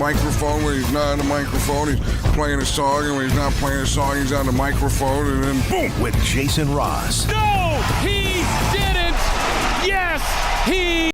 microphone. When he's not on the microphone, he's playing a song, and when he's not playing a song, he's on the microphone, and then boom! With Jason Ross. No, he didn't. Yes, he.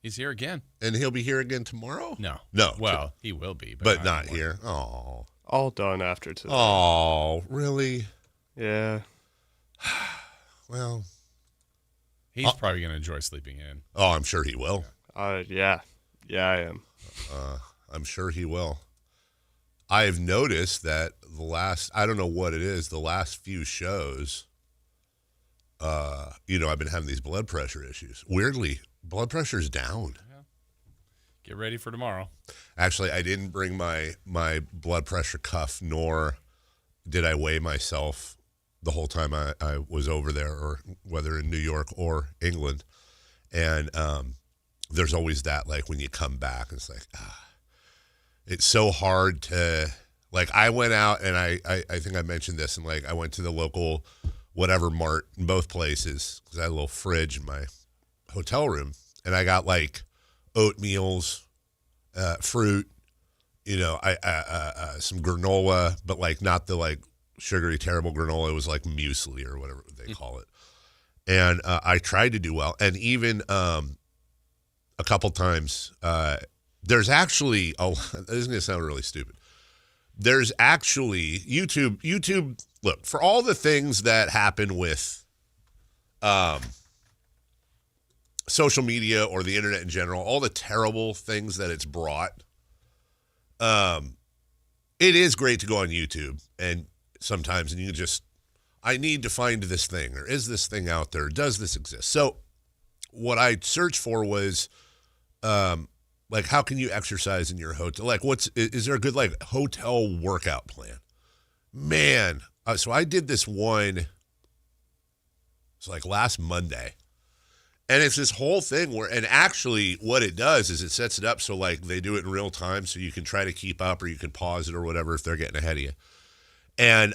He's here again. And he'll be here again tomorrow? No. Well, he will be. But not here. Oh. All done after today. Oh, really? Yeah. Well. He's probably going to enjoy sleeping in. Oh, I'm sure he will. Yeah. Yeah, I am. I'm sure he will. I've noticed that I don't know what it is, the last few shows, I've been having these blood pressure issues. Weirdly, blood pressure's down. Yeah. Get ready for tomorrow. Actually, I didn't bring my blood pressure cuff, nor did I weigh myself the whole time I was over there, or whether in New York or England. And there's always that, like, when you come back, it's like, it's so hard to, like, I went out and I think I mentioned this, and, like, I went to the local whatever mart in both places because I had a little fridge in my hotel room, and I got, like, oatmeals, fruit, some granola, but, like, not the, like, sugary, terrible granola. It was like muesli or whatever they call it. And I tried to do well. And even a couple times, there's actually, this is going to sound really stupid. There's actually YouTube, look, for all the things that happen with social media or the internet in general, all the terrible things that it's brought, it is great to go on YouTube and sometimes, and you just, I need to find this thing, or is this thing out there? Does this exist? So what I searched for was, like, how can you exercise in your hotel? Like, is there a good, like, hotel workout plan? Man, so I did this one, it's like last Monday. And it's this whole thing where, and actually what it does is it sets it up so, like, they do it in real time so you can try to keep up, or you can pause it or whatever if they're getting ahead of you. And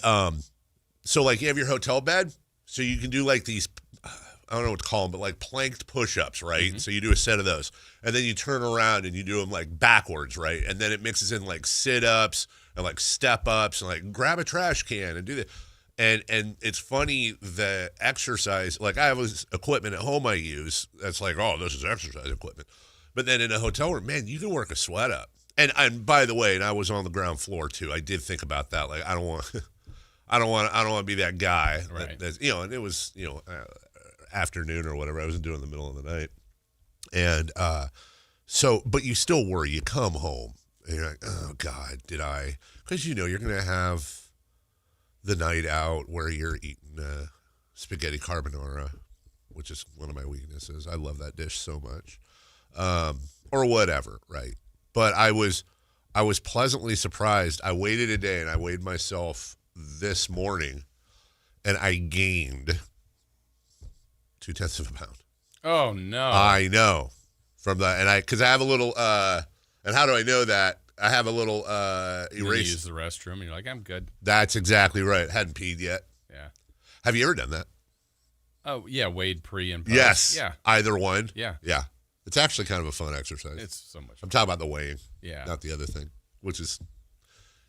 so, like, you have your hotel bed, so you can do, like, these, I don't know what to call them, but, like, planked push-ups, right? Mm-hmm. So you do a set of those. And then you turn around and you do them, like, backwards, right? And then it mixes in, like, sit-ups and, like, step-ups and, like, grab a trash can and do that. And it's funny, the exercise, like, I have this equipment at home I use that's like, oh, this is exercise equipment. But then in a hotel room, man, you can work a sweat up. And by the way, and I was on the ground floor too. I did think about that. Like, I don't want to be that guy. Right. That's, and it was, afternoon or whatever. I wasn't doing it in the middle of the night. And but you still worry. You come home and you're like, oh God, did I? Because you're going to have the night out where you're eating spaghetti carbonara, which is one of my weaknesses. I love that dish so much, or whatever, right? But I was pleasantly surprised. I waited a day and I weighed myself this morning, and I gained 0.2 of a pound. Oh no! I know from that, and because I have a little. And how do I know that? I have a little erase. You use the restroom, and you're like, I'm good. That's exactly right. Hadn't peed yet. Yeah. Have you ever done that? Oh, yeah, Wade pre and post. Yes. Yeah. Either one? Yeah. Yeah. It's actually kind of a fun exercise. It's so much I'm fun. talking about the weighing, Yeah. not the other thing, which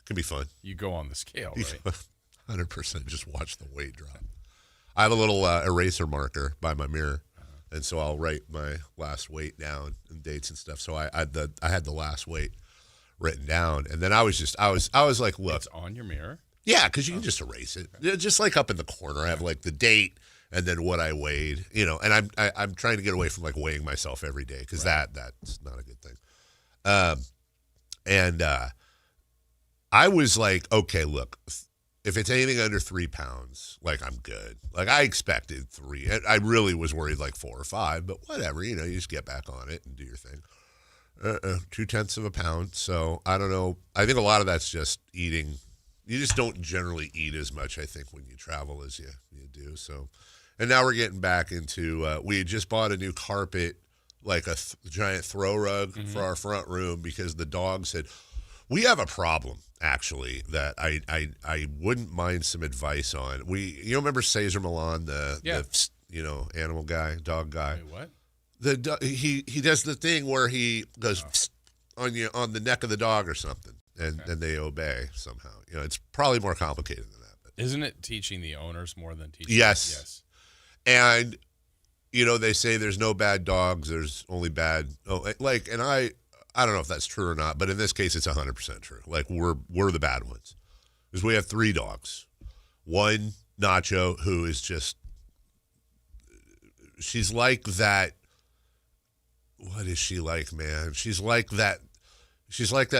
can be fun. You go on the scale, right? 100% just watch the weight drop. I have a little eraser marker by my mirror, and so I'll write my last weight down and dates and stuff. So I had the last weight written down, and then I was like, look, It's on your mirror. yeah, because you can just erase it. Yeah, just like up in the corner, I have like the date and then what I weighed, and I'm trying to get away from like weighing myself every day because that's not a good thing. And I was like, okay, look, if it's anything under 3 pounds, like I'm good. Like I expected 3. I really was worried like 4 or 5, but whatever, you just get back on it and do your thing. 0.2 of a pound. So I don't know. I think a lot of that's just eating. You just don't generally eat as much, I think, when you travel as you do. So, and now we're getting back into, we had just bought a new carpet, like a giant throw rug for our front room because the dog said, we have a problem, actually, that I wouldn't mind some advice on. You remember Cesar Millan, the animal guy, dog guy? Wait, what? He does the thing where he goes on the neck of the dog or something, and they obey somehow. It's probably more complicated than that. But. Isn't it teaching the owners more than teaching? Yes. And they say there's no bad dogs. There's only bad. And I don't know if that's true or not, but in this case, it's 100% true. Like we're the bad ones, because we have 3 dogs. One, Nacho, who is just, she's like that. What is she like, man? She's like that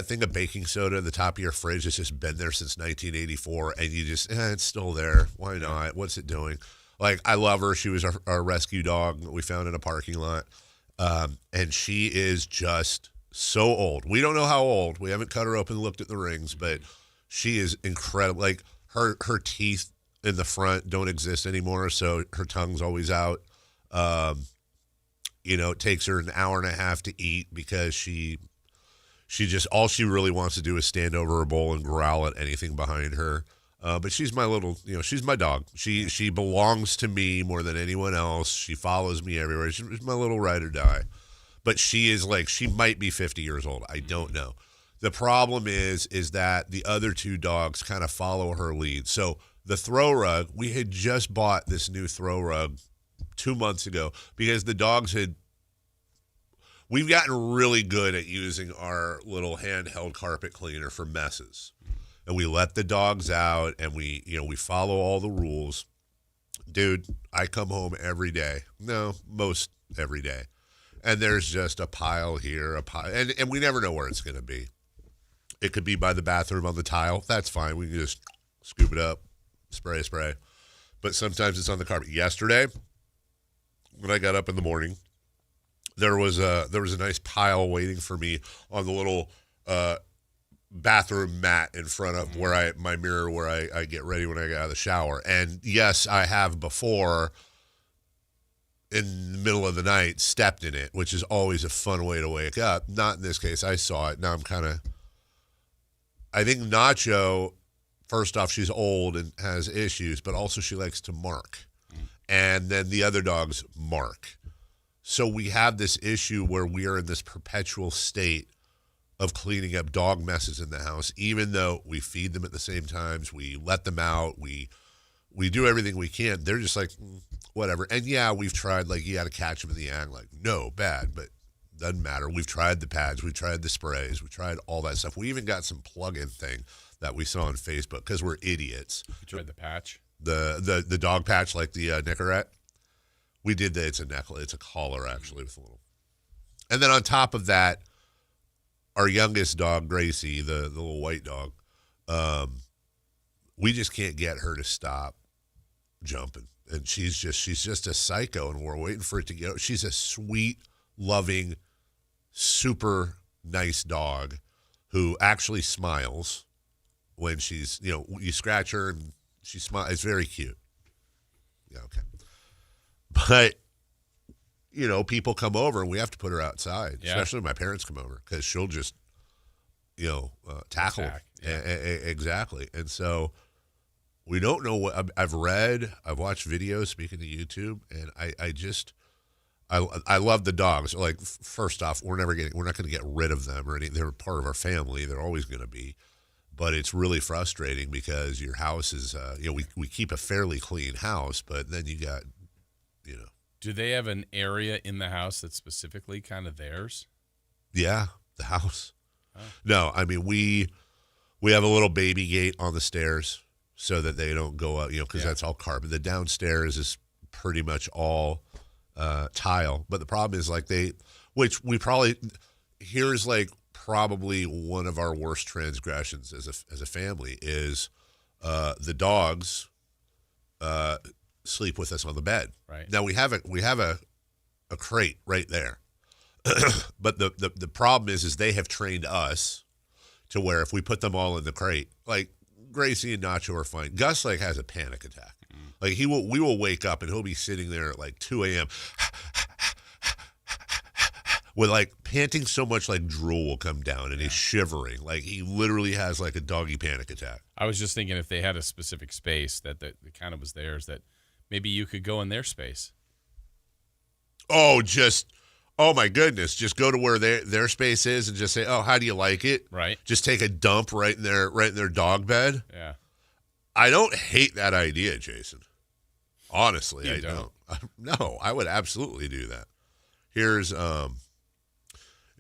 thing of baking soda at the top of your fridge that's just been there since 1984, and you just, it's still there. Why not? What's it doing? Like, I love her. She was our rescue dog that we found in a parking lot, and she is just so old. We don't know how old. We haven't cut her open and looked at the rings, but she is incredible. Like, her teeth in the front don't exist anymore, so her tongue's always out. It takes her an hour and a half to eat because she just, all she really wants to do is stand over her bowl and growl at anything behind her. But she's my little, she's my dog. She belongs to me more than anyone else. She follows me everywhere. She's my little ride or die. But she is like, she might be 50 years old. I don't know. The problem is that the other 2 dogs kind of follow her lead. So the throw rug, we had just bought this new throw rug 2 months ago because the dogs we've gotten really good at using our little handheld carpet cleaner for messes. And we let the dogs out and we follow all the rules. Dude, I come home every day. No, most every day. And there's just a pile here, and we never know where it's going to be. It could be by the bathroom on the tile. That's fine. We can just scoop it up, spray. But sometimes it's on the carpet. Yesterday, when I got up in the morning, there was a nice pile waiting for me on the little bathroom mat in front of my mirror where I get ready when I get out of the shower. And yes, I have before in the middle of the night stepped in it, which is always a fun way to wake up. Not in this case. I saw it. Now I think Nacho, first off, she's old and has issues, but also she likes to mark. And then the other dogs mark. So we have this issue where we are in this perpetual state of cleaning up dog messes in the house, even though we feed them at the same times, we let them out, we do everything we can. They're just like, whatever. And yeah, we've tried, like, you got to catch them in the act, like, no, bad, but doesn't matter. We've tried the pads, we tried the sprays, we tried all that stuff. We even got some plug-in thing that we saw on Facebook because we're idiots. You tried the patch? The dog patch, like the Nicorette. We did that. It's a necklace. It's a collar, actually, with a little. And then on top of that, our youngest dog, Gracie, the little white dog, we just can't get her to stop jumping. And she's just a psycho, and we're waiting for it to get. She's a sweet, loving, super nice dog who actually smiles when she's, you scratch her and she smiles. It's very cute. Yeah, okay. But, people come over and we have to put her outside, especially when my parents come over, because she'll just, tackle. Attack, yeah. Exactly. And so We don't know what I've read. I've watched videos, speaking to YouTube, and I love the dogs. Like, first off, we're not going to get rid of them or anything. They're part of our family. They're always going to be. But it's really frustrating because your house is, we keep a fairly clean house, but then you got, Do they have an area in the house that's specifically kind of theirs? Yeah, the house. Oh. No, I mean, we have a little baby gate on the stairs so that they don't go up, because that's all carpet. The downstairs is pretty much all tile. But the problem is, here's probably one of our worst transgressions as a family is the dogs sleep with us on the bed. Right. Now we have a crate right there. But the problem is they have trained us to where if we put them all in the crate, like Gracie and Nacho are fine. Gus has a panic attack. Like we will wake up and he'll be sitting there at 2 a.m. with panting so much drool will come down and he's shivering. He literally has a doggy panic attack. I was just thinking if they had a specific space that kind of was theirs, that maybe you could go in their space. Oh my goodness! Just go to where their space is and just say, "Oh, how do you like it?" Right. Just take a dump right in their dog bed. Yeah. I don't hate that idea, Jason. Honestly, You I don't. No, I would absolutely do that. Here's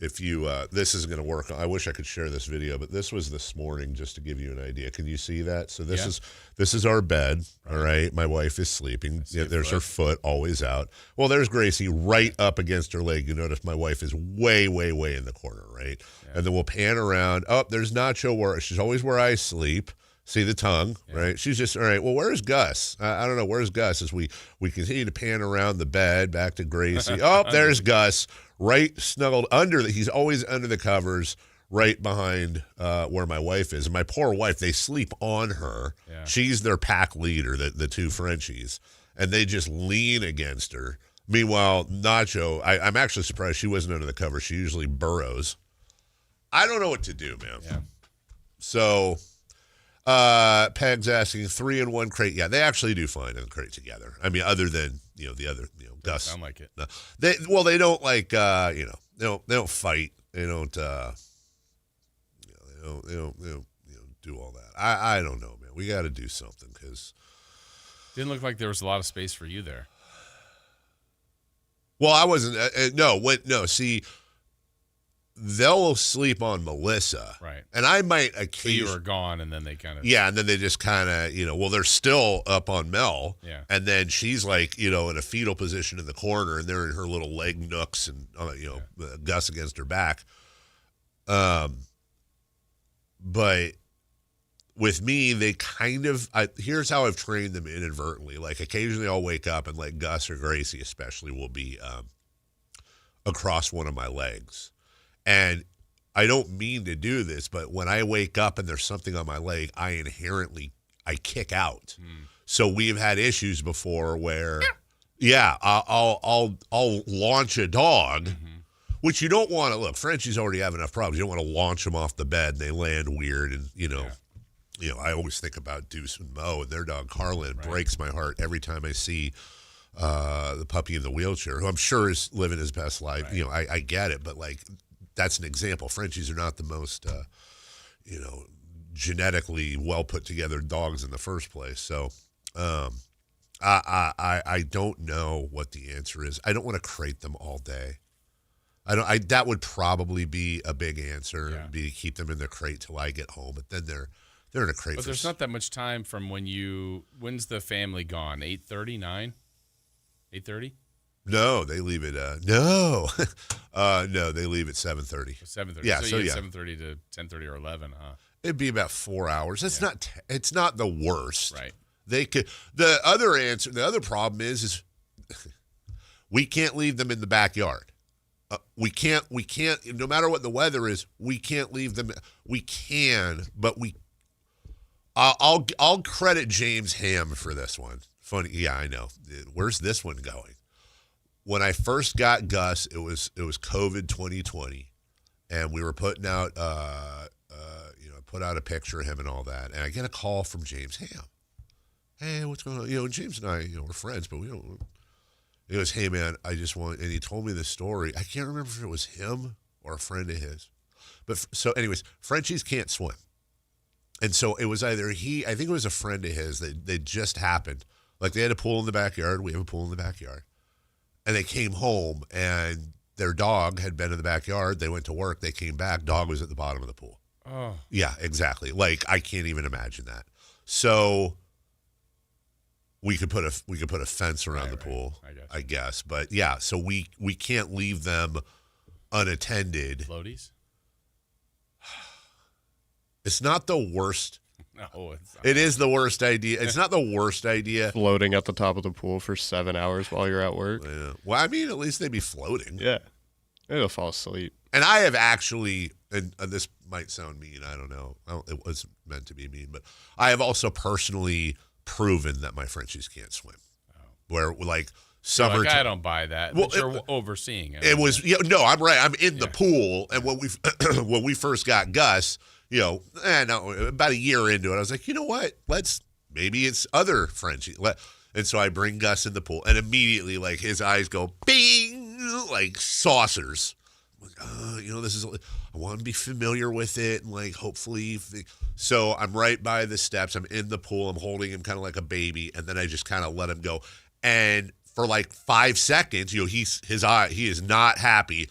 if you this isn't going to work. I wish I could share this video, but this was this morning just to give you an idea. Can you see that? So this is our bed. All right, my wife is sleeping. Yeah, there's her foot always out. Well, there's Gracie right up against her leg. You notice my wife is way, way, way in the corner, right? Yeah. And then we'll pan around. Oh, there's Nacho where she's always where I sleep. See the tongue, right? She's just, all right, well, where's Gus? I don't know. Where's Gus? As we continue to pan around the bed, back to Gracie. Oh, there's Gus, right snuggled under he's always under the covers, right behind where my wife is. And my poor wife, they sleep on her. Yeah. She's their pack leader, the two Frenchies. And they just lean against her. Meanwhile, Nacho, I'm actually surprised she wasn't under the cover. She usually burrows. I don't know what to do, man. Yeah. So... Peg's asking 3 in 1 crate. Yeah, they actually do fine in the crate together. I mean, other than the other Gus. Sound like it. No, they don't they don't fight. They don't they don't do all that. I don't know, man. We got to do something because didn't look like there was a lot of space for you there. Well, I wasn't. No. See. They'll sleep on Melissa. Right. And I might occasionally. So you were gone, and then they kind of. Yeah, and then they just kind of, they're still up on Mel. Yeah. And then she's in a fetal position in the corner, and they're in her little leg nooks and, Gus against her back. But with me, they kind of, here's how I've trained them inadvertently. Occasionally I'll wake up and Gus or Gracie especially will be across one of my legs. And I don't mean to do this, but when I wake up and there's something on my leg, I kick out. So we've had issues before where, I'll launch a dog, which you don't want to. Look, Frenchies already have enough problems. You don't want to launch them off the bed and they land weird. And I always think about Deuce and Mo and their dog Carlin. It breaks my heart every time I see the puppy in the wheelchair, who I'm sure is living his best life. Right. I get it, but that's an example. Frenchies are not the most, genetically well put together dogs in the first place. So, I don't know what the answer is. I don't want to crate them all day. That would probably be a big answer. Yeah. Be to keep them in their crate till I get home. But then they're in a crate. But there's not that much time from when's the family gone? 8:30, 9? 8:30? No, they leave it. No, they leave at 7:30. 7:30. Yeah, so 7:30 to 10:30 or 11, huh? It'd be about 4 hours. It's not. It's not the worst. Right. They could. The other problem is we can't leave them in the backyard. We can't. No matter what the weather is, we can't leave them. We can, but we. I'll credit James Ham for this one. Funny, yeah, I know. Where's this one going? When I first got Gus, it was COVID 2020, and we were putting out, put out a picture of him and all that, and I get a call from James Ham, hey, what's going on? You know, James and I, we're friends, but we don't. He goes, hey, man, I just want, and he told me this story. I can't remember if it was him or a friend of his. But so anyways, Frenchies can't swim. And so it was either I think it was a friend of his that just happened. Like they had a pool in the backyard. We have a pool in the backyard. And they came home and their dog had been in the backyard. They went to work. They came back. Dog was at the bottom of the pool. Oh. Yeah, exactly. Like I can't even imagine that. So we could put a fence around the pool, I guess. But yeah, so we can't leave them unattended. Floaties? It's not the worst. No, it's not. It is the worst idea. It's not the worst idea. Floating at the top of the pool for 7 hours while you're at work. Yeah. Well, I mean, at least they'd be floating. Yeah. Maybe they'll fall asleep. And I have actually, and this might sound mean, I don't know. It was meant to be mean, but I have also personally proven that my Frenchies can't swim. Oh. Where, like, summer. Like, I don't buy that. Well, but you're overseeing it. It was, no, I'm right. I'm in the pool. And when we first got Gus, about a year into it, I was like, you know what? Maybe it's other Frenchies. And so I bring Gus in the pool, and immediately, like, his eyes go bing, like saucers. I'm like, this is, I want to be familiar with it, and, like, hopefully. So I'm right by the steps. I'm in the pool. I'm holding him kind of like a baby, and then I just kind of let him go. And for like 5 seconds, he is not happy.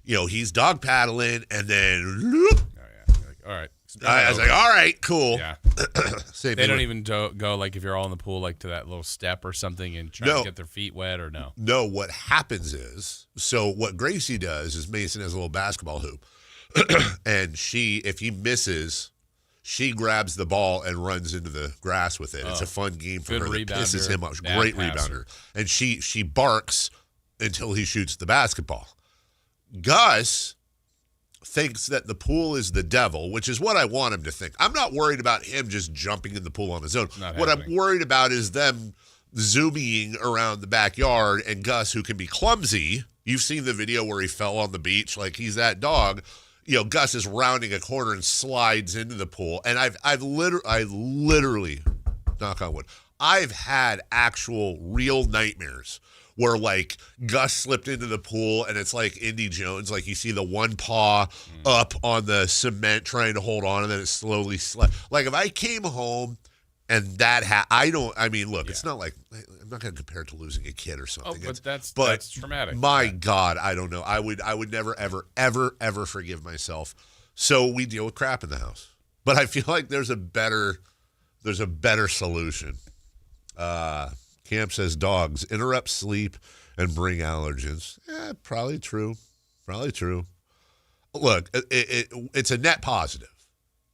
He's dog paddling, and then, Oh, yeah. You're like, all right. I was like, all right, cool. Yeah. Same They thing don't with- even go, like, if you're all in the pool, like, to that little step or something and try to get their feet wet or no? No, what happens is, so what Gracie does is Mason has a little basketball hoop. And if he misses, she grabs the ball and runs into the grass with it. It's a fun game for Good her that pisses rebounder, him off. bad Great passer. rebounder. And she barks until he shoots the basketball. Gus thinks that the pool is the devil, which is what I want him to think. I'm not worried about him just jumping in the pool on his own. What I'm worried about is them zooming around the backyard and Gus, who can be clumsy. You've seen the video where he fell on the beach, like he's that dog. Gus is rounding a corner and slides into the pool. And I literally, knock on wood, I've had actual real nightmares where, like, Gus slipped into the pool and it's like Indy Jones. Like, you see the one paw up on the cement trying to hold on and then it slowly slipped. Like, if I came home and that it's not like, I'm not going to compare it to losing a kid or something. Oh, but that's traumatic. My God, I don't know. I would never, ever, ever, ever forgive myself. So we deal with crap in the house. But I feel like there's a better solution. Camp says dogs interrupt sleep and bring allergens. Probably true. Look, it's a net positive.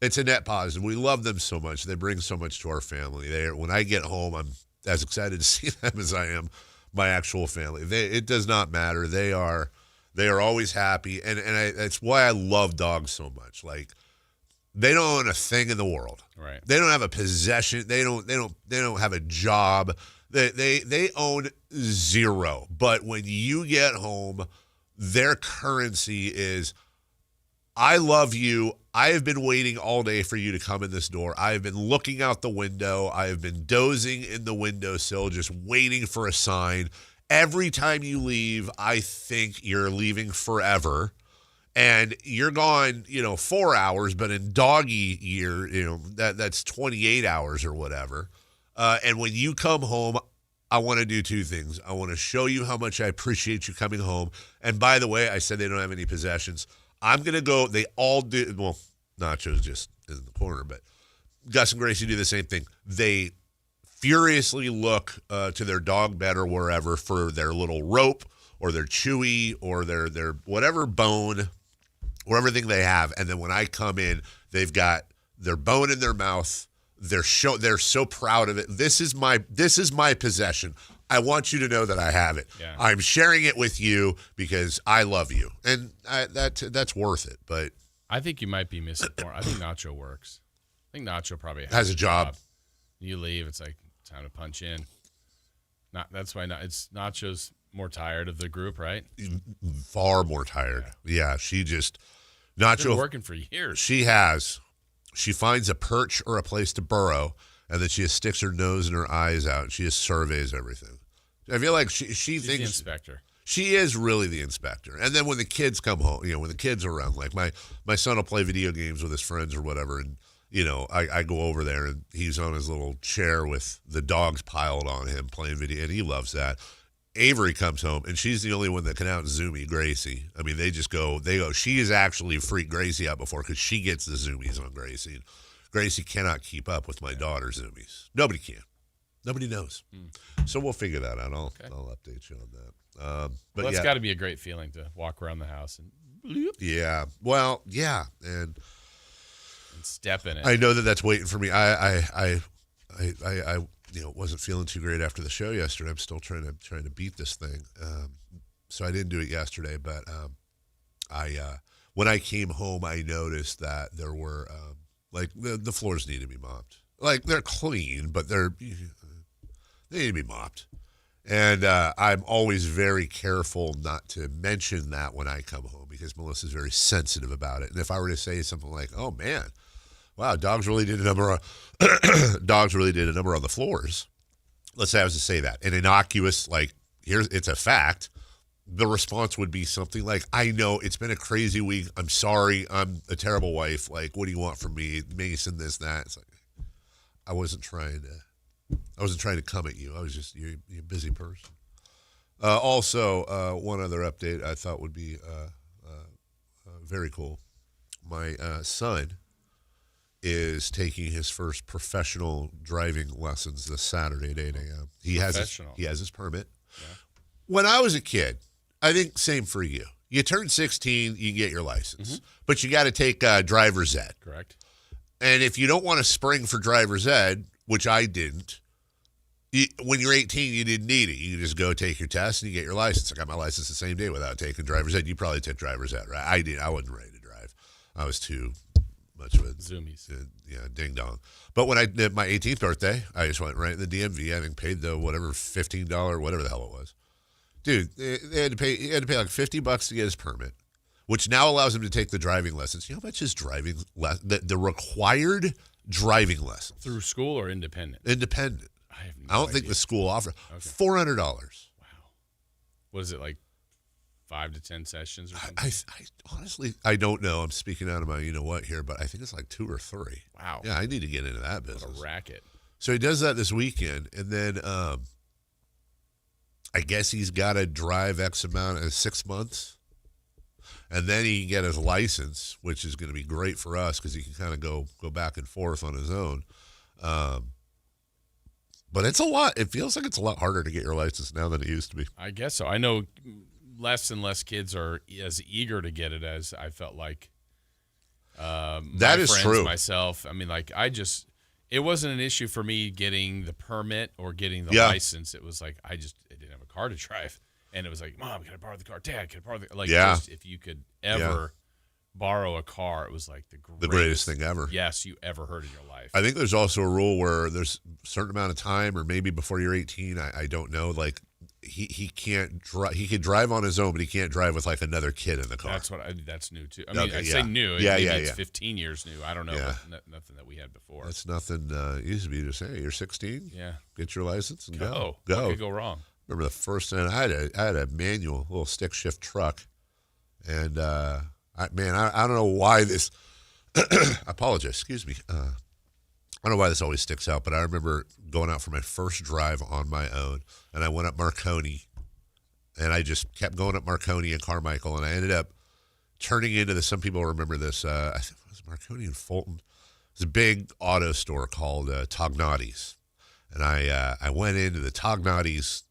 It's a net positive. We love them so much. They bring so much to our family. When I get home, I'm as excited to see them as I am my actual family. It does not matter. They are always happy, and that's why I love dogs so much. Like, they don't own a thing in the world. Right. They don't have a possession. They don't have a job. They own zero. But when you get home, their currency is, I love you. I have been waiting all day for you to come in this door. I have been looking out the window. I have been dozing in the windowsill, just waiting for a sign. Every time you leave, I think you're leaving forever. And you're gone, 4 hours, but in doggy year, that's 28 hours or whatever. And when you come home, I want to do two things. I want to show you how much I appreciate you coming home. And by the way, I said they don't have any possessions. I'm going to go, they all do, well, Nacho's just in the corner, but Gus and Gracie do the same thing. They furiously look to their dog bed or wherever for their little rope or their chewy or their whatever bone or everything they have. And then when I come in, they've got their bone in their mouth. They're so proud of it. This is my possession. I want you to know that I have it. Yeah. I'm sharing it with you because I love you, and that's worth it. But I think you might be missing more. I think Nacho works. I think Nacho probably has a job. You leave, it's like time to punch in. That's why it's Nacho's more tired of the group, right? Far more tired. Yeah, she just Nacho been working for years. She has. She finds a perch or a place to burrow, and then she just sticks her nose and her eyes out, and she just surveys everything. I feel like she She's thinks the inspector. she is really the inspector. And then when the kids come home, when the kids are around, like my son will play video games with his friends or whatever, and I go over there and he's on his little chair with the dogs piled on him playing video, and he loves that. Avery comes home, and she's the only one that can out-zoomy Gracie. I mean, they go, she has actually freaked Gracie out before because she gets the zoomies on Gracie. And Gracie cannot keep up with my daughter's zoomies. Nobody can. Nobody knows. So we'll figure that out. I'll update you on that. But It's got to be a great feeling to walk around the house and bloop, yeah. Well, yeah, and step in it. I know that's waiting for me. I wasn't feeling too great after the show yesterday. I'm still trying to beat this thing. So I didn't do it yesterday, but when I came home, I noticed that there were the floors need to be mopped. Like, they're clean, but they need to be mopped. And I'm always very careful not to mention that when I come home because Melissa's very sensitive about it. And if I were to say something like, "Oh man, wow, dogs really did a number on the floors," let's say I was to say that, an innocuous, it's a fact, the response would be something like, "I know it's been a crazy week. I'm sorry. I'm a terrible wife. Like, what do you want from me, Mason? This, that." It's like, I wasn't trying to come at you. I was just you're a busy person. Also, one other update I thought would be very cool. My son is taking his first professional driving lessons this Saturday at 8 a.m. He has his permit. Yeah. When I was a kid, I think same for you. You turn 16, you can get your license, but you got to take driver's ed. Correct. And if you don't want to spring for driver's ed, which I didn't, when you're 18, you didn't need it. You just go take your test and you get your license. I got my license the same day without taking driver's ed. You probably took driver's ed, right? I did. I wasn't ready to drive. I was too much of a zoomies. Ding dong. But when I did my 18th birthday, I just went right in the DMV. I think paid the $15, whatever the hell it was. Dude, he had to pay like $50 to get his permit, which now allows him to take the driving lessons. You know how much his driving the required driving lessons through school or independent? Independent. I don't think the school offered $400. Wow. What is it, like 5 to 10 sessions or something? I honestly don't know. I'm speaking out of my here, but I think it's like 2 or 3. Wow. Yeah, I need to get into that business. What a racket. So he does that this weekend, and then I guess he's got to drive X amount of 6 months. And then he can get his license, which is going to be great for us because he can kind of go back and forth on his own. But it's a lot. It feels like it's a lot harder to get your license now than it used to be. I guess so. I know less and less kids are as eager to get it as I felt like. That is true. Myself, I mean, it wasn't an issue for me getting the permit or getting the license. It was like I didn't have a car to drive. And it was like, "Mom, can I borrow the car? Dad, can I borrow the car?" Just if you could ever borrow a car, it was like the greatest thing ever. Yes, you ever heard in your life. I think there's also a rule where there's a certain amount of time, or maybe before you're 18, I don't know. Like he can't drive. He can drive on his own, but he can't drive with like another kid in the car. That's new too. I mean, I say new. It's 15 years new. I don't know. Yeah. But nothing that we had before. That's nothing. Used to be to say you're 16. Yeah. Get your license and go. Go. What could go wrong? Remember the first time I had a manual little stick shift truck, and I don't know why this. I apologize. Excuse me. I don't know why this always sticks out, but I remember going out for my first drive on my own, and I went up Marconi, and I just kept going up Marconi and Carmichael, and I ended up turning into some people remember this. I think it was Marconi and Fulton. It was a big auto store called Tognotti's, and I went into the Tognotti's.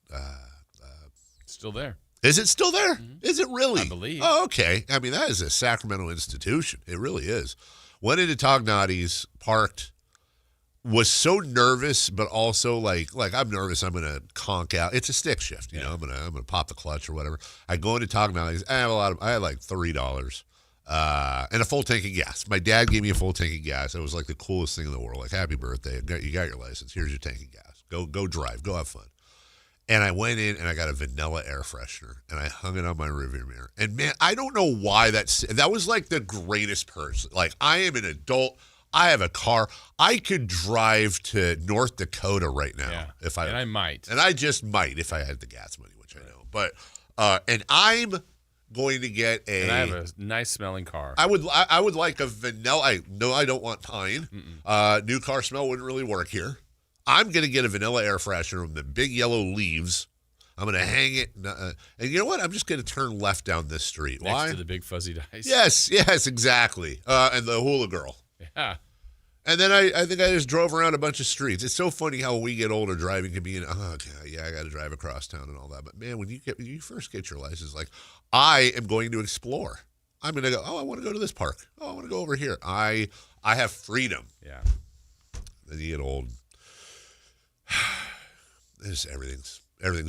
Still there. Is it still there? Mm-hmm. Is it really? I believe. Oh, okay. I mean, that is a Sacramento institution. It really is. Went into Tognotti's, parked, was so nervous, but also like I'm nervous. I'm gonna conk out. It's a stick shift, I'm gonna pop the clutch or whatever. I go into Tognotti's. I had like $3 and a full tank of gas. My dad gave me a full tank of gas. It was like the coolest thing in the world. Like, happy birthday! You got your license. Here's your tank of gas. Go drive. Go have fun. And I went in and I got a vanilla air freshener and I hung it on my rearview mirror. And man, I don't know why that was like the greatest person. Like, I am an adult. I have a car. I could drive to North Dakota right now if I. And I might. And I just might if I had the gas money, which I know. But and I'm going to get a. And I have a nice smelling car. I would like a vanilla. I don't want pine. New car smell wouldn't really work here. I'm going to get a vanilla air freshener with the big yellow leaves. I'm going to hang it. And you know what? I'm just going to turn left down this street. Next Why? to the big fuzzy dice. Yes, exactly. And the hula girl. Yeah. And then I think I just drove around a bunch of streets. It's so funny how when we get older, driving can be I got to drive across town and all that. But man, when you first get your license, like I am going to explore. I'm going to go, I want to go to this park. I want to go over here. I have freedom. Yeah. Then you get old. Everything's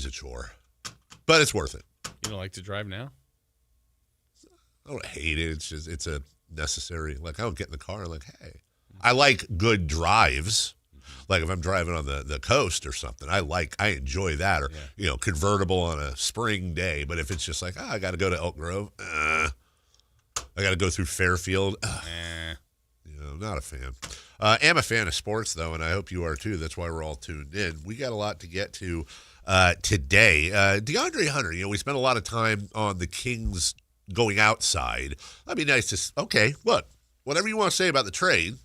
a chore. But it's worth it. You don't like to drive now? I don't hate it. It's just it's a necessary. Like I don't get in the car. Like, hey, I like good drives. Like if I'm driving on the coast or something, I enjoy that. Or convertible on a spring day. But if it's just like I got to go to Elk Grove, I got to go through Fairfield. Not a fan. Am a fan of sports though, and I hope you are too. That's why we're all tuned in. We got a lot to get to today. DeAndre Hunter. We spent a lot of time on the Kings going outside. That'd be nice to look, whatever you want to say about the trade,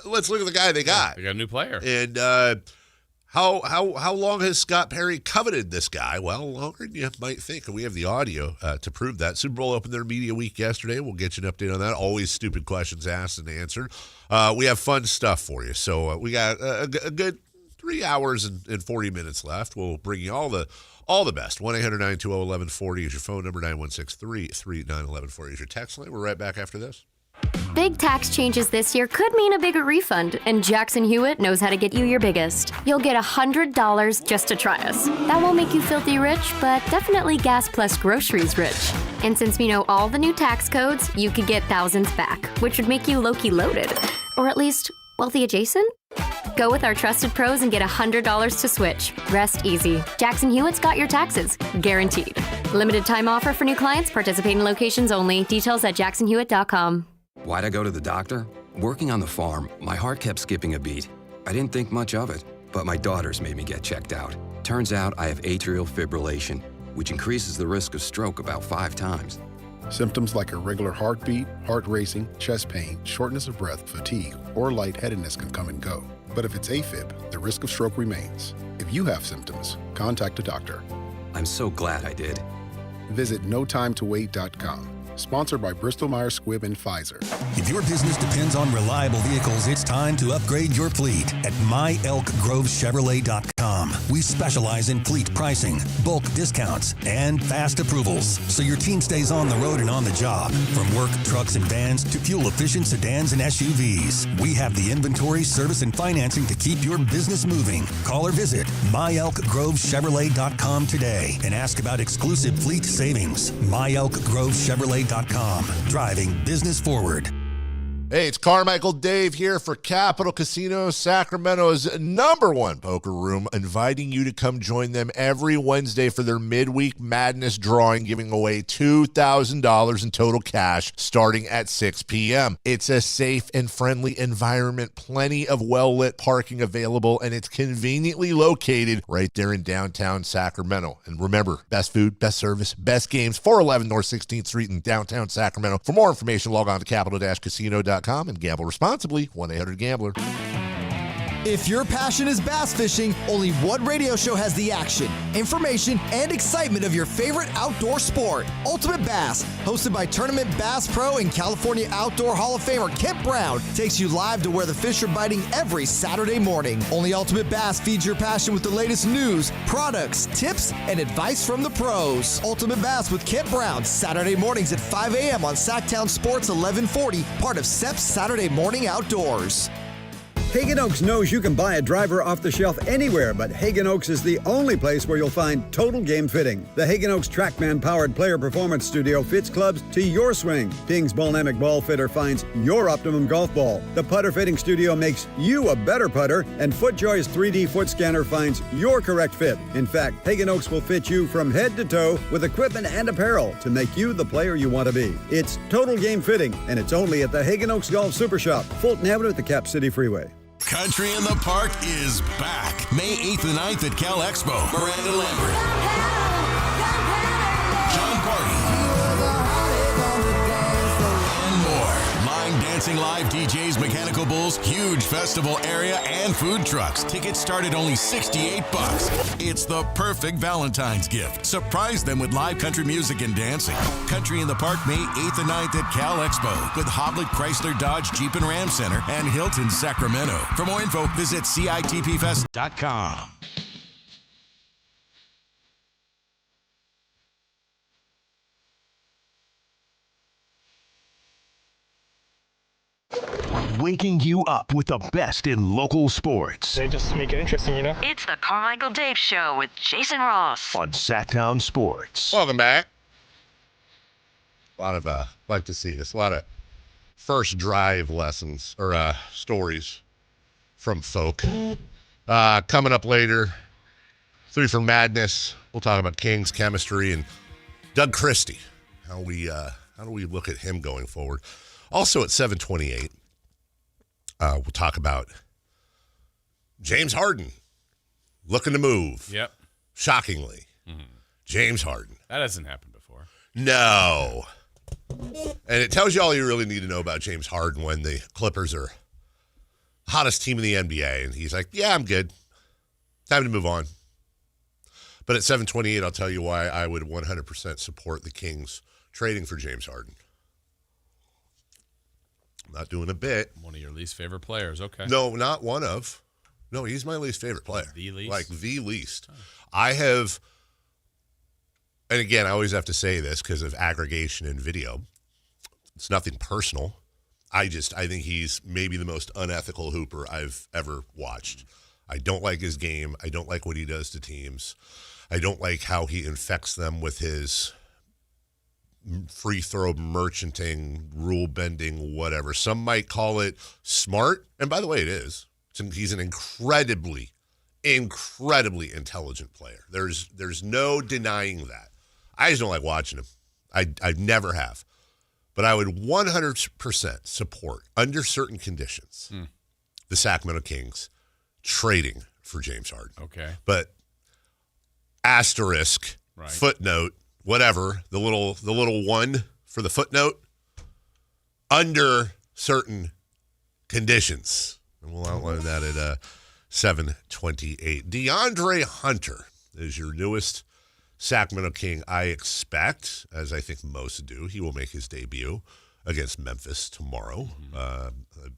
let's look at the guy they got. They got a new player. And how long has Scott Perry coveted this guy? Well, longer than you might think. And we have the audio to prove that. Super Bowl opened their media week yesterday. We'll get you an update on that. Always stupid questions asked and answered. We have fun stuff for you. So we got a good 3 hours and 40 minutes left. We'll bring you all the best. 1-800-920-1140 is your phone number. 916-339-1140 is your text line. We're right back after this. Big tax changes this year could mean a bigger refund, and Jackson Hewitt knows how to get you your biggest. You'll get $100 just to try us. That won't make you filthy rich, but definitely gas plus groceries rich. And since we know all the new tax codes, you could get thousands back, which would make you low-key loaded. Or at least wealthy adjacent? Go with our trusted pros and get $100 to switch. Rest easy. Jackson Hewitt's got your taxes. Guaranteed. Limited time offer for new clients. Participating locations only. Details at jacksonhewitt.com. Why'd I go to the doctor? Working on the farm, my heart kept skipping a beat. I didn't think much of it, but my daughters made me get checked out. Turns out I have atrial fibrillation, which increases the risk of stroke about 5 times. Symptoms like irregular heartbeat, heart racing, chest pain, shortness of breath, fatigue, or lightheadedness can come and go. But if it's AFib, the risk of stroke remains. If you have symptoms, contact a doctor. I'm so glad I did. Visit notimetowait.com. Sponsored by Bristol-Myers Squibb and Pfizer. If your business depends on reliable vehicles, it's time to upgrade your fleet at myelkgrovechevrolet.com. We specialize in fleet pricing, bulk discounts, and fast approvals, so your team stays on the road and on the job. From work trucks and vans to fuel-efficient sedans and SUVs, we have the inventory, service, and financing to keep your business moving. Call or visit myelkgrovechevrolet.com today and ask about exclusive fleet savings. myelkgrovechevrolet.com. Driving business forward. Hey, it's Carmichael Dave here for Capital Casino, Sacramento's #1 poker room, inviting you to come join them every Wednesday for their midweek madness drawing, giving away $2,000 in total cash starting at 6 p.m. It's a safe and friendly environment, plenty of well-lit parking available, and it's conveniently located right there in downtown Sacramento. And remember, best food, best service, best games, 411 North 16th Street in downtown Sacramento. For more information, log on to capital-casino.com and gamble responsibly. 1-800-GAMBLER. If your passion is bass fishing, only one radio show has the action, information, and excitement of your favorite outdoor sport. Ultimate Bass, hosted by Tournament Bass Pro and California Outdoor Hall of Famer Kent Brown, takes you live to where the fish are biting every Saturday morning. Only Ultimate Bass feeds your passion with the latest news, products, tips, and advice from the pros. Ultimate Bass with Kent Brown, Saturday mornings at 5 a.m. on Sactown Sports 1140, part of SEP's Saturday Morning Outdoors. Hagen Oaks knows you can buy a driver off the shelf anywhere, but Hagen Oaks is the only place where you'll find total game fitting. The Hagen Oaks TrackMan-powered player performance studio fits clubs to your swing. Ping's Ballnamic Ball Fitter finds your optimum golf ball. The putter fitting studio makes you a better putter, and FootJoy's 3D foot scanner finds your correct fit. In fact, Hagen Oaks will fit you from head to toe with equipment and apparel to make you the player you want to be. It's total game fitting, and it's only at the Hagen Oaks Golf Super Shop, Fulton Avenue at the Cap City Freeway. Country in the Park is back. May 8th and 9th at Cal Expo. Miranda Lambert. John Party. And more. Line dancing, live DJs, mechanical bulls, huge festival area, and food trucks. Tickets start at only $68. It's the perfect Valentine's gift. Surprise them with live country music and dancing. Country in the Park, May 8th and 9th at Cal Expo with Hoblit Chrysler Dodge Jeep and Ram Center and Hilton Sacramento. For more info, visit CITPFest.com. Waking you up with the best in local sports. They just make it interesting, you know? It's the Carmichael Dave Show with Jason Ross. On Sactown Sports. Welcome back. A lot of, like to see this, a lot of first drive lessons, or stories from folk. Coming up later, 3 for Madness. We'll talk about Kings chemistry and Doug Christie. How do we look at him going forward? Also at 7:28, we'll talk about James Harden looking to move. Yep. Shockingly. Mm-hmm. James Harden. That hasn't happened before. No. And it tells you all you really need to know about James Harden when the Clippers are hottest team in the NBA. And he's like, yeah, I'm good. Time to move on. But at 7:28, I'll tell you why I would 100% support the Kings trading for James Harden. Not doing a bit. One of your least favorite players. Okay. No, not one of. No, he's my least favorite player. The least? Like the least. Oh. I have, and again, I always have to say this because of aggregation in video. It's nothing personal. I think he's maybe the most unethical hooper I've ever watched. I don't like his game. I don't like what he does to teams. I don't like how he infects them with his free throw merchanting, rule bending, whatever. Some might call it smart. And by the way, it is. He's an incredibly intelligent player. There's no denying that. I just don't like watching him. I never have. But I would 100% support, under certain conditions, the Sacramento Kings trading for James Harden. Okay. But asterisk, right. Footnote, whatever, the little one for the footnote, under certain conditions. And we'll outline that at 7:28. DeAndre Hunter is your newest Sacramento King. I expect, as I think most do, he will make his debut against Memphis tomorrow.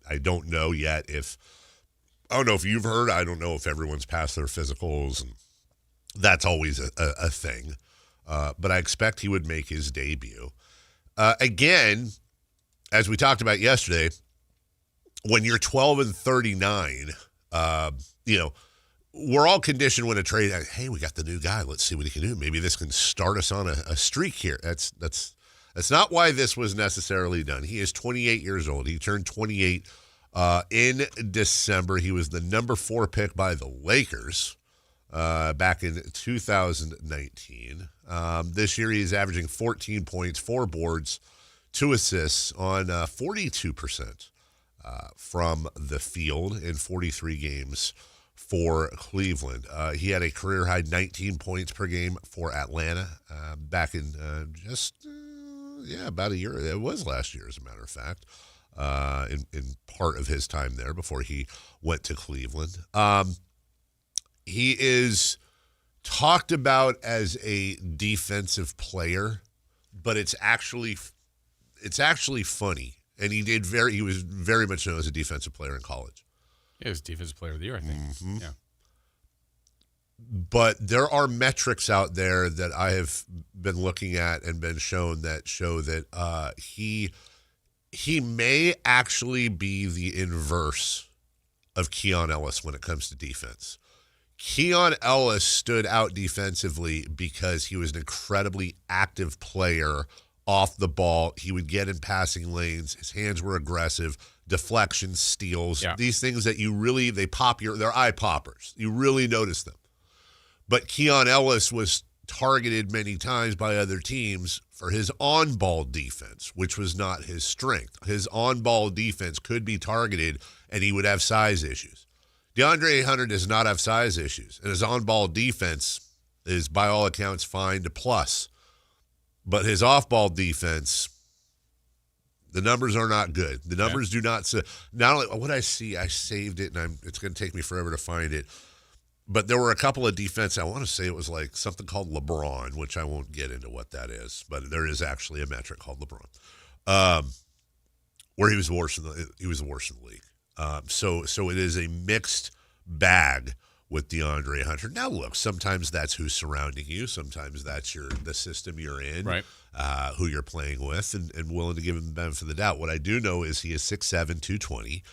I don't know yet I don't know if you've heard, I don't know if everyone's passed their physicals, and that's always a thing. But I expect he would make his debut. Again, as we talked about yesterday, when you're 12-39, we're all conditioned when a trade, hey, we got the new guy. Let's see what he can do. Maybe this can start us on a streak here. That's not why this was necessarily done. He is 28 years old. He turned 28 in December. He was the number 4 pick by the Lakers back in 2019. This year, he's averaging 14 points, 4 boards, 2 assists on 42% from the field in 43 games for Cleveland. He had a career-high 19 points per game for Atlanta back in about a year. It was last year, as a matter of fact, in part of his time there before he went to Cleveland. He is talked about as a defensive player, but it's actually funny. And he was very much known as a defensive player in college. Yeah, he was Defensive Player of the Year, I think. Mm-hmm. Yeah. But there are metrics out there that I have been looking at and been shown that show that he may actually be the inverse of Keon Ellis when it comes to defense. Keon Ellis stood out defensively because he was an incredibly active player off the ball. He would get in passing lanes. His hands were aggressive. Deflections, steals, these things that they're eye poppers. You really notice them. But Keon Ellis was targeted many times by other teams for his on-ball defense, which was not his strength. His on-ball defense could be targeted, and he would have size issues. DeAndre Hunter does not have size issues, and his on-ball defense is, by all accounts, fine to plus. But his off-ball defense, the numbers are not good. The numbers do not say. Not only what I see, I saved it, and it's going to take me forever to find it. But there were a couple of defense. I want to say it was like something called LeBron, which I won't get into what that is. But there is actually a metric called LeBron, where he was worse in the league. So it is a mixed bag with DeAndre Hunter. Now, look, sometimes that's who's surrounding you. Sometimes that's the system you're in, right? Who you're playing with, and willing to give him the benefit of the doubt. What I do know is he is 6'7", 220.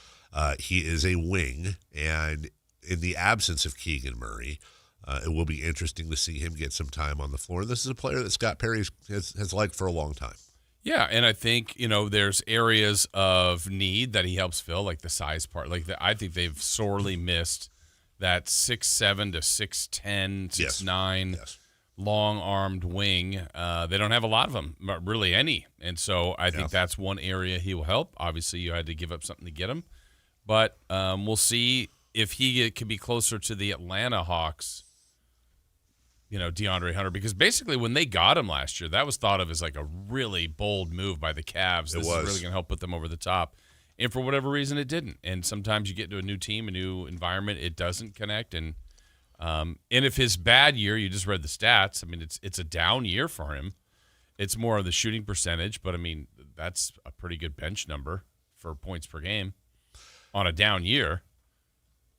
He is a wing, and in the absence of Keegan Murray, it will be interesting to see him get some time on the floor. And this is a player that Scott Perry has liked for a long time. Yeah, and I think, there's areas of need that he helps fill, like the size part. I think they've sorely missed that 6'7" to 6'10", 6'9", long-armed wing. They don't have a lot of them, really any. And so I think that's one area he will help. Obviously, you had to give up something to get him. But we'll see if he can be closer to the Atlanta Hawks, DeAndre Hunter, because basically when they got him last year, that was thought of as like a really bold move by the Cavs. This is really going to help put them over the top. And for whatever reason, it didn't. And sometimes you get to a new team, a new environment, it doesn't connect. And if his bad year, you just read the stats, I mean, it's a down year for him. It's more of the shooting percentage, but I mean, that's a pretty good bench number for points per game on a down year.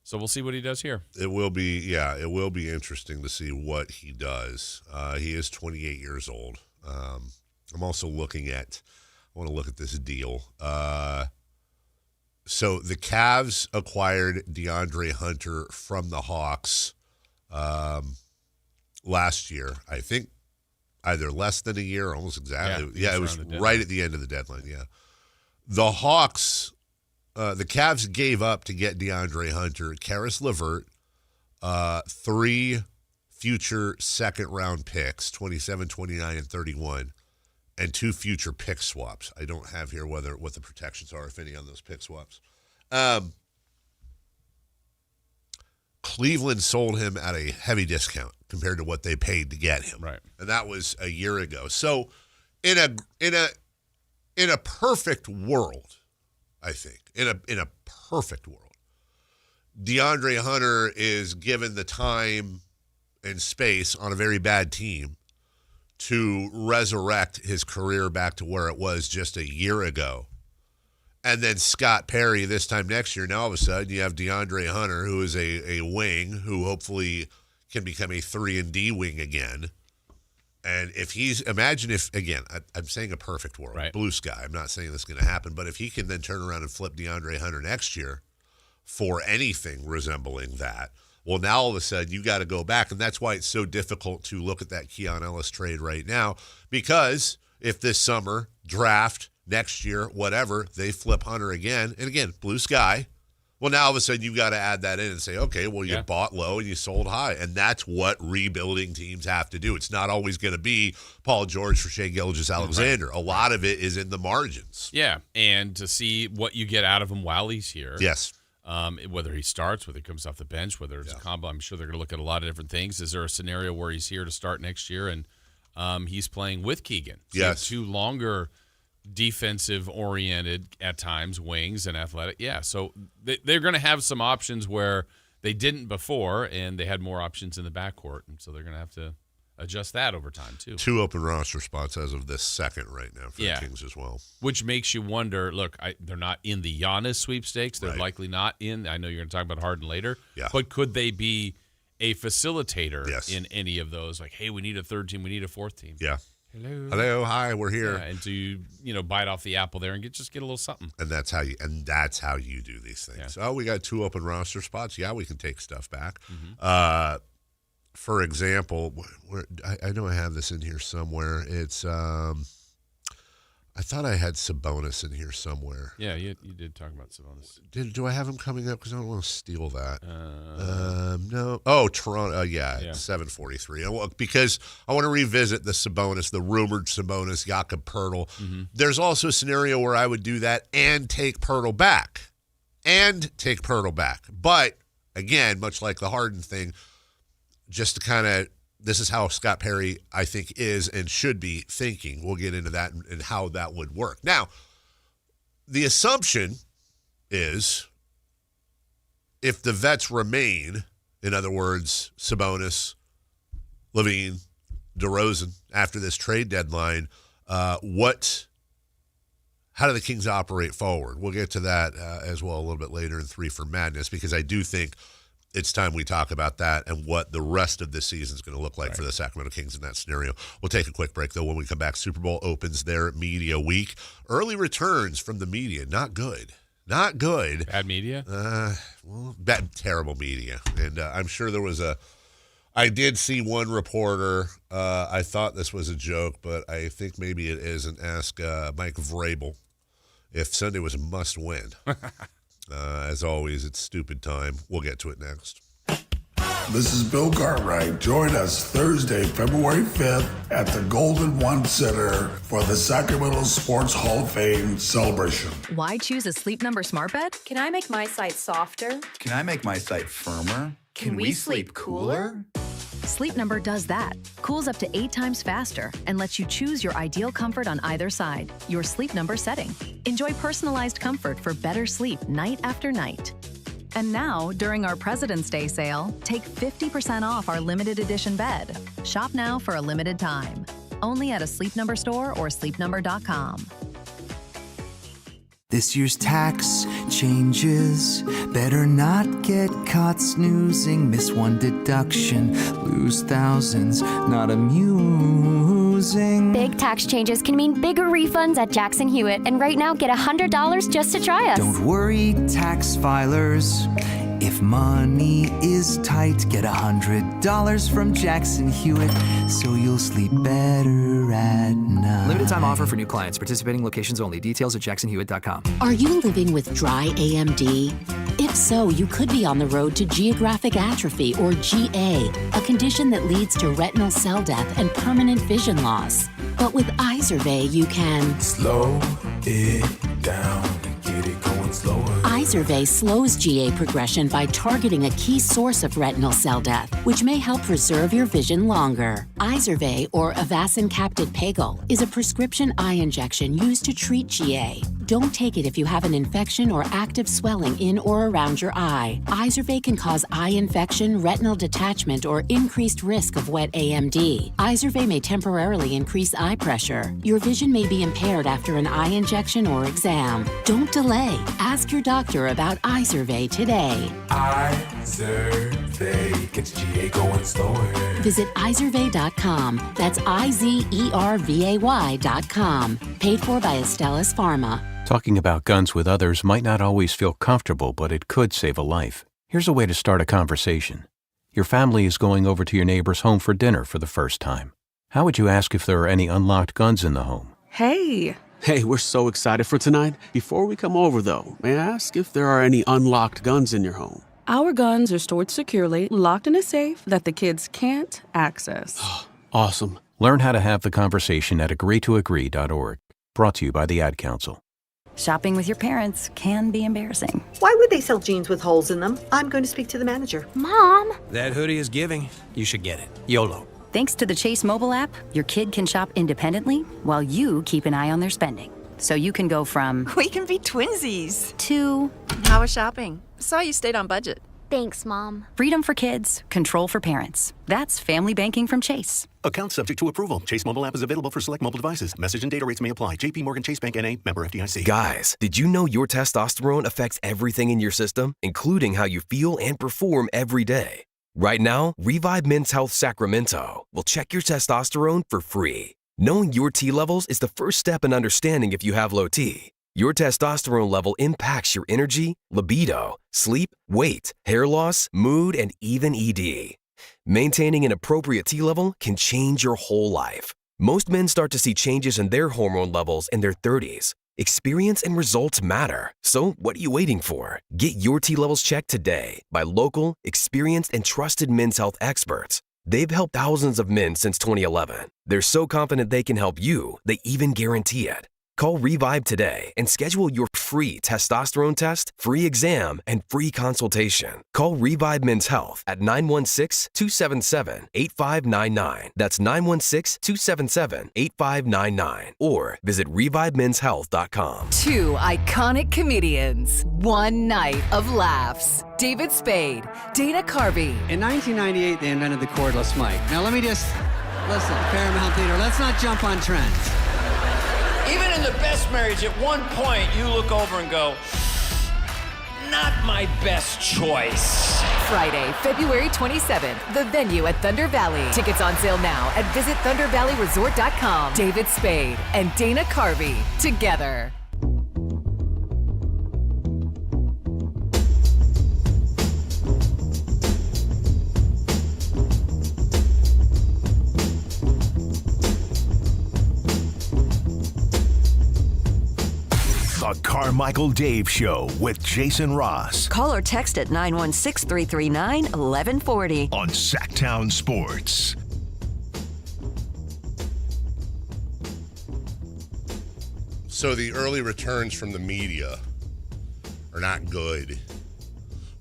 So we'll see what he does here. It will be interesting to see what he does. He is 28 years old. I'm also I want to look at this deal. So the Cavs acquired DeAndre Hunter from the Hawks last year. I think either less than a year, almost exactly. Yeah, it was right at the end of the deadline, The Hawks... the Cavs gave up to get DeAndre Hunter, Karis LeVert, 3 future second-round picks, 27, 29, and 31, and 2 future pick swaps. I don't have here what the protections are, if any, on those pick swaps. Cleveland sold him at a heavy discount compared to what they paid to get him. Right. And that was a year ago. So in a perfect world, I think, in a perfect world, DeAndre Hunter is given the time and space on a very bad team to resurrect his career back to where it was just a year ago. And then Scott Perry this time next year, now all of a sudden you have DeAndre Hunter, who is a wing, who hopefully can become a 3-and-D wing again. And imagine if, again, I'm saying a perfect world, right. Blue sky. I'm not saying this is going to happen, but if he can then turn around and flip DeAndre Hunter next year for anything resembling that, well, now all of a sudden you got to go back. And that's why it's so difficult to look at that Keon Ellis trade right now, because if this summer, draft, next year, whatever, they flip Hunter again, and again, blue sky, well, now all of a sudden you've got to add that in and say, okay, well, you bought low and you sold high. And that's what rebuilding teams have to do. It's not always going to be Paul George for Shai Gilgeous-Alexander. Right. A lot of it is in the margins. Yeah, and to see what you get out of him while he's here. Yes. Whether he starts, whether he comes off the bench, whether it's a combo, I'm sure they're going to look at a lot of different things. Is there a scenario where he's here to start next year and he's playing with Keegan? So yes. 2 longer defensive-oriented, at times, wings and athletic. Yeah, so they're going to have some options where they didn't before, and they had more options in the backcourt, and so they're going to have to adjust that over time, too. 2 open roster spots as of this second right now for the Kings as well. Which makes you wonder, look, they're not in the Giannis sweepstakes. They're likely not in. I know you're going to talk about Harden later. Yeah. But could they be a facilitator in any of those? Like, hey, we need a 3rd team. We need a 4th team. Yeah. Hello, hi, we're here. Yeah, and to bite off the apple there and get a little something. And that's how you do these things. Yeah. Oh, we got 2 open roster spots. Yeah, we can take stuff back. Mm-hmm. For example, I know I have this in here somewhere. It's I thought I had Sabonis in here somewhere. Yeah, you did talk about Sabonis. Do I have him coming up? Because I don't want to steal that. No. Oh, Toronto. Yeah. 7:43. Because I want to revisit the Sabonis, the rumored Sabonis, Jakob Poeltl. Mm-hmm. There's also a scenario where I would do that and take Poeltl back. But, again, much like the Harden thing, just to kind of, this is how Scott Perry, I think, is and should be thinking. We'll get into that and how that would work. Now, the assumption is if the vets remain, in other words, Sabonis, Levine, DeRozan, after this trade deadline, how do the Kings operate forward? We'll get to that as well a little bit later in 3 for Madness, because I do think it's time we talk about that and what the rest of this season is going to look like for the Sacramento Kings in that scenario. We'll take a quick break, though. When we come back, Super Bowl opens their media week. Early returns from the media, not good. Not good. Bad media? Terrible media. And I'm sure there was I did see one reporter, I thought this was a joke, but I think maybe it isn't, ask Mike Vrabel if Sunday was a must-win. As always, it's stupid time. We'll get to it next. This is Bill Cartwright. Join us Thursday, February 5th at the Golden One Center for the Sacramento Sports Hall of Fame celebration. Why choose a Sleep Number smart bed? Can I make my site softer? Can I make my site firmer? Can we sleep cooler? Sleep Number does that. Cools up to 8 times faster and lets you choose your ideal comfort on either side. Your Sleep Number setting. Enjoy personalized comfort for better sleep night after night. And now, during our President's Day sale, take 50% off our limited edition bed. Shop now for a limited time. Only at a Sleep Number store or sleepnumber.com. This year's tax changes. Better not get caught snoozing. Miss one deduction, lose thousands. Not amusing. Big tax changes can mean bigger refunds at Jackson Hewitt. And right now, get $100 just to try us. Don't worry, tax filers. If money is tight, get $100 from Jackson Hewitt, so you'll sleep better at night. Limited time offer for new clients. Participating locations only. Details at jacksonhewitt.com. Are you living with dry AMD? If so, you could be on the road to geographic atrophy, or GA, a condition that leads to retinal cell death and permanent vision loss. But with Izervay, you can slow it down and get it going slower. Izervay slows GA progression by targeting a key source of retinal cell death, which may help preserve your vision longer. Izervay, or Avastin Capted Pagel, is a prescription eye injection used to treat GA. Don't take it if you have an infection or active swelling in or around your eye. Izervay can cause eye infection, retinal detachment, or increased risk of wet AMD. Izervay may temporarily increase eye pressure. Your vision may be impaired after an eye injection or exam. Don't delay. Ask your doctor about Izervay today. Izervay gets GA going slower. Visit Izervay.com. That's IZERVAY.com. Paid for by Astellas Pharma. Talking about guns with others might not always feel comfortable, but it could save a life. Here's a way to start a conversation. Your family is going over to your neighbor's home for dinner for the first time. How would you ask if there are any unlocked guns in the home? Hey, we're so excited for tonight. Before we come over, though, may I ask if there are any unlocked guns in your home? Our guns are stored securely, locked in a safe that the kids can't access. Awesome. Learn how to have the conversation at agreetoagree.org. Brought to you by the Ad Council. Shopping with your parents can be embarrassing. Why would they sell jeans with holes in them? I'm going to speak to the manager. Mom! That hoodie is giving. You should get it. YOLO. Thanks to the Chase mobile app, your kid can shop independently while you keep an eye on their spending. So you can go from we can be twinsies to how was shopping? Saw you stayed on budget. Thanks, Mom. Freedom for kids, control for parents. That's family banking from Chase. Account subject to approval. Chase mobile app is available for select mobile devices. Message and data rates may apply. JP Morgan Chase Bank N.A. member FDIC. Guys, did you know your testosterone affects everything in your system, including how you feel and perform every day? Right now, Revive Men's Health Sacramento will check your testosterone for free. Knowing your T levels is the first step in understanding if you have low T. Your testosterone level impacts your energy, libido, sleep, weight, hair loss, mood, and even ED. Maintaining an appropriate T level can change your whole life. Most men start to see changes in their hormone levels in their 30s. Experience and results matter. So what are you waiting for? Get your T levels checked today by local, experienced, and trusted men's health experts. They've helped thousands of men since 2011. They're so confident they can help you, they even guarantee it. Call Revive today and schedule your free testosterone test, free exam, and free consultation. Call Revive Men's Health at 916-277-8599. That's 916-277-8599. Or visit ReviveMen'sHealth.com. 2 iconic comedians, 1 night of laughs. David Spade, Dana Carvey. In 1998, they invented the cordless mic. Now listen, Paramount Theater, let's not jump on trends. Even in the best marriage, at one point, you look over and go, not my best choice. Friday, February 27th, the venue at Thunder Valley. Tickets on sale now at visitthundervalleyresort.com. David Spade and Dana Carvey, together. The Carmichael Dave Show with Jason Ross. Call or text at 916-339-1140. On Sactown Sports. So the early returns from the media are not good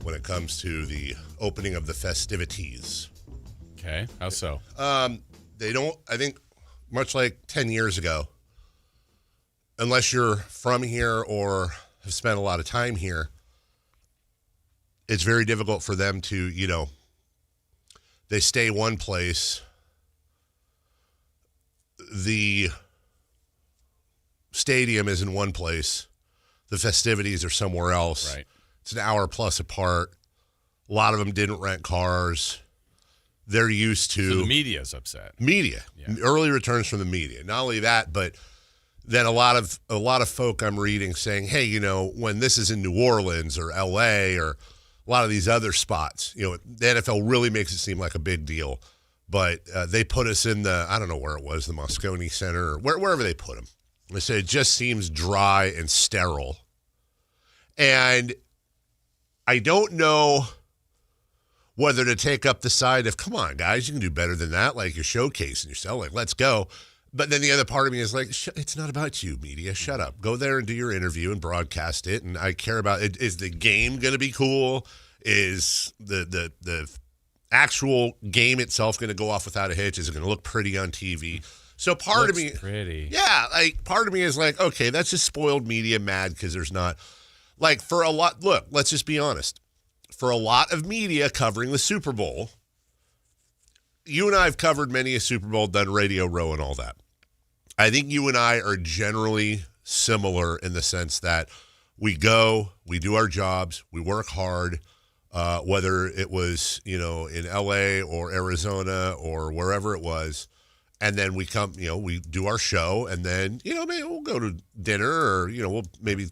when it comes to the opening of the festivities. Okay, how so? They don't, I think, much like 10 years ago, unless you're from here or have spent a lot of time here, it's very difficult for them to, they stay one place. The stadium is in one place. The festivities are somewhere else. Right. It's an hour plus apart. A lot of them didn't rent cars. They're used to. So the media's upset. Media. Yeah. Early returns from the media. Not only that, but then a lot of folk I'm reading saying, hey, when this is in New Orleans or LA or a lot of these other spots, the NFL really makes it seem like a big deal. But they put us in I don't know where it was, the Moscone Center or wherever they put them. They say it just seems dry and sterile. And I don't know whether to take up the side of, come on, guys, you can do better than that. Like, you're showcasing yourself. Like, let's go. But then the other part of me is like, it's not about you, media. Shut up. Go there and do your interview and broadcast it. And I care about it. Is the game going to be cool? Is the actual game itself going to go off without a hitch? Is it going to look pretty on TV? So part of me, pretty. Yeah, part of me is like, okay, that's just spoiled media mad because there's not, for a lot. Look, let's just be honest. For a lot of media covering the Super Bowl, you and I have covered many a Super Bowl, done Radio Row and all that. I think you and I are generally similar in the sense that we go, we do our jobs, we work hard, whether it was, in LA or Arizona or wherever it was. And then we come, we do our show and then, maybe we'll go to dinner or, we'll maybe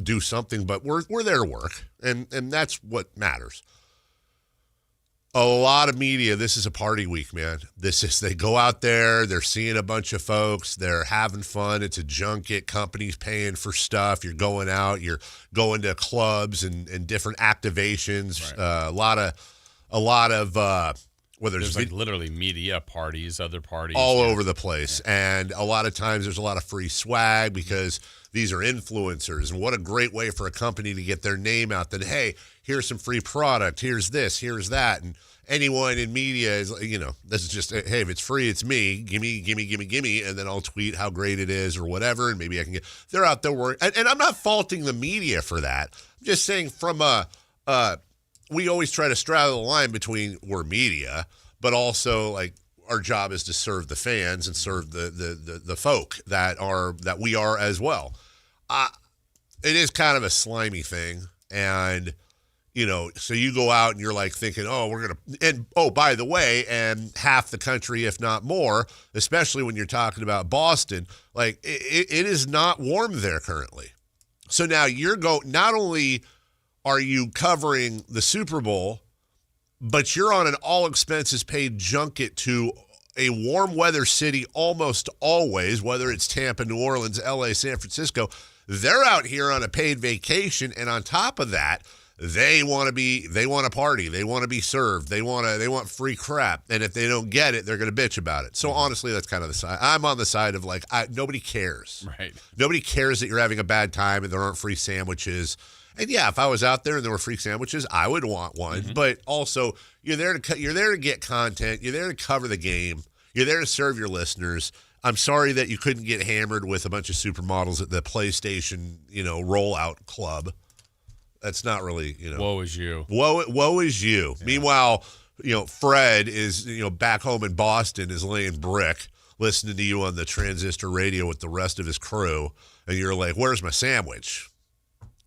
do something, but we're there to work. And that's what matters. A lot of media, this is a party week, man. They go out there, they're seeing a bunch of folks, they're having fun. It's a junket, companies paying for stuff. You're going out, you're going to clubs and different activations. Right. A lot of whether there's literally media parties, other parties. All over the place. Yeah. And a lot of times there's a lot of free swag because these are influencers. And what a great way for a company to get their name out that, hey, here's some free product, here's this, here's that. And anyone in media is, this is just, hey, if it's free, it's me. Gimme. And then I'll tweet how great it is or whatever. And maybe I can they're out there working. And I'm not faulting the media for that. I'm just saying from we always try to straddle the line between we're media, but also our job is to serve the fans and serve the folk that we are as well. It is kind of a slimy thing, and So you go out and you're like thinking, by the way, and half the country, if not more, especially when you're talking about Boston, like it is not warm there currently. So now not only are you covering the Super Bowl, but you're on an all expenses paid junket to a warm weather city almost always, whether it's Tampa, New Orleans, LA, San Francisco. They're out here on a paid vacation, and on top of that, they want to party, they want to be served, they want free crap, and if they don't get it, they're going to bitch about it. So honestly, that's kind of the side. I'm on the side of like nobody cares. Right. Nobody cares that you're having a bad time and there aren't free sandwiches. And yeah, if I was out there and there were free sandwiches, I would want one. Mm-hmm. But also, you're there to get content. You're there to cover the game. You're there to serve your listeners. I'm sorry that you couldn't get hammered with a bunch of supermodels at the PlayStation, rollout club. That's not really, Woe is you. Woe is you. Yeah. Meanwhile, Fred is, back home in Boston is laying brick, listening to you on the transistor radio with the rest of his crew, and you're like, "Where's my sandwich?"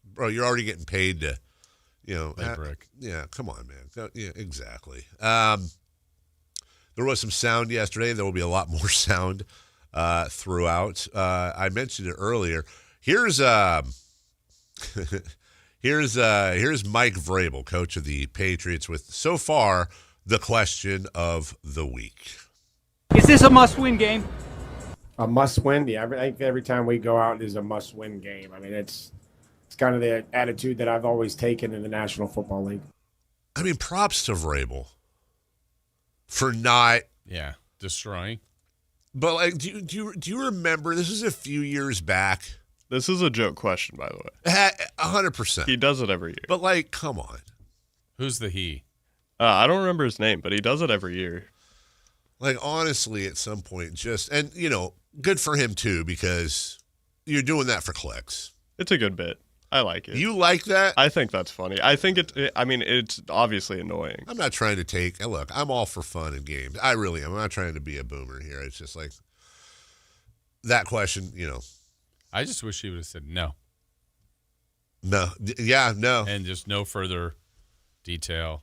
Bro, you're already getting paid to, lay brick. Yeah, come on, man. Yeah, exactly. There was some sound yesterday. There will be a lot more sound throughout. I mentioned it earlier. Here's Mike Vrabel, coach of the Patriots, with so far the question of the week. Is this a must-win game? A must-win? Yeah, I think every time we go out is a must-win game. I mean, it's kind of the attitude that I've always taken in the National Football League. I mean, props to Vrabel for not destroying. But like, do you remember? This was a few years back. This is a joke question, by the way. 100%. He does it every year. But, like, come on. Who's the he? I don't remember his name, but he does it every year. Like, honestly, at some point, good for him, too, because you're doing that for clicks. It's a good bit. I like it. You like that? I think that's funny. I think it's obviously annoying. I'm not trying to look, I'm all for fun and games. I really am. I'm not trying to be a boomer here. It's just like that question, I just wish he would have said no. No. Yeah, no. And just no further detail.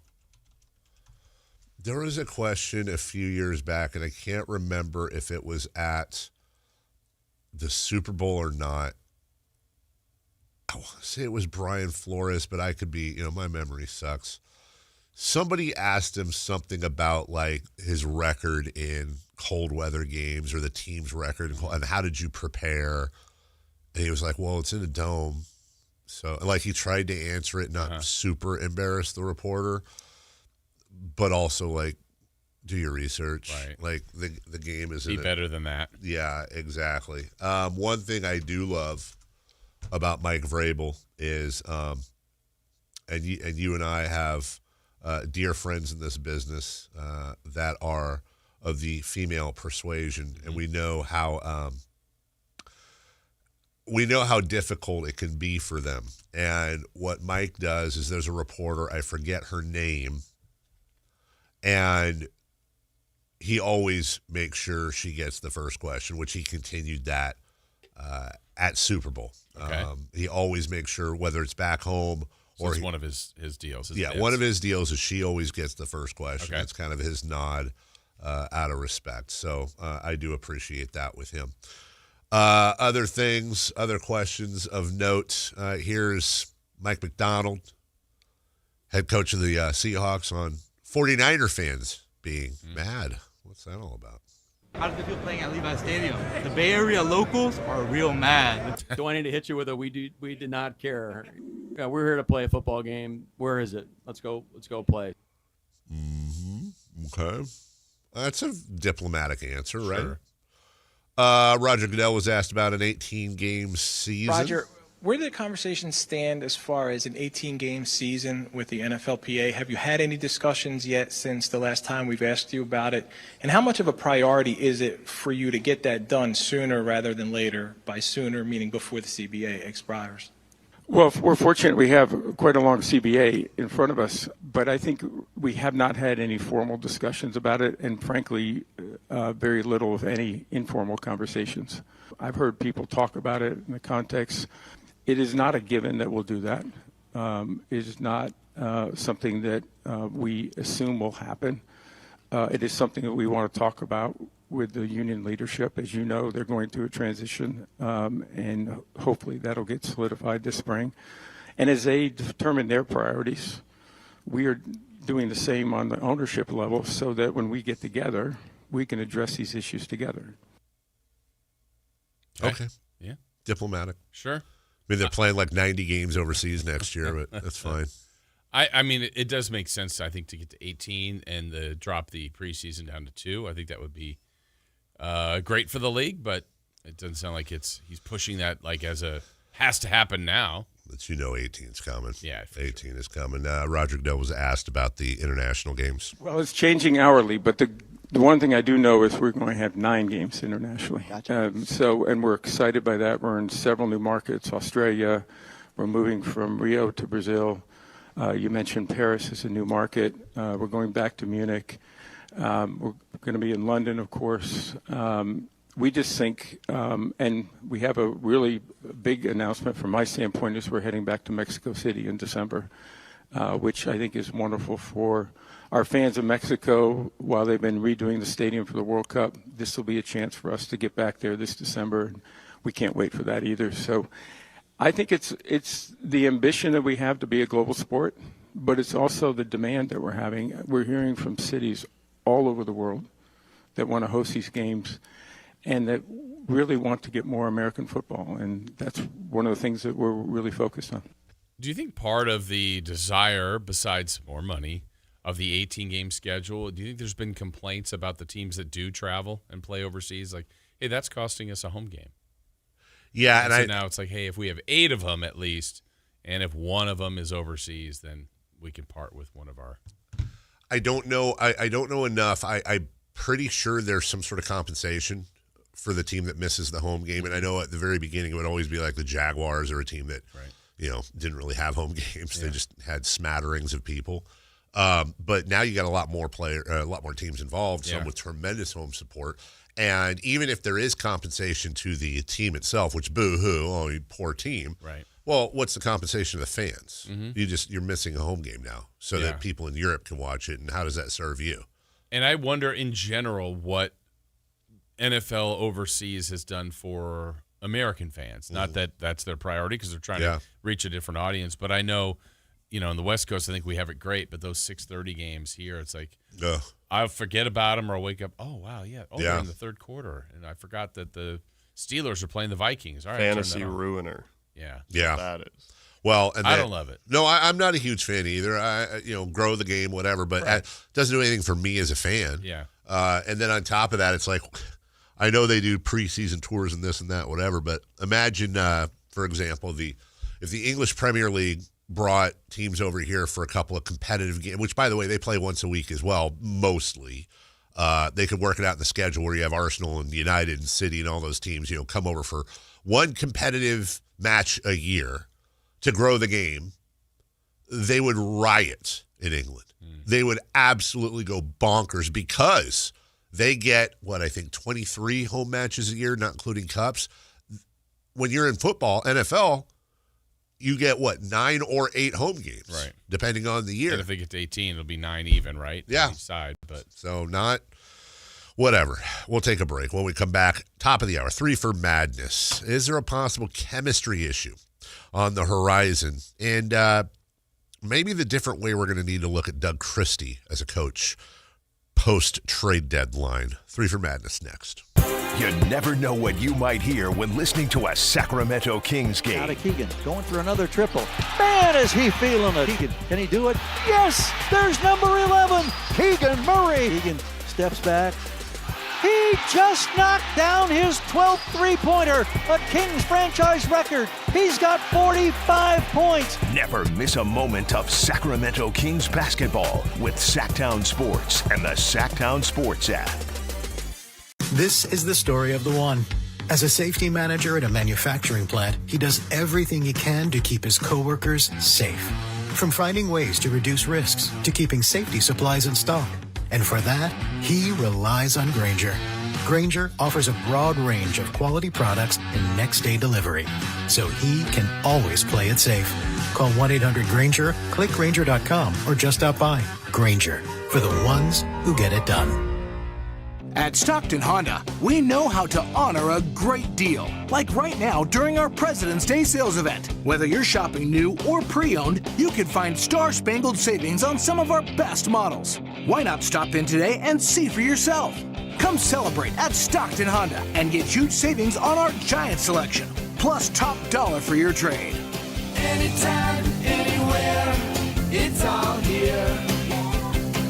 There was a question a few years back, and I can't remember if it was at the Super Bowl or not. I want to say it was Brian Flores, but I could be, my memory sucks. Somebody asked him something about, like, his record in cold weather games or the team's record, and how did you prepare? And he was like, well, it's in a dome. So, like, he tried to answer it, not super embarrass the reporter, but also, like, do your research. Right. Like, the game is be better than that. Yeah, exactly. One thing I do love about Mike Vrabel is, and you and I have dear friends in this business that are of the female persuasion, and we know how difficult it can be for them. And what Mike does is there's a reporter, I forget her name, and he always makes sure she gets the first question, which he continued that at Super Bowl. Okay. He always makes sure, whether it's back home or it's one of his deals. One of his deals is she always gets the first question. Okay. It's kind of his nod out of respect. So I do appreciate that with him. Other things, other questions of note. Here's Mike McDonald, head coach of the Seahawks, on 49er fans being mad. What's that all about? How does it feel playing at Levi Stadium? The Bay Area locals are real mad. Do I need to hit you with a we did not care? We're here to play a football game. Where is it? Let's go play. Mm-hmm. Okay. That's a diplomatic answer, right? Sure. Roger Goodell was asked about an 18-game season. Roger, where did the conversation stand as far as an 18-game season with the NFLPA? Have you had any discussions yet since the last time we've asked you about it? And how much of a priority is it for you to get that done sooner rather than later? By sooner, meaning before the CBA expires. Well, we're fortunate we have quite a long CBA in front of us, but I think we have not had any formal discussions about it, and frankly, very little, if any, informal conversations. I've heard people talk about it in the context. It is not a given that we'll do that. is not something that we assume will happen. It is something that we want to talk about with the union leadership. As you know, they're going through a transition, and hopefully that'll get solidified this spring. And as they determine their priorities, we are doing the same on the ownership level so that when we get together, we can address these issues together. Okay. Yeah. Diplomatic. Sure. I mean, they're playing like 90 games overseas next year, but that's fine. I mean, it does make sense, I think, to get to 18 and drop the preseason down to 2. I think that would be great for the league, but it doesn't sound like he's pushing that like as a has to happen now. But 18 is coming. Yeah. 18 is coming. Roger Goodell was asked about the international games. Well, it's changing hourly, but the one thing I do know is we're going to have 9 games internationally. Gotcha. And we're excited by that. We're in several new markets, Australia. We're moving from Rio to Brazil. You mentioned Paris is a new market. We're going back to Munich. We're going to be in London, of course. We just think, and we have a really big announcement from my standpoint, is we're heading back to Mexico City in December, which I think is wonderful for our fans in Mexico. While they've been redoing the stadium for the World Cup, this will be a chance for us to get back there this December, and we can't wait for that either. So I think it's the ambition that we have to be a global sport, but it's also the demand that we're having. We're hearing from cities all over the world that want to host these games and that really want to get more American football, and that's one of the things that we're really focused on. Do you think part of the desire, besides more money, of the 18-game schedule, do you think there's been complaints about the teams that do travel and play overseas? Like, hey, that's costing us a home game. Yeah, and so now it's like, hey, if we have 8 of them at least, and if one of them is overseas, then we can part with one of our. I don't know. I don't know enough. I'm pretty sure there's some sort of compensation for the team that misses the home game. And I know at the very beginning it would always be like the Jaguars or a team that, didn't really have home games. Yeah. They just had smatterings of people. But now you got a lot more teams involved, some with tremendous home support. And even if there is compensation to the team itself, which boo-hoo, oh, you poor team. Right. Well, what's the compensation to the fans? Mm-hmm. You're missing a home game now so that people in Europe can watch it. And how does that serve you? And I wonder in general what NFL overseas has done for American fans. Not that that's their priority because they're trying to reach a different audience. But I know, on the West Coast, I think we have it great. But those 6:30 games here, it's like I'll forget about them or I'll wake up, oh, wow, they're in the third quarter. And I forgot that the Steelers are playing the Vikings. All right, fantasy ruiner. Yeah. That is. Well, and I don't love it. No, I'm not a huge fan either. I grow the game, whatever, but it doesn't do anything for me as a fan. Yeah. And then on top of that, it's like, I know they do preseason tours and this and that, whatever, but imagine, for example, if the English Premier League brought teams over here for a couple of competitive games, which, by the way, they play once a week as well, mostly. They could work it out in the schedule where you have Arsenal and United and City and all those teams, come over for one competitive match a year to grow the game. They would riot in England. They would absolutely go bonkers because they get, 23 home matches a year, not including cups. When you're in football, NFL, you get, 9 or 8 home games, right? Depending on the year. And if they get to 18, it'll be 9 even, right? Yeah. On each side, but so not whatever. We'll take a break. When we come back, top of the hour, 3 for Madness. Is there a possible chemistry issue on the horizon? And maybe the different way we're going to need to look at Doug Christie as a coach post-trade deadline. 3 for Madness next. You never know what you might hear when listening to a Sacramento Kings game. Out of Keegan, going for another triple. Man, is he feeling it. Keegan, can he do it? Yes, there's number 11, Keegan Murray. Keegan steps back. He just knocked down his 12th three-pointer, a Kings franchise record. He's got 45 points. Never miss a moment of Sacramento Kings basketball with Sactown Sports and the Sactown Sports app. This is the story of the one. As a safety manager at a manufacturing plant, he does everything he can to keep his coworkers safe. From finding ways to reduce risks to keeping safety supplies in stock. And for that, he relies on Grainger. Grainger offers a broad range of quality products and next-day delivery, so he can always play it safe. Call 1-800-GRAINGER, click Grainger.com, or just stop by. Grainger, for the ones who get it done. At Stockton Honda, we know how to honor a great deal. Like right now during our President's Day sales event. Whether you're shopping new or pre-owned, you can find star-spangled savings on some of our best models. Why not stop in today and see for yourself? Come celebrate at Stockton Honda and get huge savings on our giant selection. Plus top dollar for your trade. Anytime, anywhere, it's all here.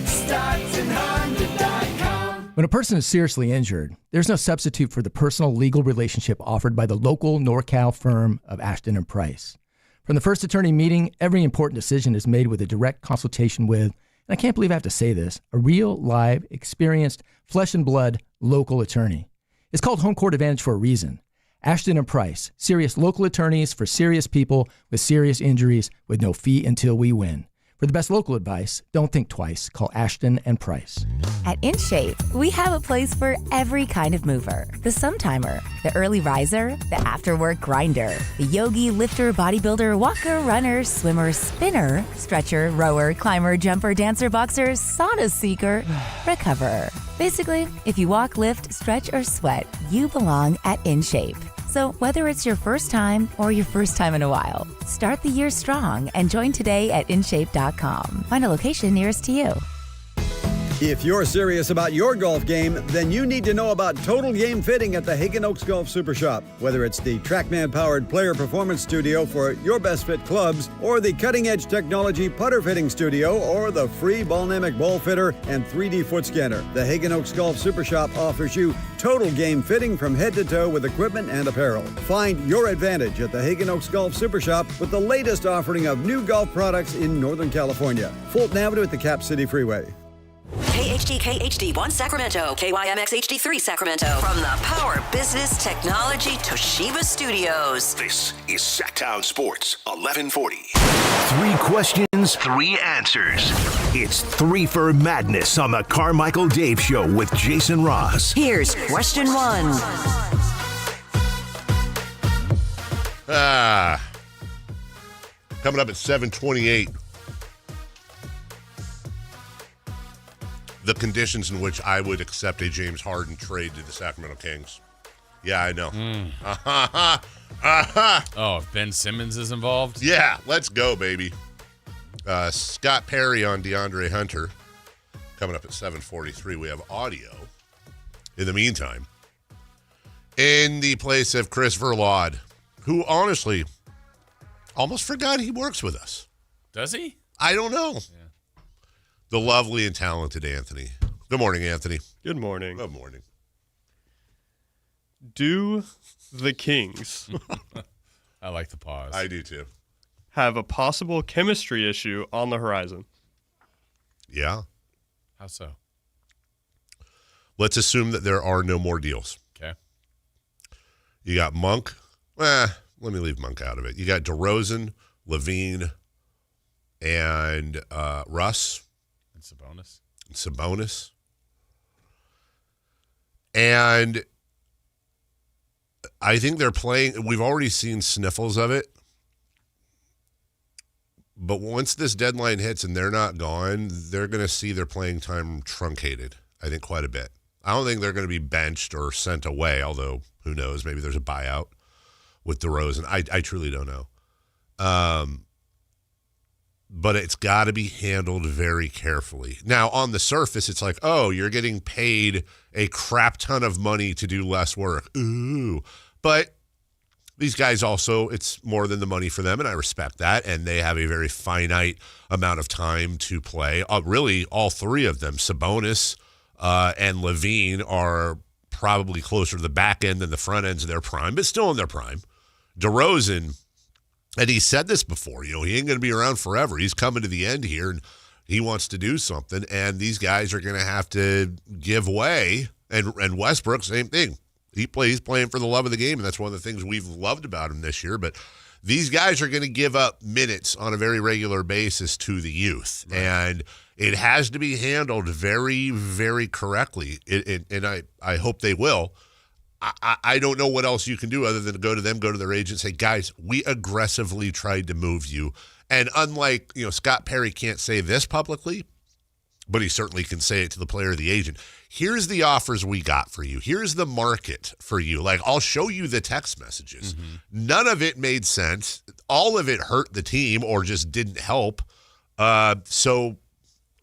StocktonHonda.com. When a person is seriously injured, there's no substitute for the personal legal relationship offered by the local NorCal firm of Ashton and Price. From the first attorney meeting, every important decision is made with a direct consultation with, and I can't believe I have to say this, a real, live, experienced, flesh and blood local attorney. It's called Home Court Advantage for a reason. Ashton and Price, serious local attorneys for serious people with serious injuries with no fee until we win. For the best local advice, don't think twice. Call Ashton and Price. At InShape, we have a place for every kind of mover. The Sometimer, the early riser, the after-work grinder, the yogi, lifter, bodybuilder, walker, runner, swimmer, spinner, stretcher, rower, climber, jumper, dancer, boxer, sauna seeker, recoverer. Basically, if you walk, lift, stretch, or sweat, you belong at InShape. So whether it's your first time or your first time in a while, start the year strong and join today at InShape.com. Find a location nearest to you. If you're serious about your golf game, then you need to know about Total Game Fitting at the Hagen Oaks Golf Super Shop. Whether it's the TrackMan-powered player performance studio for your best fit clubs, or the cutting-edge technology putter fitting studio, or the free Ballnamic ball fitter and 3D foot scanner, the Hagen Oaks Golf Super Shop offers you total game fitting from head to toe with equipment and apparel. Find your advantage at the Hagen Oaks Golf Super Shop with the latest offering of new golf products in Northern California. Fulton Avenue at the Cap City Freeway. KHD1 Sacramento, KYMX HD3 Sacramento. From the Power Business Technology Toshiba Studios. This is Sactown Sports 1140. 3 questions, 3 answers. It's 3 for Madness on the Carmichael Dave Show with Jason Ross. Here's question 1. Coming up at 7:28. The conditions in which I would accept a James Harden trade to the Sacramento Kings. Yeah, I know. Oh, if Ben Simmons is involved? Yeah, let's go, baby. Scott Perry on DeAndre Hunter. Coming up at 7:43. We have audio. In the meantime, in the place of Chris Verlaud, who honestly almost forgot he works with us. Does he? I don't know. Yeah. The lovely and talented Anthony. Good morning, Anthony. Good morning. Good morning. Do the Kings I like the pause. I do too. have a possible chemistry issue on the horizon? Yeah. How so? Let's assume that there are no more deals. Okay. You got Monk. Let me leave Monk out of it. You got DeRozan, Levine, and Russ. And Sabonis. And I think they're playing. We've already seen sniffles of it. But once this deadline hits and they're not gone, they're going to see their playing time truncated, I think, quite a bit. I don't think they're going to be benched or sent away, although who knows? Maybe there's a buyout with DeRozan. I truly don't know. But it's got to be handled very carefully. Now, on the surface, it's like, oh, you're getting paid a crap ton of money to do less work. Ooh. But these guys also, it's more than the money for them, and I respect that, and they have a very finite amount of time to play. Really, all three of them, Sabonis and Levine, are probably closer to the back end than the front ends of their prime, but still in their prime. DeRozan, and he said this before, he ain't going to be around forever. He's coming to the end here, and he wants to do something, and these guys are going to have to give way. And Westbrook, same thing. He's playing for the love of the game, and that's one of the things we've loved about him this year. But these guys are going to give up minutes on a very regular basis to the youth. Right. And it has to be handled very, very correctly. And I hope they will. I don't know what else you can do other than to go to them, go to their agent, say, guys, we aggressively tried to move you. And unlike, Scott Perry can't say this publicly, but he certainly can say it to the player or the agent. Here's the offers we got for you. Here's the market for you. Like, I'll show you the text messages. Mm-hmm. None of it made sense. All of it hurt the team or just didn't help. So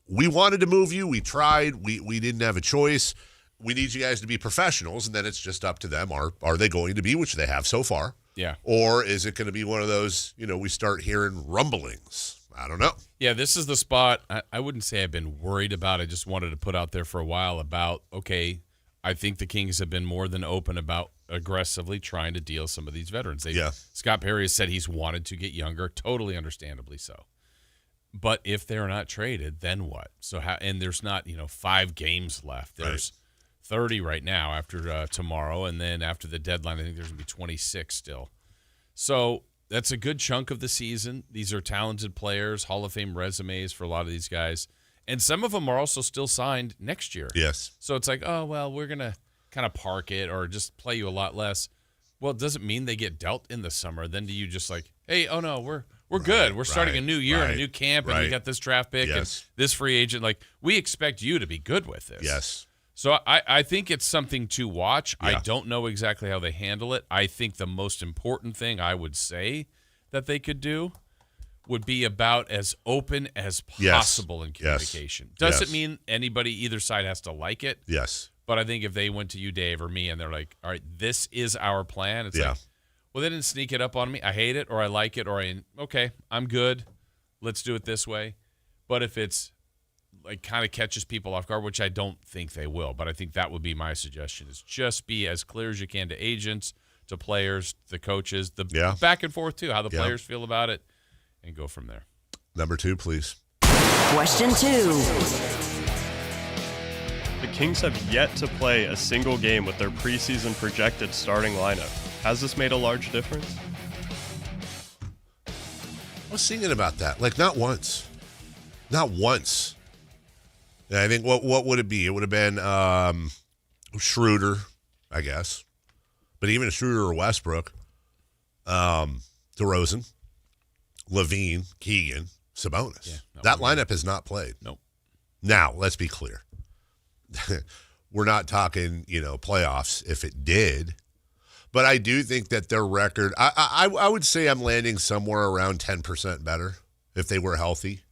we wanted to move you. We tried. We didn't have a choice. We need you guys to be professionals, and then it's just up to them. Are they going to be, which they have so far? Yeah. Or is it going to be one of those, we start hearing rumblings? I don't know. Yeah, this is the spot. I wouldn't say I've been worried about. I just wanted to put out there for a while about, okay, I think the Kings have been more than open about aggressively trying to deal some of these veterans. Scott Perry has said he's wanted to get younger, totally understandably so. But if they're not traded, then what? So and there's not, 5 games left. There's 30 right now after tomorrow, and then after the deadline, I think there's going to be 26 still. So that's a good chunk of the season. These are talented players, Hall of Fame resumes for a lot of these guys. And some of them are also still signed next year. Yes. So it's like, oh, well, we're going to kind of park it or just play you a lot less. Well, it doesn't mean they get dealt in the summer. Then do you just like, hey, oh, no, we're good. We're starting a new year and a new camp, and we got this draft pick and this free agent. Like, we expect you to be good with this. Yes. So I think it's something to watch. Yeah. I don't know exactly how they handle it. I think the most important thing I would say that they could do would be about as open as possible in communication. Doesn't mean anybody, either side has to like it. Yes. But I think if they went to you, Dave, or me, and they're like, all right, this is our plan. It's like, well, they didn't sneak it up on me. I hate it, or I like it, or okay, I'm good. Let's do it this way. But if it's like kind of catches people off guard, which I don't think they will, but I think that would be my suggestion, is just be as clear as you can to agents, to players, the coaches, the back and forth too, how the players feel about it, and go from there. Number 2, please. Question 2. The Kings have yet to play a single game with their preseason projected starting lineup. Has this made a large difference? I was thinking about that. Like, not once. Not once. And I think what would it be? It would have been Schroeder, I guess. But even Schroeder or Westbrook, DeRozan, Levine, Keegan, Sabonis. Yeah, that lineup has not played. Nope. Now, let's be clear. We're not talking, playoffs if it did. But I do think that their record, I would say I'm landing somewhere around 10% better if they were healthy.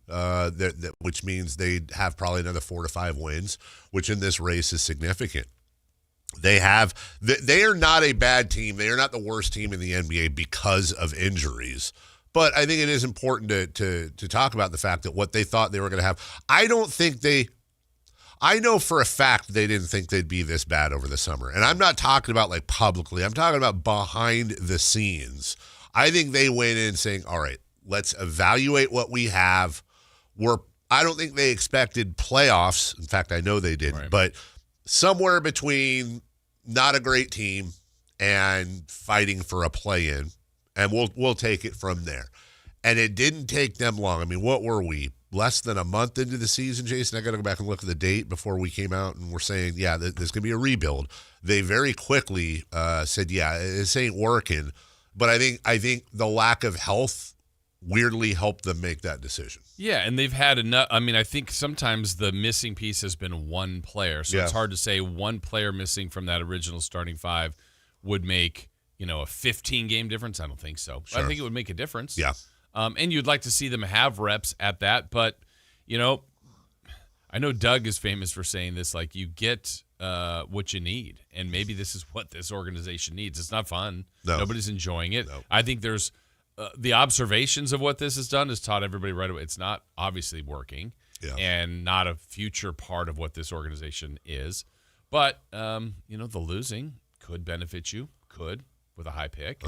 Which means they'd have probably another 4 to 5 wins, which in this race is significant. They are not a bad team. They are not the worst team in the NBA because of injuries. But I think it is important to talk about the fact that what they thought they were going to have. I know for a fact they didn't think they'd be this bad over the summer. And I'm not talking about like publicly. I'm talking about behind the scenes. I think they went in saying, all right, let's evaluate what we have. I don't think they expected playoffs. In fact, I know they didn't. But somewhere between not a great team and fighting for a play-in, and we'll take it from there. And it didn't take them long. I mean, what were we? Less than a month into the season, Jason? I got to go back and look at the date before we came out and we're saying, there's going to be a rebuild. They very quickly said, this ain't working. But I think the lack of health weirdly helped them make that decision. Yeah, and they've had enough. I mean, I think sometimes the missing piece has been one player. So it's hard to say one player missing from that original starting 5 would make, a 15-game difference. I don't think so. Sure. I think it would make a difference. Yeah. And you'd like to see them have reps at that. But, I know Doug is famous for saying this, like, you get what you need. And maybe this is what this organization needs. It's not fun. No. Nobody's enjoying it. No. I think there's the observations of what this has done has taught everybody right away. It's not obviously working and not a future part of what this organization is. But, the losing could benefit you, with a high pick.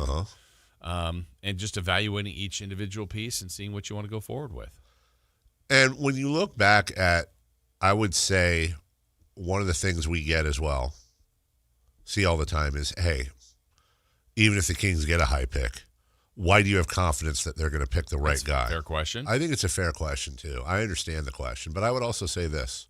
And just evaluating each individual piece and seeing what you want to go forward with. And when you look back at, I would say, one of the things we get as well, see all the time is, hey, even if the Kings get a high pick, why do you have confidence that they're going to pick the right guy? Fair question. I think it's a fair question, too. I understand the question, but I would also say this.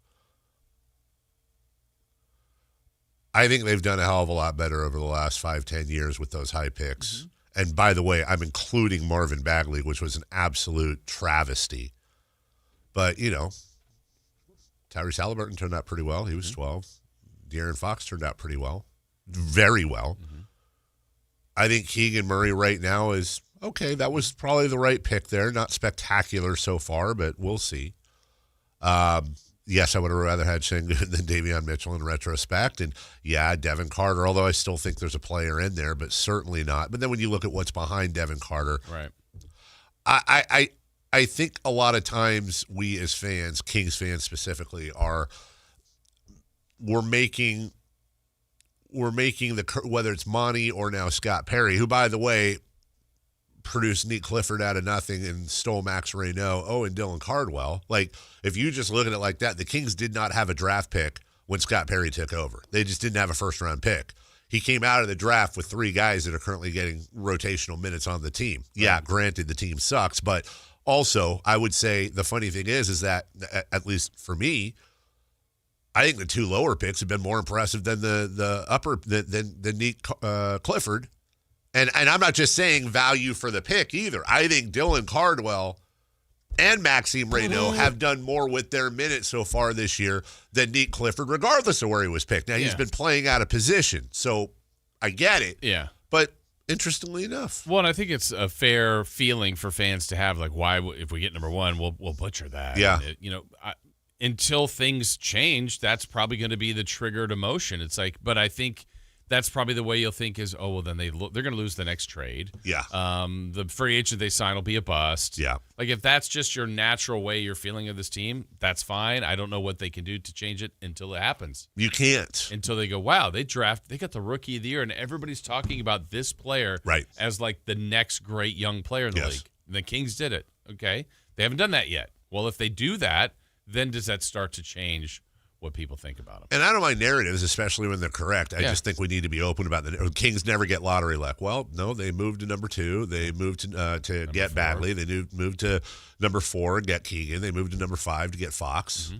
I think they've done a hell of a lot better over the last 5-10 years with those high picks. Mm-hmm. And by the way, I'm including Marvin Bagley, which was an absolute travesty. But, Tyrese Halliburton turned out pretty well. He was 12. De'Aaron Fox turned out pretty well. Very well. Mm-hmm. I think Keegan Murray right now is, okay, that was probably the right pick there. Not spectacular so far, but we'll see. Yes, I would have rather had Sengun than Davion Mitchell in retrospect. And, yeah, Devin Carter, although I still think there's a player in there, but certainly not. But then when you look at what's behind Devin Carter, right? I think a lot of times we as fans, Kings fans specifically, we're making whether it's Monty or now Scott Perry, who, by the way, produced Nick Clifford out of nothing and stole Max Reynaud, and Dylan Cardwell. Like, if you just look at it like that, the Kings did not have a draft pick when Scott Perry took over. They just didn't have a first-round pick. He came out of the draft with 3 guys that are currently getting rotational minutes on the team. Yeah, granted, the team sucks, but also, I would say the funny thing is that, at least for me, I think the 2 lower picks have been more impressive than the upper than Nick Clifford. And I'm not just saying value for the pick either. I think Dylan Cardwell and Maxime Reynaud have done more with their minutes so far this year than Nick Clifford, regardless of where he was picked. Now, he's been playing out of position, so I get it. Yeah. But interestingly enough. Well, and I think it's a fair feeling for fans to have, like, why, if we get number 1, we'll butcher that. Yeah. And until things change, that's probably going to be the triggered emotion. It's like, but I think that's probably the way you'll think is, then they're going to lose the next trade. Yeah. The free agent they sign will be a bust. Yeah. Like, if that's just your natural way you're feeling of this team, that's fine. I don't know what they can do to change it until it happens. You can't. Until they go, wow, they got the rookie of the year, and everybody's talking about this player as like the next great young player in the league. And the Kings did it. Okay. They haven't done that yet. Well, if they do that, then does that start to change what people think about them? And I don't mind narratives, especially when they're correct. I just think we need to be open about the Kings never get lottery luck. Well, no, they moved to number 2. They moved to get 4. Bagley. They moved to number 4 and get Keegan. They moved to number 5 to get Fox. Mm-hmm.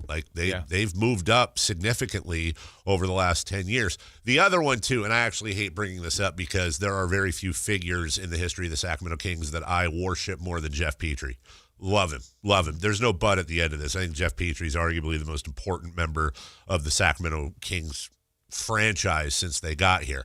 Like they've moved up significantly over the last 10 years. The other one too, and I actually hate bringing this up because there are very few figures in the history of the Sacramento Kings that I worship more than Jeff Petrie. Love him. There's no but at the end of this. I think Jeff Petrie is arguably the most important member of the Sacramento Kings franchise since they got here.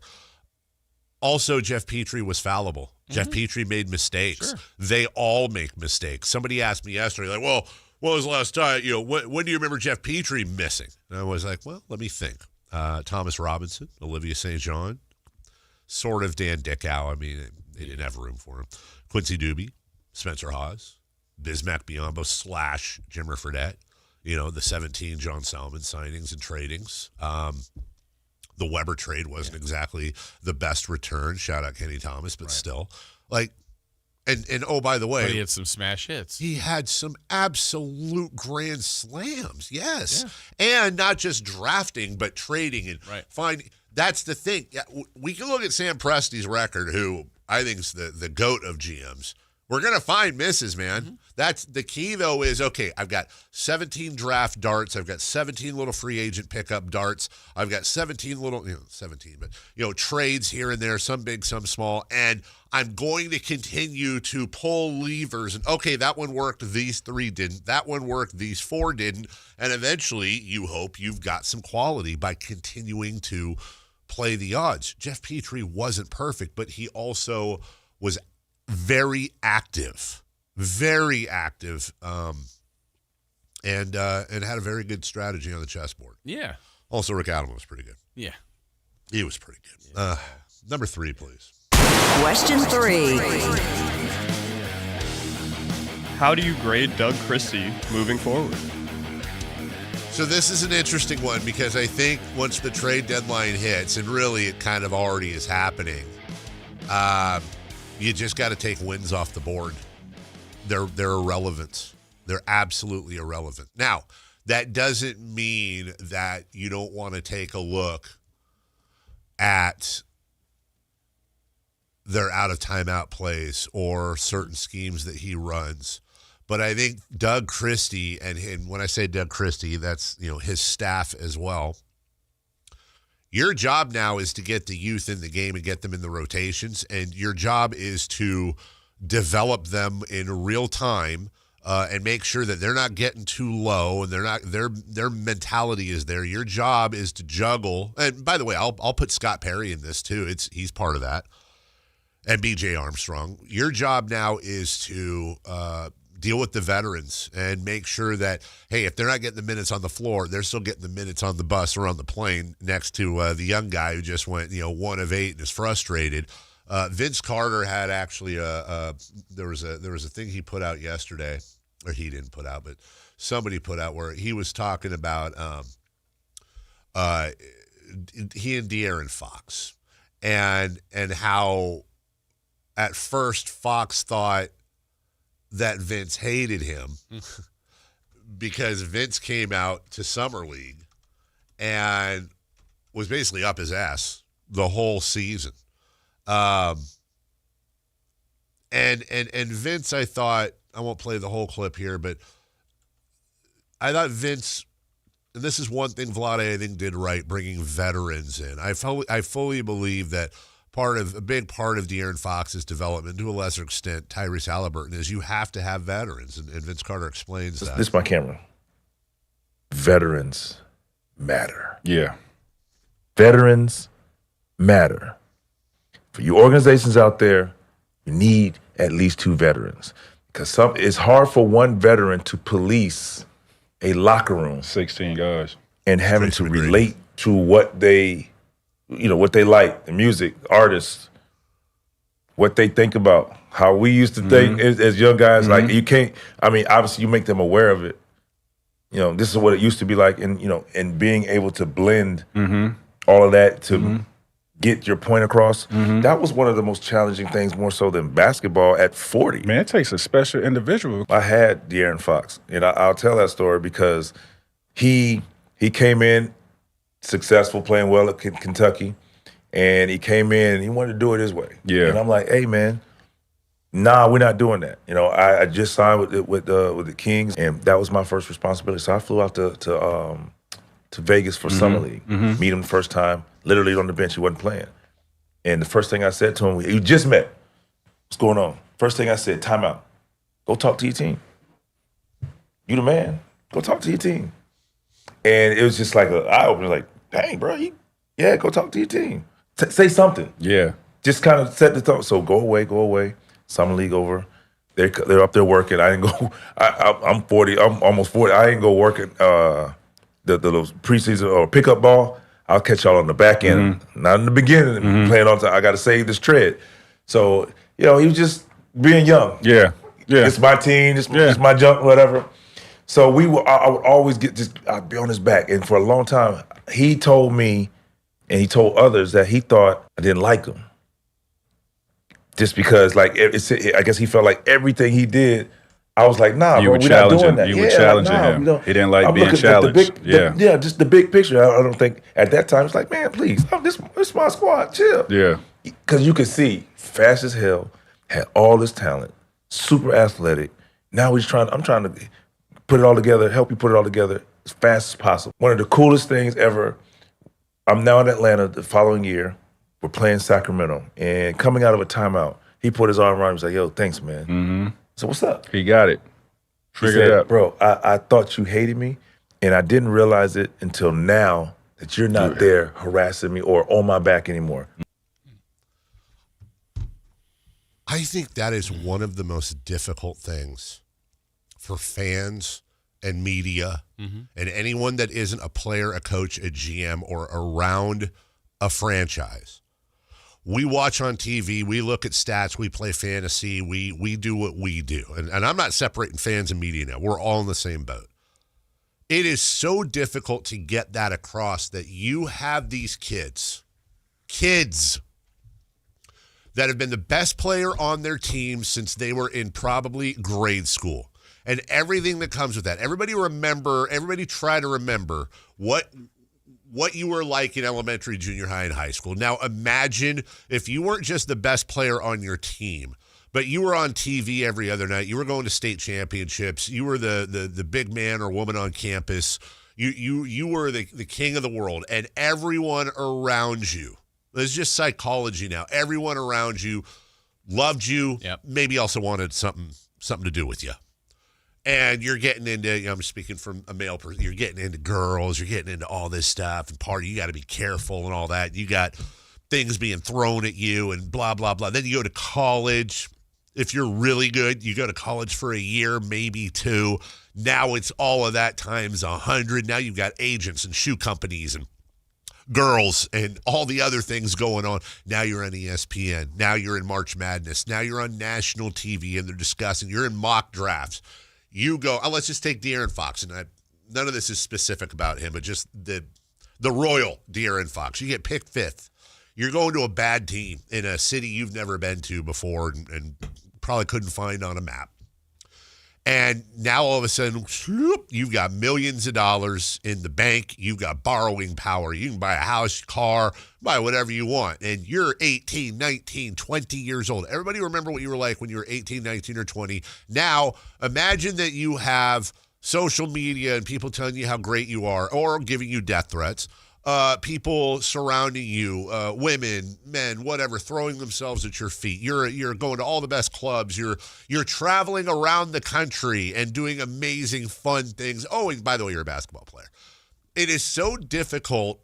Also, Jeff Petrie was fallible. Mm-hmm. Jeff Petrie made mistakes. Sure. They all make mistakes. Somebody asked me yesterday, like, well, what was the last time, when do you remember Jeff Petrie missing? And I was like, well, let me think. Thomas Robinson, Olivia St. John, sort of Dan Dickow. I mean, they didn't have room for him. Quincy Doobie, Spencer Hawes, Bismack Biyombo / Jimmer Fredette, the 17 John Salmon signings and tradings. The Weber trade wasn't exactly the best return. Shout out Kenny Thomas, but still. Like, and oh, by the way. But he had some smash hits. He had some absolute grand slams, yes. Yeah. And not just drafting, but trading and finding. That's the thing. Yeah, we can look at Sam Presti's record, who I think is the GOAT of GMs. We're going to find misses, man. Mm-hmm. That's the key, though, is, okay, I've got 17 draft darts. I've got 17 little free agent pickup darts. I've got 17 little, 17, but, trades here and there, some big, some small. And I'm going to continue to pull levers. And, okay, that one worked. These 3 didn't. That one worked. These 4 didn't. And eventually, you hope you've got some quality by continuing to play the odds. Jeff Petrie wasn't perfect, but he also was very active, and had a very good strategy on the chessboard. Yeah. Also, Rick Adelman was pretty good. Yeah. He was pretty good. Yeah. Number 3, please. Question 3. How do you grade Doug Christie moving forward? So this is an interesting one because I think once the trade deadline hits, and really it kind of already is happening, you just got to take wins off the board. They're irrelevant. They're absolutely irrelevant. Now, that doesn't mean that you don't want to take a look at their out of timeout plays or certain schemes that he runs. But I think Doug Christie, and when I say Doug Christie, that's his staff as well. Your job now is to get the youth in the game and get them in the rotations, and your job is to develop them in real time and make sure that they're not getting too low and their mentality is there. Your job is to juggle. And by the way, I'll put Scott Perry in this too. He's part of that, and B.J. Armstrong. Your job now is to deal with the veterans and make sure that, hey, if they're not getting the minutes on the floor, they're still getting the minutes on the bus or on the plane next to the young guy who just went 1 of 8 and is frustrated. Vince Carter had actually there was a thing he put out yesterday, or he didn't put out, but somebody put out where he was talking about he and De'Aaron Fox and how at first Fox thought that Vince hated him because Vince came out to Summer League and was basically up his ass the whole season. And Vince, I thought, I won't play the whole clip here, but I thought Vince, and this is one thing Vlade, I think, did right, bringing veterans in. I fully believe that a big part of De'Aaron Fox's development, to a lesser extent, Tyrese Halliburton, is you have to have veterans, and Vince Carter explains that. This is my camera. Veterans matter. Yeah. Veterans matter. For you organizations out there, you need at least 2 veterans. Because it's hard for one veteran to police a locker room. 16 guys. And having to relate to what they like, the music, artists, what they think about, how we used to think as young guys. Like, you can't, obviously you make them aware of it. This is what it used to be like, and being able to blend all of that to get your point across. That was one of the most challenging things, more so than basketball at 40. Man, it takes a special individual. I had De'Aaron Fox, and I'll tell that story because he came in successful, playing well at Kentucky, and he came in and he wanted to do it his way. Yeah. And I'm like, hey, man, nah, we're not doing that. I just signed with the Kings, and that was my first responsibility. So I flew out to Vegas for Summer League, meet him the first time, literally on the bench. He wasn't playing. And the first thing I said to him, we just met. What's going on? First thing I said, timeout. Go talk to your team. You the man. Go talk to your team. And it was just like an eye-opener, like, dang, bro, go talk to your team. Say something. Yeah. Just kind of set the tone. So go away. Summer League over. They're up there working. I didn't go. I'm 40. I'm almost 40. I didn't go working the preseason or pickup ball. I'll catch y'all on the back end, not in the beginning. Playing on time. I got to save this tread. So he was just being young. Yeah. It's my team. It's my junk, whatever. So I would always I'd be on his back. And for a long time, he told me, and he told others that he thought I didn't like him. Just because, I guess he felt like everything he did, I was like, nah, bro, we're not doing that. You were challenging him. He didn't like being challenged. Just the big picture. I don't think, at that time, it's like, man, please, this is my squad, chill. Yeah. Because you could see, fast as hell, had all this talent, super athletic. Now I'm trying to put it all together, help you put it all together as fast as possible. One of the coolest things ever, I'm now in Atlanta the following year. We're playing Sacramento. And coming out of a timeout, he put his arm around me. He's like, yo, thanks, man. So what's up? He got it. Figured it out. Bro, I thought you hated me, and I didn't realize it until now that you're not there harassing me or on my back anymore. I think that is one of the most difficult things for fans and media and anyone that isn't a player, a coach, a GM, or around a franchise. We watch on TV, we look at stats, we play fantasy, we do what we do. And I'm not separating fans and media now. We're all in the same boat. It is so difficult to get that across that you have these kids that have been the best player on their team since they were in probably grade school. And everything that comes with that. Everybody try to remember what what you were like in elementary, junior high, and high school. Now imagine if you weren't just the best player on your team, but you were on TV every other night. You were going to state championships. You were the big man or woman on campus. You were the king of the world, and everyone around you. It's just psychology now. Everyone around you loved you. Yep. Maybe also wanted something to do with you. And you're getting into, I'm speaking from a male person, you're getting into girls, you're getting into all this stuff, and you got to be careful and all that. You got things being thrown at you and blah, blah, blah. Then you go to college. If you're really good, you go to college for a year, maybe 2. Now it's all of that times 100. Now you've got agents and shoe companies and girls and all the other things going on. Now you're on ESPN. Now you're in March Madness. Now you're on national TV and they're discussing. You're in mock drafts. You go, let's just take De'Aaron Fox. And none of this is specific about him, but just the royal De'Aaron Fox. You get picked 5th. You're going to a bad team in a city you've never been to before and probably couldn't find on a map. And now all of a sudden, you've got millions of dollars in the bank. You've got borrowing power. You can buy a house, car, buy whatever you want. And you're 18, 19, 20 years old. Everybody remember what you were like when you were 18, 19, or 20. Now, imagine that you have social media and people telling you how great you are or giving you death threats. People surrounding you, women, men, whatever, throwing themselves at your feet. You're going to all the best clubs. You're traveling around the country and doing amazing, fun things. Oh, and by the way, you're a basketball player. It is so difficult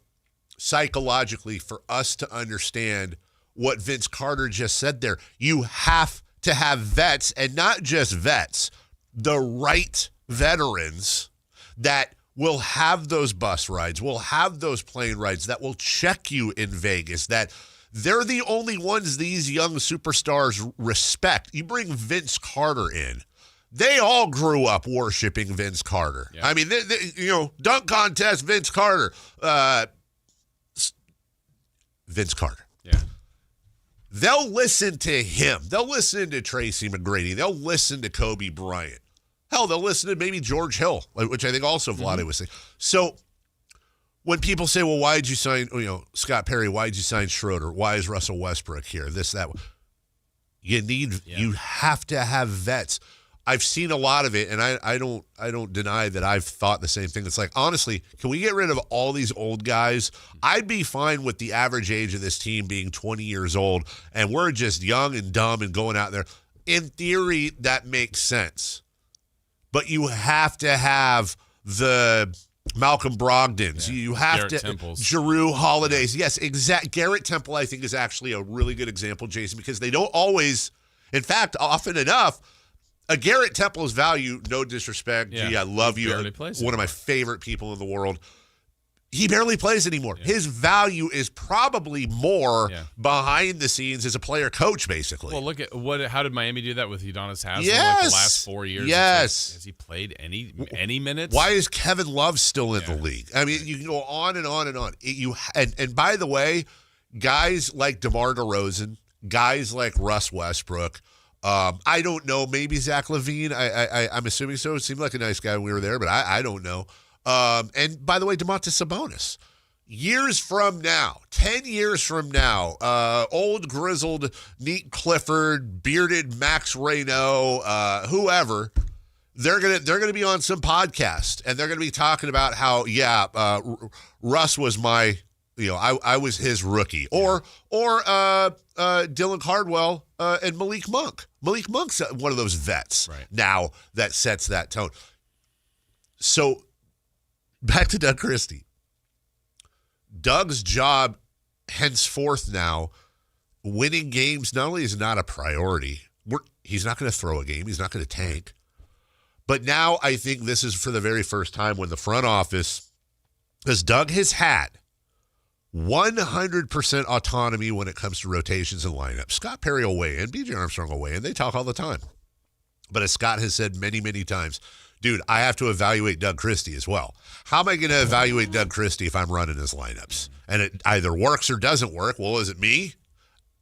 psychologically for us to understand what Vince Carter just said there. You have to have vets, and not just vets, the right veterans that will have those bus rides, will have those plane rides, that will check you in Vegas, that they're the only ones these young superstars respect. You bring Vince Carter in. They all grew up worshiping Vince Carter. Yeah. I mean, dunk contest, Vince Carter. Vince Carter. Yeah. They'll listen to him. They'll listen to Tracy McGrady. They'll listen to Kobe Bryant. Hell, they'll listen to maybe George Hill, which I think also Vlade was saying. So when people say, well, why did you sign, Scott Perry, why did you sign Schroeder? Why is Russell Westbrook here? This, that. You have to have vets. I've seen a lot of it, and I don't deny that I've thought the same thing. It's like, honestly, can we get rid of all these old guys? I'd be fine with the average age of this team being 20 years old, and we're just young and dumb and going out there. In theory, that makes sense. But you have to have the Malcolm Brogdons. Yeah. You have Garrett to Temples. Jrue Holidays. Yes, exact. Garrett Temple, I think, is actually a really good example, Jason, because they don't always, in fact, often enough, a Garrett Temple's value, no disrespect. Yeah. Gee, I love you. One of my favorite people in the world. He barely plays anymore. Yeah. His value is probably more behind the scenes as a player coach, basically. Well, look at how did Miami do that with Udonis Haslem yes. the last 4 years? Yes. Has he played any minutes? Why is Kevin Love still in the league? I mean, you can go on and on and on. And by the way, guys like DeMar DeRozan, guys like Russ Westbrook, I don't know, maybe Zach LaVine. I'm assuming so. It seemed like a nice guy when we were there, but I don't know. And by the way, Domantas Sabonis, years from now, 10 years from now, old grizzled Neat Clifford, bearded Max Reynaud, whoever, they're gonna be on some podcast and they're gonna be talking about how Russ was my, I was his rookie, or Dylan Cardwell and Malik Monk. Malik Monk's one of those vets now that sets that tone. So. Back to Doug Christie. Doug's job, henceforth now, winning games not only is not a priority, he's not going to throw a game, he's not going to tank, but now I think this is for the very first time when the front office, because Doug has had 100% autonomy when it comes to rotations and lineups. Scott Perry will weigh in, B.J. Armstrong will weigh in, they talk all the time. But as Scott has said many, many times, dude, I have to evaluate Doug Christie as well. How am I going to evaluate Doug Christie if I'm running his lineups? And it either works or doesn't work. Well, is it me?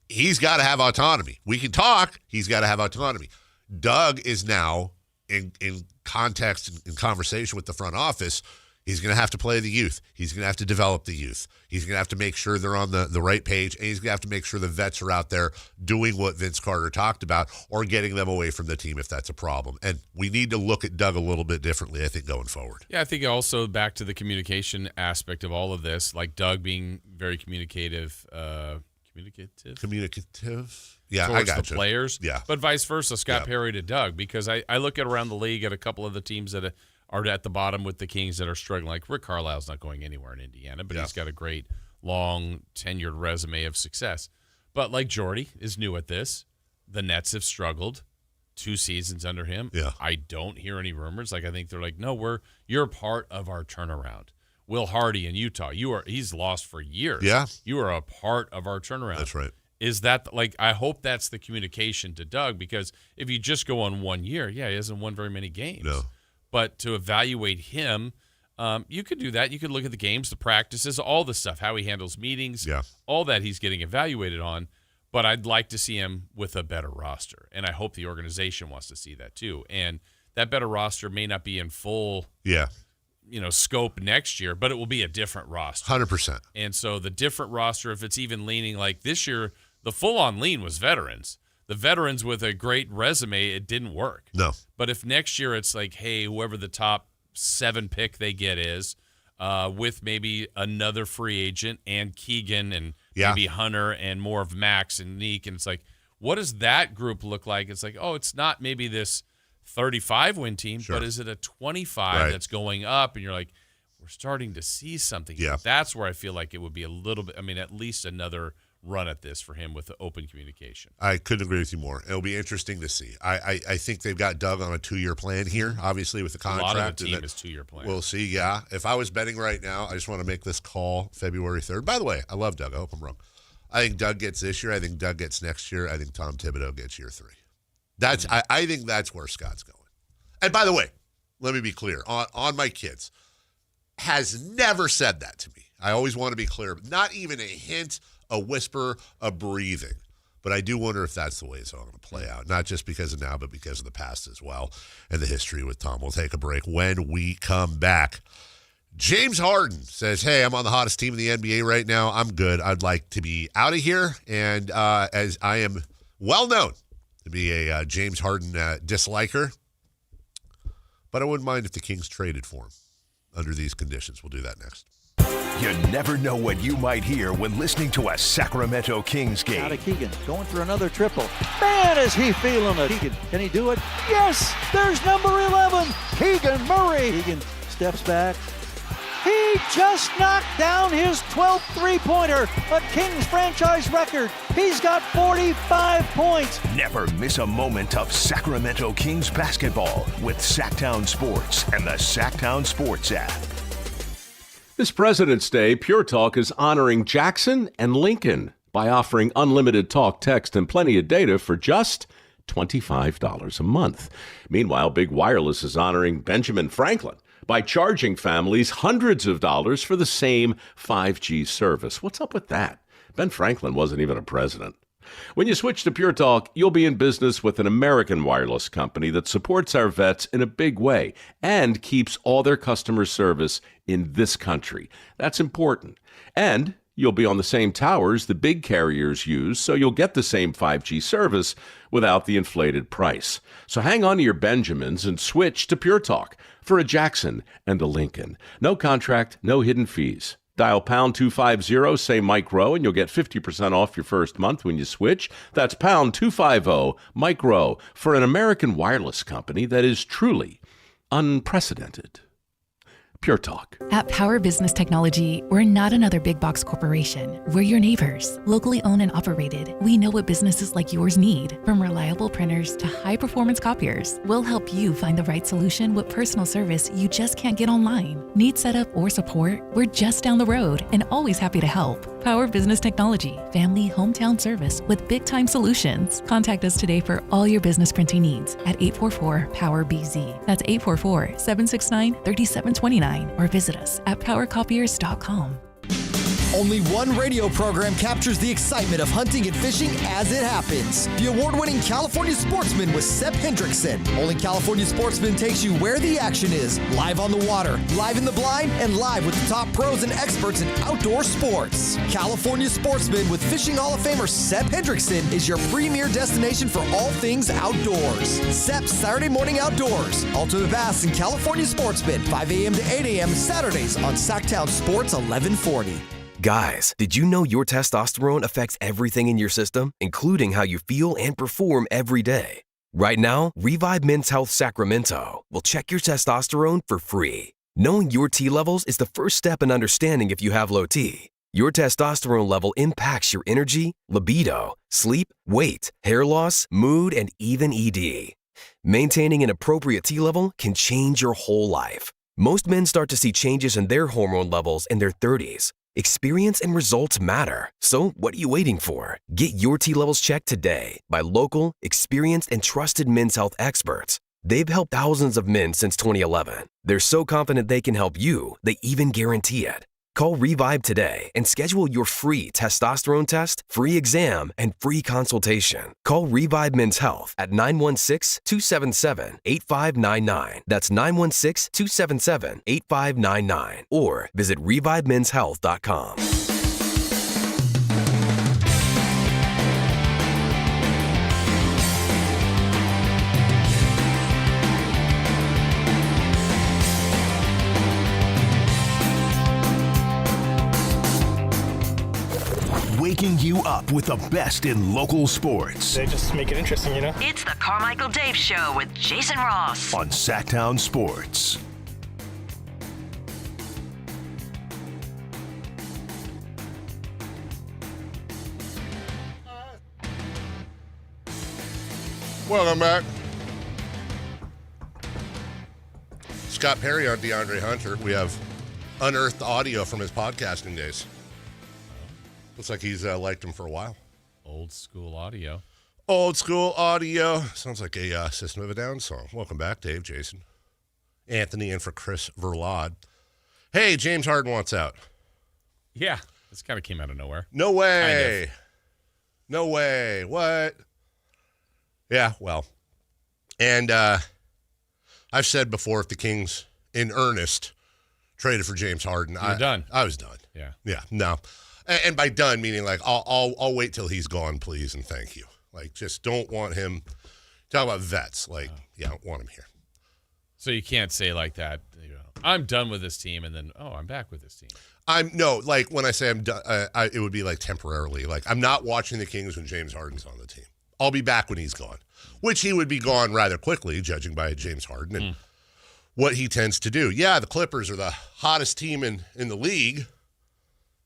He's got to have autonomy. We can talk. He's got to have autonomy. Doug is now, in context and in conversation with the front office, He's going to have to play the youth. He's going to have to develop the youth. He's going to have to make sure they're on the right page, and he's going to have to make sure the vets are out there doing what Vince Carter talked about or getting them away from the team if that's a problem. And we need to look at Doug a little bit differently, I think, going forward. Yeah, I think also back to the communication aspect of all of this, like Doug being very communicative. Yeah, towards I got the players. Yeah. But vice versa, Scott Perry to Doug, because I look at around the league at a couple of the teams that are at the bottom with the Kings that are struggling. Like Rick Carlisle's not going anywhere in Indiana, but he's got a great, long, tenured resume of success. But like Jordy is new at this. The Nets have struggled 2 seasons under him. Yeah. I don't hear any rumors. Like I think they're like, no, you're part of our turnaround. Will Hardy in Utah, he's lost for years. Yeah. You are a part of our turnaround. That's right. Is that I hope that's the communication to Doug, because if you just go on 1 year, he hasn't won very many games. No. But to evaluate him, you could do that. You could look at the games, the practices, all the stuff, how he handles meetings, all that he's getting evaluated on. But I'd like to see him with a better roster, and I hope the organization wants to see that too. And that better roster may not be in full scope next year, but it will be a different roster. 100%. And so the different roster, if it's even leaning like this year, the full-on lean was veterans. The veterans with a great resume, it didn't work. No. But if next year it's like, hey, whoever the top 7 pick they get is, with maybe another free agent and Keegan and maybe Hunter and more of Max and Neek, and it's like, what does that group look like? It's like, it's not maybe this 35-win team, but is it a 25 that's going up? And you're like, we're starting to see something. Yeah. That's where I feel like it would be a little bit, at least another run at this for him with the open communication. I couldn't agree with you more. It'll be interesting to see. I think they've got Doug on a 2-year plan here, obviously with the contract. A lot of the team is 2-year plan. We'll see, yeah. If I was betting right now, I just want to make this call February 3rd. By the way, I love Doug. I hope I'm wrong. I think Doug gets this year. I think Doug gets next year. I think Tom Thibodeau gets year 3. I think that's where Scott's going. And by the way, let me be clear. On my kids, has never said that to me. I always want to be clear. Not even a hint, a whisper, a breathing. But I do wonder if that's the way it's all going to play out. Not just because of now, but because of the past as well and the history with Tom. We'll take a break. When we come back, James Harden says, hey, I'm on the hottest team in the NBA right now. I'm good. I'd like to be out of here. And as I am well known to be a James Harden disliker, but I wouldn't mind if the Kings traded for him under these conditions. We'll do that next. You never know what you might hear when listening to a Sacramento Kings game. Out of Keegan, going for another triple. Man, is he feeling it. Keegan, can he do it? Yes, there's number 11, Keegan Murray. Keegan steps back. He just knocked down his 12th three-pointer, a Kings franchise record. He's got 45 points. Never miss a moment of Sacramento Kings basketball with Sactown Sports and the Sactown Sports app. This President's Day, Pure Talk is honoring Jackson and Lincoln by offering unlimited talk, text, and plenty of data for just $25 a month. Meanwhile, Big Wireless is honoring Benjamin Franklin by charging families hundreds of dollars for the same 5G service. What's up with that? Ben Franklin wasn't even a president. When you switch to Pure Talk, you'll be in business with an American wireless company that supports our vets in a big way and keeps all their customer service in this country. That's important. And you'll be on the same towers the big carriers use, so you'll get the same 5G service without the inflated price. So hang on to your Benjamins and switch to Pure Talk for a Jackson and a Lincoln. No contract, no hidden fees. Dial pound 250, say Mike Rowe, and you'll get 50% off your first month when you switch. That's pound 250, Mike Rowe, for an American wireless company that is truly unprecedented. Pure Talk. At Power Business Technology, we're not another big box corporation. We're your neighbors, locally owned and operated. We know what businesses like yours need, from reliable printers to high-performance copiers. We'll help you find the right solution with personal service you just can't get online. Need setup or support? We're just down the road and always happy to help. Power Business Technology, family hometown service with big-time solutions. Contact us today for all your business printing needs at 844-POWER-BZ. That's 844-769-3729. Or visit us at powercopiers.com. Only one radio program captures the excitement of hunting and fishing as it happens. The award-winning California Sportsman with Sepp Hendrickson. Only California Sportsman takes you where the action is. Live on the water, live in the blind, and live with the top pros and experts in outdoor sports. California Sportsman with Fishing Hall of Famer Sepp Hendrickson is your premier destination for all things outdoors. Sepp's Saturday Morning Outdoors. Ultimate Bass and California Sportsman, 5 a.m. to 8 a.m. Saturdays on Sactown Sports 1140. Guys, did you know your testosterone affects everything in your system, including how you feel and perform every day? Right now, Revive Men's Health Sacramento will check your testosterone for free. Knowing your T levels is the first step in understanding if you have low T. Your testosterone level impacts your energy, libido, sleep, weight, hair loss, mood, and even ED. Maintaining an appropriate T level can change your whole life. Most men start to see changes in their hormone levels in their 30s. Experience and results matter. So what are you waiting for? Get your T levels checked today by local, experienced, and trusted men's health experts. They've helped thousands of men since 2011. They're so confident they can help you, they even guarantee it. Call Revive today and schedule your free testosterone test, free exam, and free consultation. Call Revive Men's Health at 916-277-8599. That's 916-277-8599. Or visit ReviveMen'sHealth.com. Waking you up with the best in local sports. They just make it interesting, you know? It's the Carmichael Dave Show with Jason Ross on Sactown Sports. Welcome back. Scott Perry on DeAndre Hunter. We have unearthed audio from his podcasting days. Looks like he's liked him for a while. Old school audio. Old school audio. Sounds like a System of a Down song. Welcome back, Dave, Jason, Anthony, and for Chris Verlade. Hey, James Harden wants out. Yeah, this kind of came out of nowhere. No way. Kind of. No way. What? Yeah, well. And I've said before, if the Kings, in earnest, traded for James Harden, You're done. I was done. Yeah. Yeah, no. And by done, meaning like I'll wait till he's gone, please, and thank you. Like, just don't want him. Talk about vets. Like, yeah, I don't want him here. So you can't say like that. You know, I'm done with this team, and then I'm back with this team. Like when I say I'm done, it would be like temporarily. Like, I'm not watching the Kings when James Harden's on the team. I'll be back when he's gone, which he would be gone rather quickly, judging by James Harden and what he tends to do. Yeah, the Clippers are the hottest team in the league.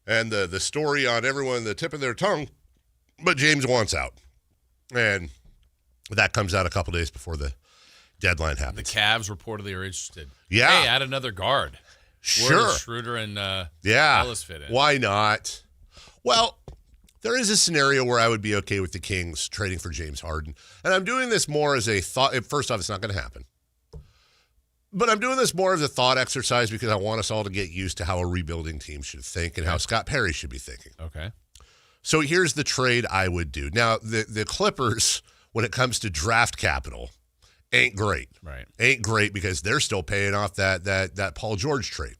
And the story on everyone, the tip of their tongue, but James wants out. And that comes out a couple days before the deadline happens. The Cavs reportedly are interested. Yeah. Hey, add another guard. Sure. Where does Schroeder and Ellis fit in? Why not? Well, there is a scenario where I would be okay with the Kings trading for James Harden. And I'm doing this more as a thought. First off, it's not going to happen. But I'm doing this more as a thought exercise because I want us all to get used to how a rebuilding team should think and how Scott Perry should be thinking. Okay. So here's the trade I would do. Now, the Clippers, when it comes to draft capital, ain't great. Right. Ain't great because they're still paying off that Paul George trade.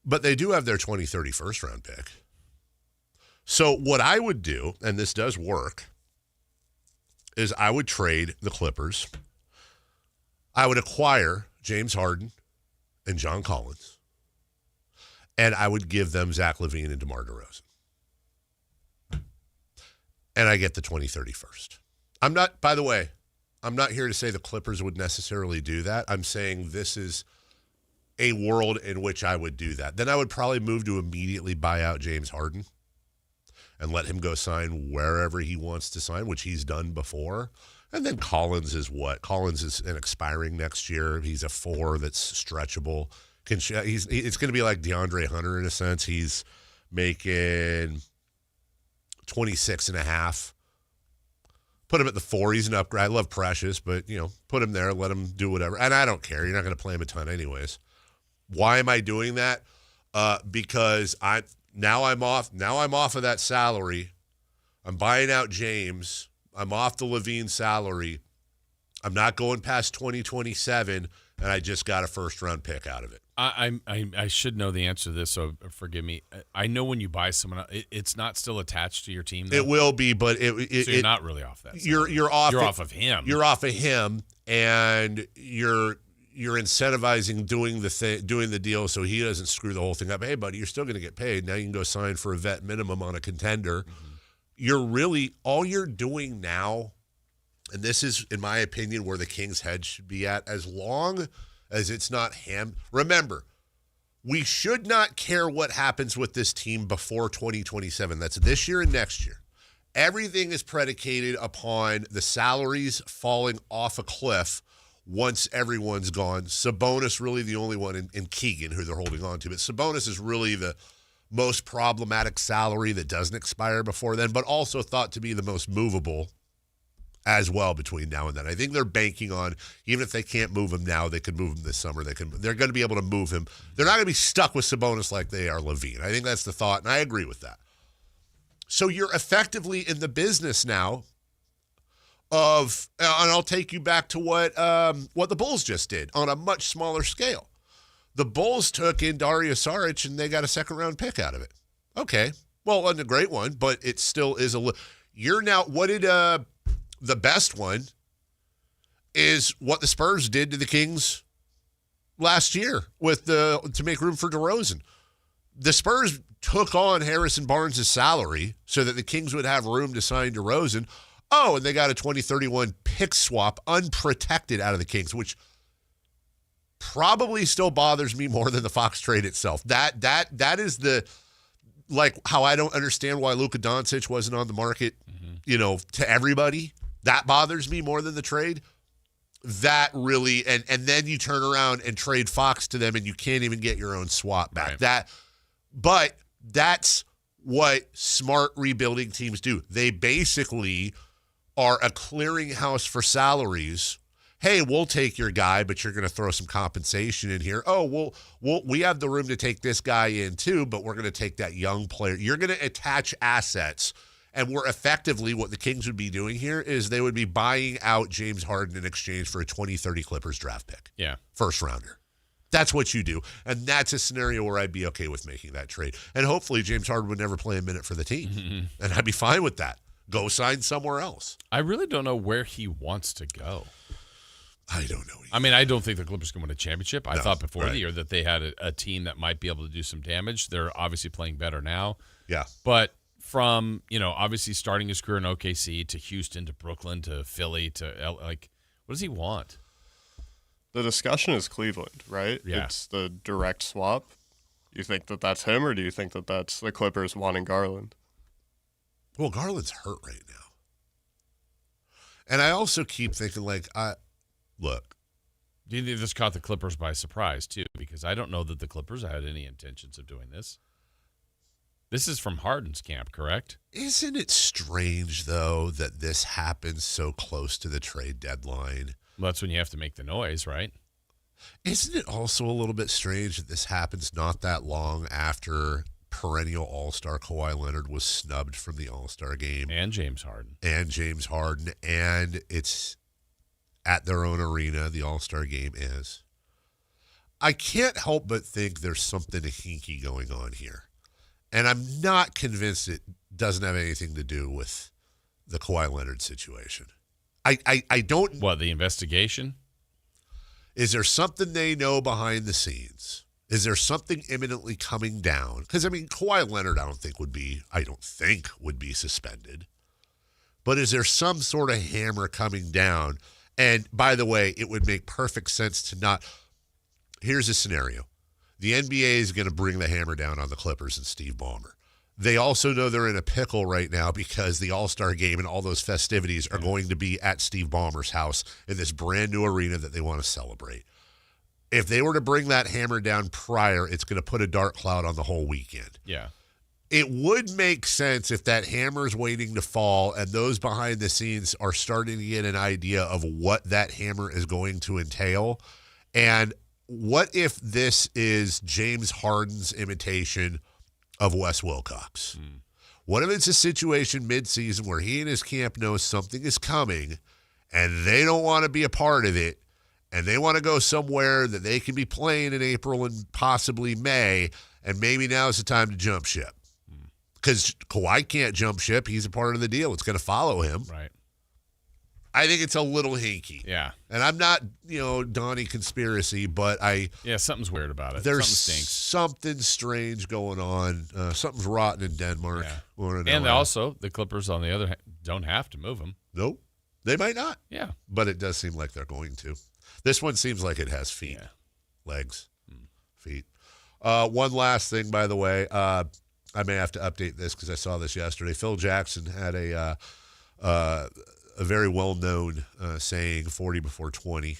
But they do have their 2030 first-round pick. So what I would do, and this does work, is I would trade the Clippers. I would acquire James Harden and John Collins, and I would give them Zach LaVine and DeMar DeRozan. And I get the 2030 first. By the way, I'm not here to say the Clippers would necessarily do that. I'm saying this is a world in which I would do that. Then I would probably move to immediately buy out James Harden and let him go sign wherever he wants to sign, which he's done before. And then Collins is what? Collins is an expiring next year. He's a 4 that's stretchable. It's going to be like DeAndre Hunter in a sense. He's making 26.5. Put him at the 4. He's an upgrade. I love Precious, but, put him there. Let him do whatever. And I don't care. You're not going to play him a ton anyways. Why am I doing that? because I'm off of that salary. I'm buying out James. I'm off the Levine salary. I'm not going past 2027, and I just got a first-round pick out of it. I should know the answer to this, so forgive me. I know when you buy someone, it's not still attached to your team, though? It will be, but so you're not really off that. You're off of him. You're off of him, and you're incentivizing doing the deal so he doesn't screw the whole thing up. Hey, buddy, you're still going to get paid. Now you can go sign for a vet minimum on a contender. Mm-hmm. All you're doing now, and this is, in my opinion, where the Kings' head should be at, as long as it's not him. Remember, we should not care what happens with this team before 2027. That's this year and next year. Everything is predicated upon the salaries falling off a cliff once everyone's gone. Sabonis really the only one, in Keegan, who they're holding on to. But Sabonis is really the most problematic salary that doesn't expire before then, but also thought to be the most movable as well between now and then. I think they're banking on, even if they can't move him now, they can move him this summer. They're going to be able to move him. They're not going to be stuck with Sabonis like they are Levine. I think that's the thought, and I agree with that. So you're effectively in the business now of, and I'll take you back to what the Bulls just did on a much smaller scale. The Bulls took in Dario Saric, and they got a second-round pick out of it. Okay. Well, it wasn't a great one, but it still is you're now, what did the best one is what the Spurs did to the Kings last year to make room for DeRozan. The Spurs took on Harrison Barnes' salary so that the Kings would have room to sign DeRozan. Oh, and they got a 2031 pick swap unprotected out of the Kings, which probably still bothers me more than the Fox trade itself. That is the, like, how I don't understand why Luka Doncic wasn't on the market, to everybody. That bothers me more than the trade. That really, and then you turn around and trade Fox to them, and you can't even get your own swap back. Right. But that's what smart rebuilding teams do. They basically are a clearinghouse for salaries. Hey, we'll take your guy, but you're going to throw some compensation in here. Oh, we have the room to take this guy in too, but we're going to take that young player. You're going to attach assets, and we're effectively, what the Kings would be doing here is they would be buying out James Harden in exchange for a 2030 Clippers draft pick. Yeah. First rounder. That's what you do, and that's a scenario where I'd be okay with making that trade. And hopefully James Harden would never play a minute for the team, and I'd be fine with that. Go sign somewhere else. I really don't know where he wants to go. I don't know. I mean, I don't think the Clippers can win a championship. I thought before the year that they had a team that might be able to do some damage. They're obviously playing better now. Yeah. But from, obviously starting his career in OKC to Houston to Brooklyn to Philly to, what does he want? The discussion is Cleveland, right? Yeah. It's the direct swap. You think that that's him, or do you think that that's the Clippers wanting Garland? Well, Garland's hurt right now. And I also keep thinking, look. Do you think this caught the Clippers by surprise, too? Because I don't know that the Clippers had any intentions of doing this. This is from Harden's camp, correct? Isn't it strange, though, that this happens so close to the trade deadline? Well, that's when you have to make the noise, right? Isn't it also a little bit strange that this happens not that long after perennial All-Star Kawhi Leonard was snubbed from the All-Star game? And James Harden. And it's at their own arena, the All-Star game is. I can't help but think there's something hinky going on here. And I'm not convinced it doesn't have anything to do with the Kawhi Leonard situation. I don't... What, the investigation? Is there something they know behind the scenes? Is there something imminently coming down? Because, Kawhi Leonard I don't think would be suspended. But is there some sort of hammer coming down? And, by the way, it would make perfect sense to not... Here's a scenario. The NBA is going to bring the hammer down on the Clippers and Steve Ballmer. They also know they're in a pickle right now because the All-Star game and all those festivities are going to be at Steve Ballmer's house in this brand new arena that they want to celebrate. If they were to bring that hammer down prior, it's going to put a dark cloud on the whole weekend. Yeah. It would make sense if that hammer's waiting to fall and those behind the scenes are starting to get an idea of what that hammer is going to entail. And what if this is James Harden's imitation of Wes Wilcox? What if it's a situation midseason where he and his camp know something is coming and they don't want to be a part of it and they want to go somewhere that they can be playing in April and possibly May, and maybe now is the time to jump ship? Because Kawhi can't jump ship. He's a part of the deal. It's going to follow him. Right. I think it's a little hinky. Yeah. And I'm not, Donnie conspiracy, but yeah, something's weird about it. There's Something stinks. something strange going on. Something's rotten in Denmark. Yeah. And also, the Clippers, on the other hand, don't have to move him. Nope. They might not. Yeah. But it does seem like they're going to. This one seems like it has feet. Yeah. Legs. Feet. One last thing, by the way. I may have to update this because I saw this yesterday. Phil Jackson had a very well-known saying, 40 before 20.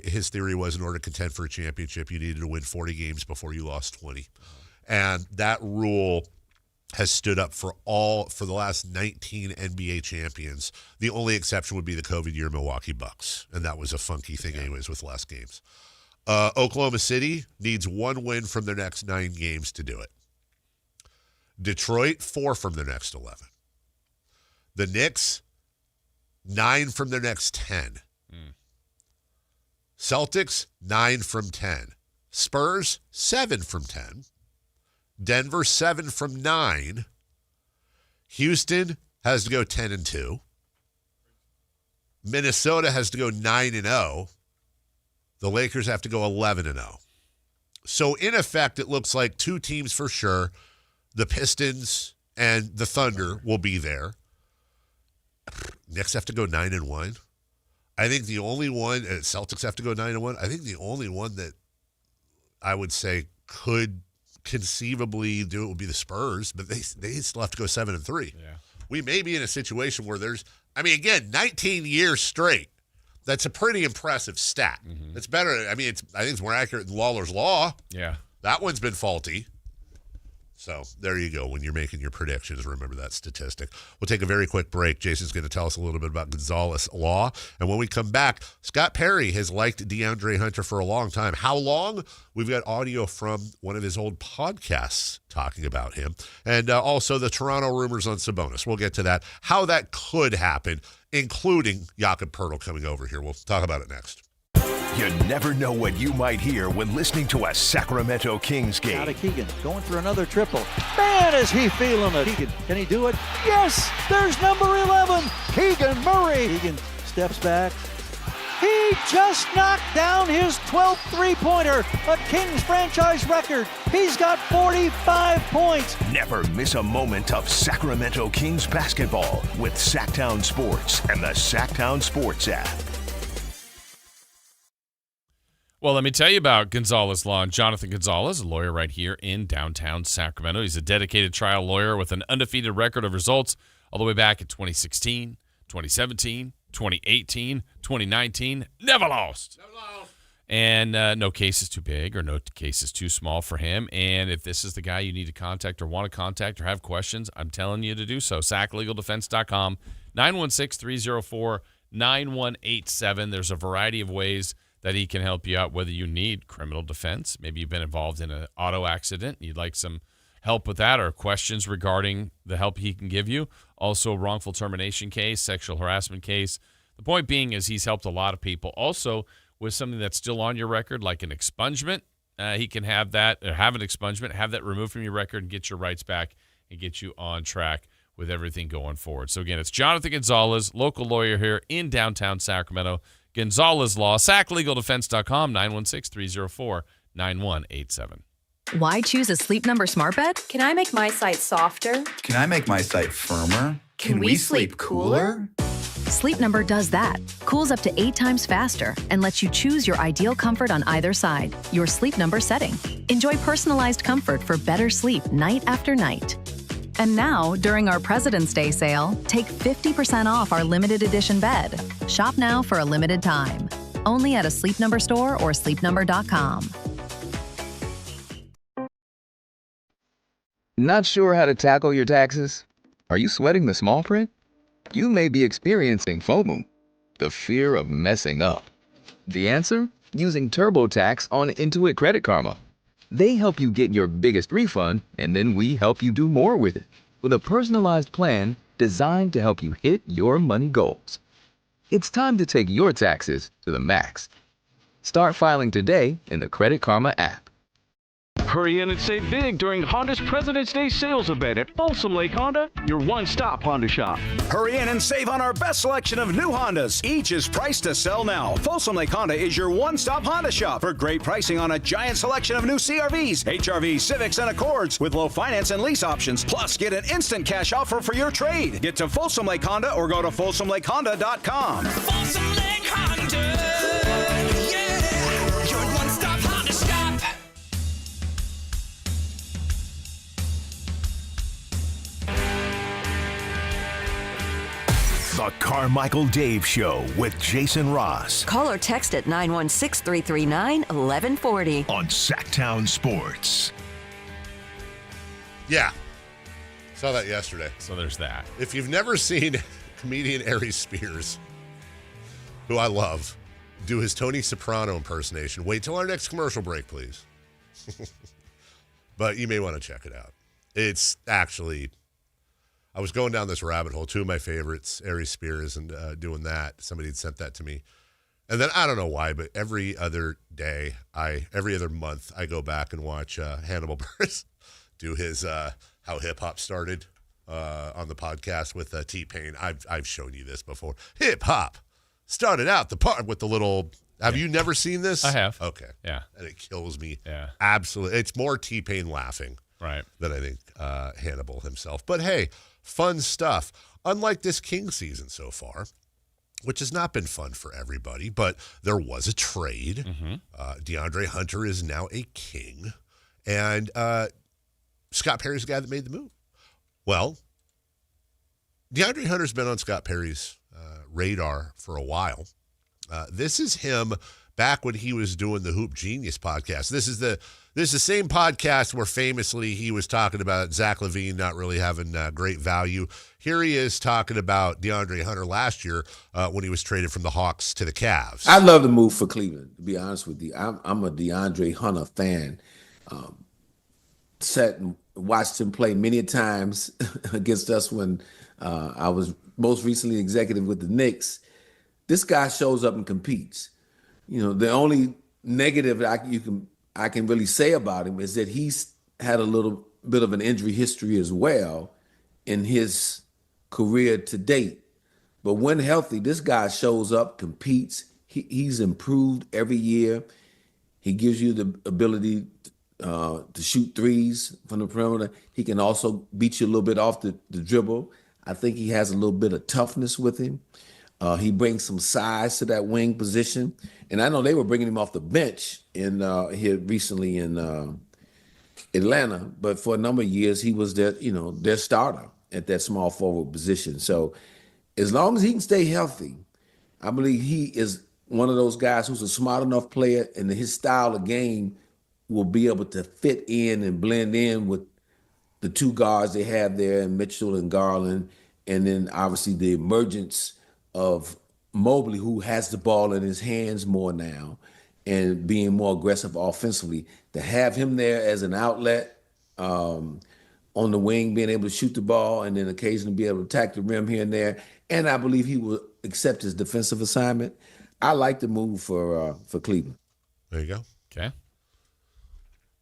His theory was in order to contend for a championship, you needed to win 40 games before you lost 20. And that rule has stood up for the last 19 NBA champions. The only exception would be the COVID year Milwaukee Bucks, and that was a funky thing anyways with less games. Oklahoma City needs one win from their next 9 games to do it. Detroit, 4 from their next 11. The Knicks, 9 from their next 10. Celtics, 9 from 10. Spurs, 7 from 10. Denver, 7 from 9. Houston has to go 10-2. Minnesota has to go 9-0. The Lakers have to go 11-0. So, in effect, it looks like 2 teams for sure. The Pistons and the Thunder will be there. Knicks have to go 9-1. I think the only one, and Celtics have to go 9-1. I think the only one that I would say could conceivably do it would be the Spurs, but they still have to go 7-3. Yeah. We may be in a situation where again, 19 years straight. That's a pretty impressive stat. It's better. I think it's more accurate than Lawler's Law. Yeah. That one's been faulty. So there you go. When you're making your predictions, remember that statistic. We'll take a very quick break. Jason's going to tell us a little bit about Gonzalez Law. And when we come back, Scott Perry has liked DeAndre Hunter for a long time. How long? We've got audio from one of his old podcasts talking about him. And also the Toronto rumors on Sabonis. We'll get to that. How that could happen, including Jakob Poeltl coming over here. We'll talk about it next. You never know what you might hear when listening to a Sacramento Kings game. Out of Keegan, going for another triple. Man, is he feeling it. Keegan, can he do it? Yes, there's number 11, Keegan Murray. Keegan steps back. He just knocked down his 12th three-pointer, a Kings franchise record. He's got 45 points. Never miss a moment of Sacramento Kings basketball with Sactown Sports and the Sactown Sports app. Well, let me tell you about Gonzalez Law. Jonathan Gonzalez, a lawyer right here in downtown Sacramento. He's a dedicated trial lawyer with an undefeated record of results all the way back in 2016, 2017, 2018, 2019. Never lost. And no case is too big or no case is too small for him. And if this is the guy you need to contact or want to contact or have questions, I'm telling you to do so. SacLegalDefense.com, 916-304-9187. There's a variety of ways that he can help you out, whether you need criminal defense. Maybe you've been involved in an auto accident. You'd like some help with that or questions regarding the help he can give you. Also, a wrongful termination case, sexual harassment case. The point being is he's helped a lot of people. Also, with something that's still on your record, like an expungement, he can have that, or have an expungement, have that removed from your record and get your rights back and get you on track with everything going forward. So, again, it's Jonathan Gonzalez, local lawyer here in downtown Sacramento. Gonzalez Law, SacLegalDefense.com, 916-304-9187. Why choose a Sleep Number smart bed? Can I make my site softer? Can I make my site firmer? Can we sleep cooler? Sleep Number does that. Cools up to 8 times faster and lets you choose your ideal comfort on either side. Your Sleep Number setting. Enjoy personalized comfort for better sleep night after night. And now, during our President's Day sale, take 50% off our limited edition bed. Shop now for a limited time. Only at a Sleep Number store or sleepnumber.com. Not sure how to tackle your taxes? Are you sweating the small print? You may be experiencing FOMO, the fear of messing up. The answer? using TurboTax on Intuit Credit Karma. They help you get your biggest refund, and then we help you do more with it, with a personalized plan designed to help you hit your money goals. It's time to take your taxes to the max. Start filing today in the Credit Karma app. Hurry in and save big during Honda's President's Day sales event at Folsom Lake Honda, your one-stop Honda shop. Hurry in and save on our best selection of new Hondas. Each is priced to sell now. Folsom Lake Honda is your one-stop Honda shop for great pricing on a giant selection of new CRVs, HRVs, Civics, and Accords with low finance and lease options. Plus, get an instant cash offer for your trade. Get to Folsom Lake Honda or go to FolsomLakeHonda.com. Folsom Lake Honda, yeah, your one-stop Honda shop. The Carmichael Dave Show with Jason Ross. Call or text at 916-339-1140. On Sactown Sports. Yeah. Saw that yesterday. So there's that. If you've never seen comedian Aries Spears, who I love, do his Tony Soprano impersonation, wait till our next commercial break, please. But you may want to check it out. It's actually... I was going down this rabbit hole. Two of my favorites, Aries Spears, and doing that. Somebody had sent that to me. And then I don't know why, but every other month, I go back and watch Hannibal Buress do his How Hip Hop Started on the podcast with T-Pain. I've shown you this before. Hip Hop started out the part with the little... Have you never seen this? I have. Okay. Yeah. And it kills me. Yeah. Absolutely. It's more T-Pain laughing than I think Hannibal himself. But hey... Fun stuff. Unlike this King season so far, which has not been fun for everybody, but there was a trade. Mm-hmm. DeAndre Hunter is now a King, and Scott Perry's the guy that made the move. Well, DeAndre Hunter's been on Scott Perry's radar for a while. This is him back when he was doing the Hoop Genius podcast. This is the same podcast where famously he was talking about Zach LaVine not really having great value. Here he is talking about DeAndre Hunter last year when he was traded from the Hawks to the Cavs. I love the move for Cleveland, to be honest with you. I'm a DeAndre Hunter fan. Sat and watched him play many times against us when I was most recently executive with the Knicks. This guy shows up and competes. You know, the only negative I can really say about him is that he's had a little bit of an injury history as well in his career to date. But when healthy, this guy shows up, competes. He's improved every year. He gives you the ability to shoot threes from the perimeter. He can also beat you a little bit off the dribble. I think he has a little bit of toughness with him. He brings some size to that wing position. And I know they were bringing him off the bench here recently in Atlanta, but for a number of years he was their starter at that small forward position. So as long as he can stay healthy, I believe he is one of those guys who's a smart enough player, and his style of game will be able to fit in and blend in with the two guards they have there, and Mitchell and Garland, and then obviously the emergence of Mobley, who has the ball in his hands more now and being more aggressive offensively. To have him there as an outlet on the wing, being able to shoot the ball and then occasionally be able to attack the rim here and there. And I believe he will accept his defensive assignment. I like the move for Cleveland. There you go. Okay.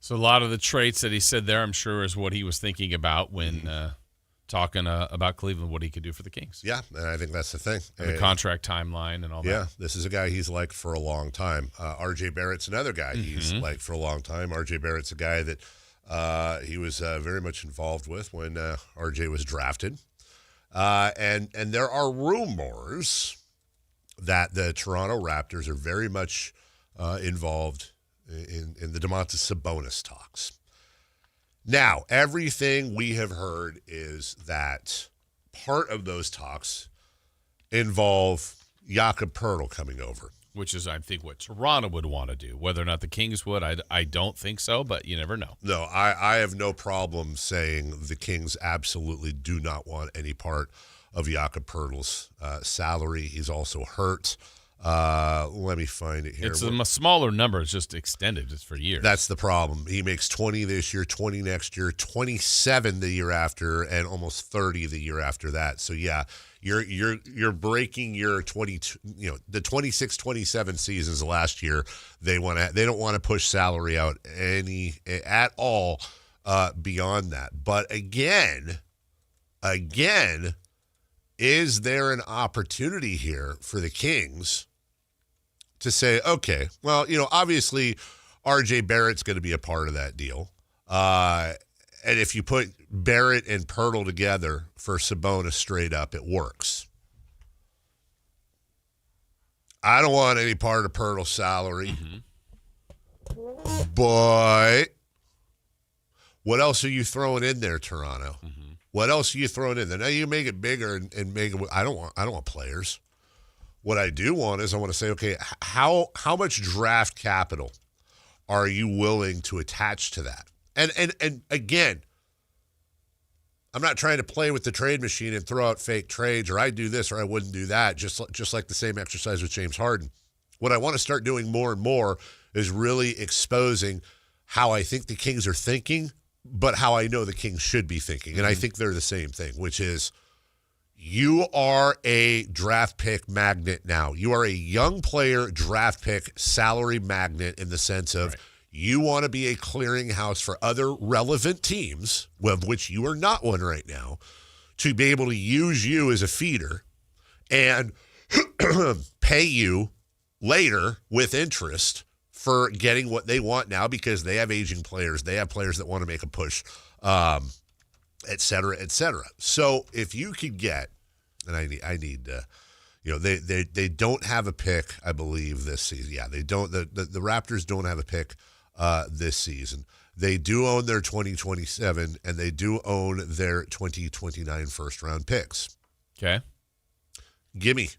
So a lot of the traits that he said there, I'm sure, is what he was thinking about when talking about Cleveland, what he could do for the Kings. Yeah, and I think that's the thing. And the contract timeline and all that. Yeah, this is a guy he's liked for a long time. R.J. Barrett's another guy he's liked for a long time. R.J. Barrett's a guy that he was very much involved with when R.J. was drafted. And there are rumors that the Toronto Raptors are very much involved in the Domantas Sabonis talks. Now, everything we have heard is that part of those talks involve Jakob Poeltl coming over. Which is, I think, what Toronto would want to do. Whether or not the Kings would, I don't think so, but you never know. No, I have no problem saying the Kings absolutely do not want any part of Jakob Poeltl's salary. He's also hurt. Let me find it here. It's a smaller number. It's just extended. It's for years. That's the problem. He makes 20 this year, 20 next year, 27 the year after, and almost 30 the year after that. So yeah, you're breaking your 22. The 26-27 seasons last year. They don't want to push salary out at all beyond that. But again, is there an opportunity here for the Kings to say, okay, well, obviously R.J. Barrett's going to be a part of that deal. And if you put Barrett and Pirtle together for Sabonis straight up, it works. I don't want any part of Pirtle's salary. But what else are you throwing in there, Toronto? What else are you throwing in there? Now you make it bigger and make it. I don't want players. What I do want is I want to say, okay, how much draft capital are you willing to attach to that? And again, I'm not trying to play with the trade machine and throw out fake trades, or I do this or I wouldn't do that. Just like the same exercise with James Harden. What I want to start doing more and more is really exposing how I think the Kings are thinking, but how I know the Kings should be thinking. And I think they're the same thing, which is you are a draft pick magnet now. You are a young player draft pick salary magnet in the sense of you want to be a clearinghouse for other relevant teams, of which you are not one right now, to be able to use you as a feeder and pay you later with interest for getting what they want now because they have aging players. They have players that want to make a push, et cetera, et cetera. So if you could get, and I need they don't have a pick, I believe, this season. Yeah, they don't. The Raptors don't have a pick this season. They do own their 2027, and they do own their 2029 first-round picks. Okay. Gimme.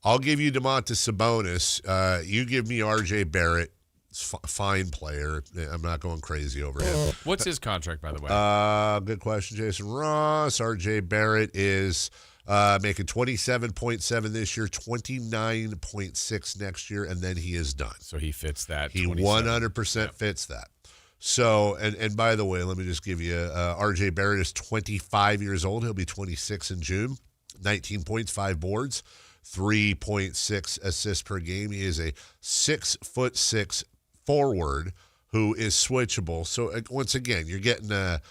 I'll give you Domantas Sabonis. You give me R.J. Barrett. Fine player. I'm not going crazy over him. What's his contract, by the way? Good question, Jason Ross. R.J. Barrett is making 27.7 this year, 29.6 next year, and then he is done. So he fits that. He 100% fits that. So, and by the way, let me just give you, R.J. Barrett is 25 years old. He'll be 26 in June. 19 points, 5 boards, 3.6 assists per game. He is a 6'6" forward who is switchable. So once again, you're getting a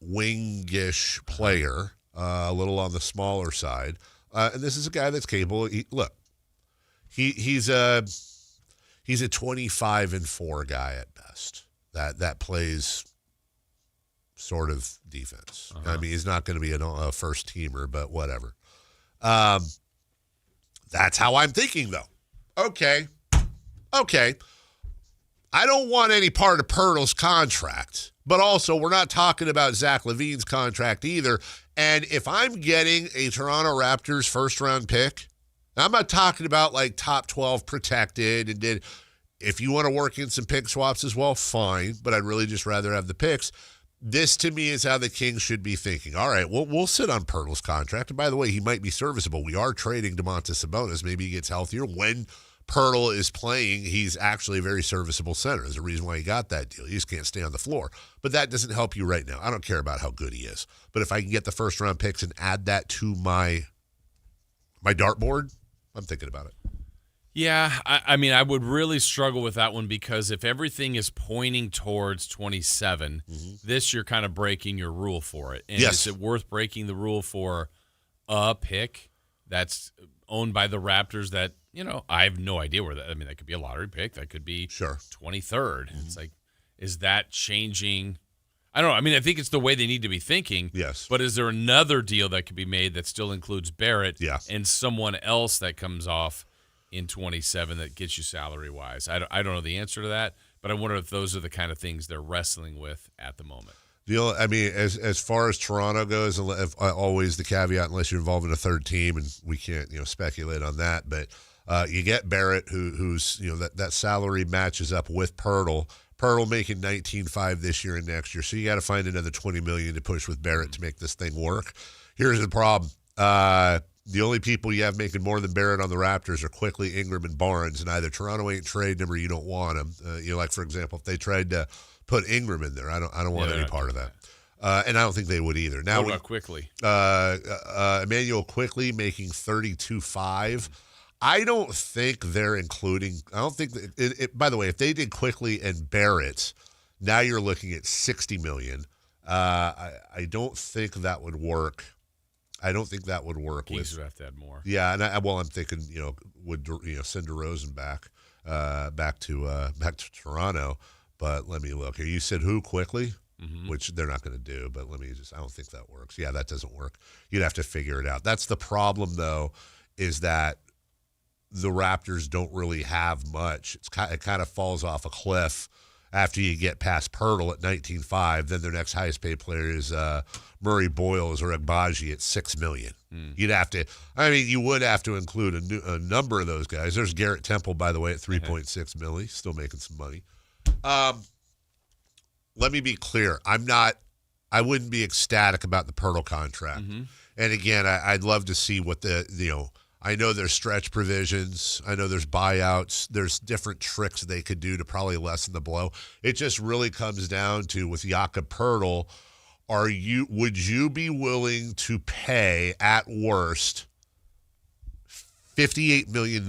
wingish player, a little on the smaller side, and this is a guy that's capable. He's a 25-4 guy at best. That plays sort of defense. I mean, he's not going to be a first teamer, but whatever. That's how I'm thinking, though. Okay. I don't want any part of Pirtle's contract, but also we're not talking about Zach LaVine's contract either. And if I'm getting a Toronto Raptors first-round pick, I'm not talking about like top 12 protected. And then if you want to work in some pick swaps as well, fine. But I'd really just rather have the picks. This, to me, is how the Kings should be thinking. All right, we'll sit on Pirtle's contract. And by the way, he might be serviceable. We are trading Domantas Sabonis. Maybe he gets healthier. When Pirtle is playing, he's actually a very serviceable center. There's a reason why he got that deal. He just can't stay on the floor. But that doesn't help you right now. I don't care about how good he is. But if I can get the first-round picks and add that to my dartboard, I'm thinking about it. Yeah, I mean, I would really struggle with that one because if everything is pointing towards 27, this you're kind of breaking your rule for it. And is it worth breaking the rule for a pick that's owned by the Raptors that, I have no idea where that – I mean, that could be a lottery pick. That could be 23rd. It's like, is that changing – I don't know. I mean, I think it's the way they need to be thinking. Yes. But is there another deal that could be made that still includes Barrett and someone else that comes off – in 27 that gets you salary-wise? I don't know the answer to that, but I wonder if those are the kind of things they're wrestling with at the moment. I mean, as far as Toronto goes, always the caveat, unless you're involved in a third team, and we can't speculate on that, but you get Barrett, who's that salary matches up with Pirtle. Pirtle making 19.5 this year and next year, so you got to find another $20 million to push with Barrett to make this thing work. Here's the problem. The only people you have making more than Barrett on the Raptors are Quickly, Ingram, and Barnes, and either Toronto ain't trading them or you don't want them. Like, for example, if they tried to put Ingram in there, I don't want any part of that. And I don't think they would either. Now, what about Quickly? Emmanuel Quickly making $32.5. I don't think they're including. I don't think by the way, if they did Quickly and Barrett, now you're looking at $60 million. I don't think that would work. I don't think that would work. Kings would have to add more. Yeah, and I'm thinking, would send DeRozan back to Toronto. But let me look here. You said who Quickly? Mm-hmm. Which they're not going to do. But I don't think that works. Yeah, that doesn't work. You'd have to figure it out. That's the problem, though, is that the Raptors don't really have much. It kind of falls off a cliff after you get past Pirtle at 19.5. Then their next highest paid player is Murray Boyles or Agbaji at $6 million. You'd have to. You would have to include a number of those guys. There's Garrett Temple, by the way, at $3.6 million, still making some money. Let me be clear. I wouldn't be ecstatic about the Pirtle contract. Mm-hmm. And again, I'd love to see what I know there's stretch provisions. I know there's buyouts. There's different tricks they could do to probably lessen the blow. It just really comes down to, with Jakob Pirtle, would you be willing to pay, at worst, $58 million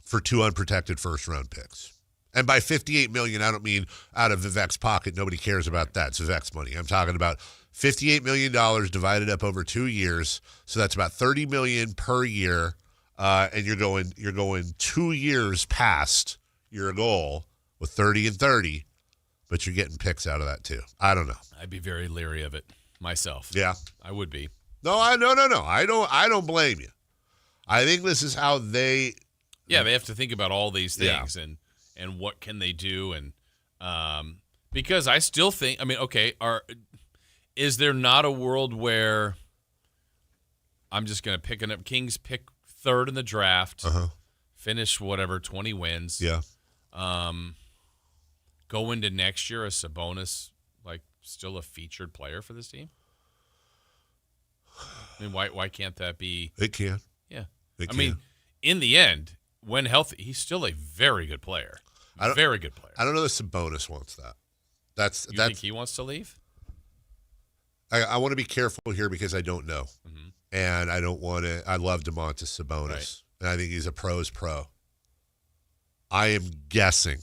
for 2 unprotected first-round picks? And by $58 million, I don't mean out of Vivek's pocket. Nobody cares about that. It's Vivek's money. I'm talking about $58 million divided up over 2 years. So that's about $30 million per year. And you're going 2 years past your goal with 30 and 30, but you're getting picks out of that too. I don't know. I'd be very leery of it myself. Yeah. I would be. No. I don't blame you. I think this is how they. Yeah, they have to think about all these things and what can they do, and because I still think, is there not a world where I'm just going to pick up Kings pick third in the draft, finish 20 wins, go into next year as Sabonis still a featured player for this team? Why can't that be? It can. Yeah, in the end, when healthy, he's still a very good player. Very good player. I don't know if Sabonis wants that. You think he wants to leave? I want to be careful here because I don't know. Mm-hmm. And I don't want to. I love DeMontis Sabonis. Right. And I think he's a pro's pro. I am guessing,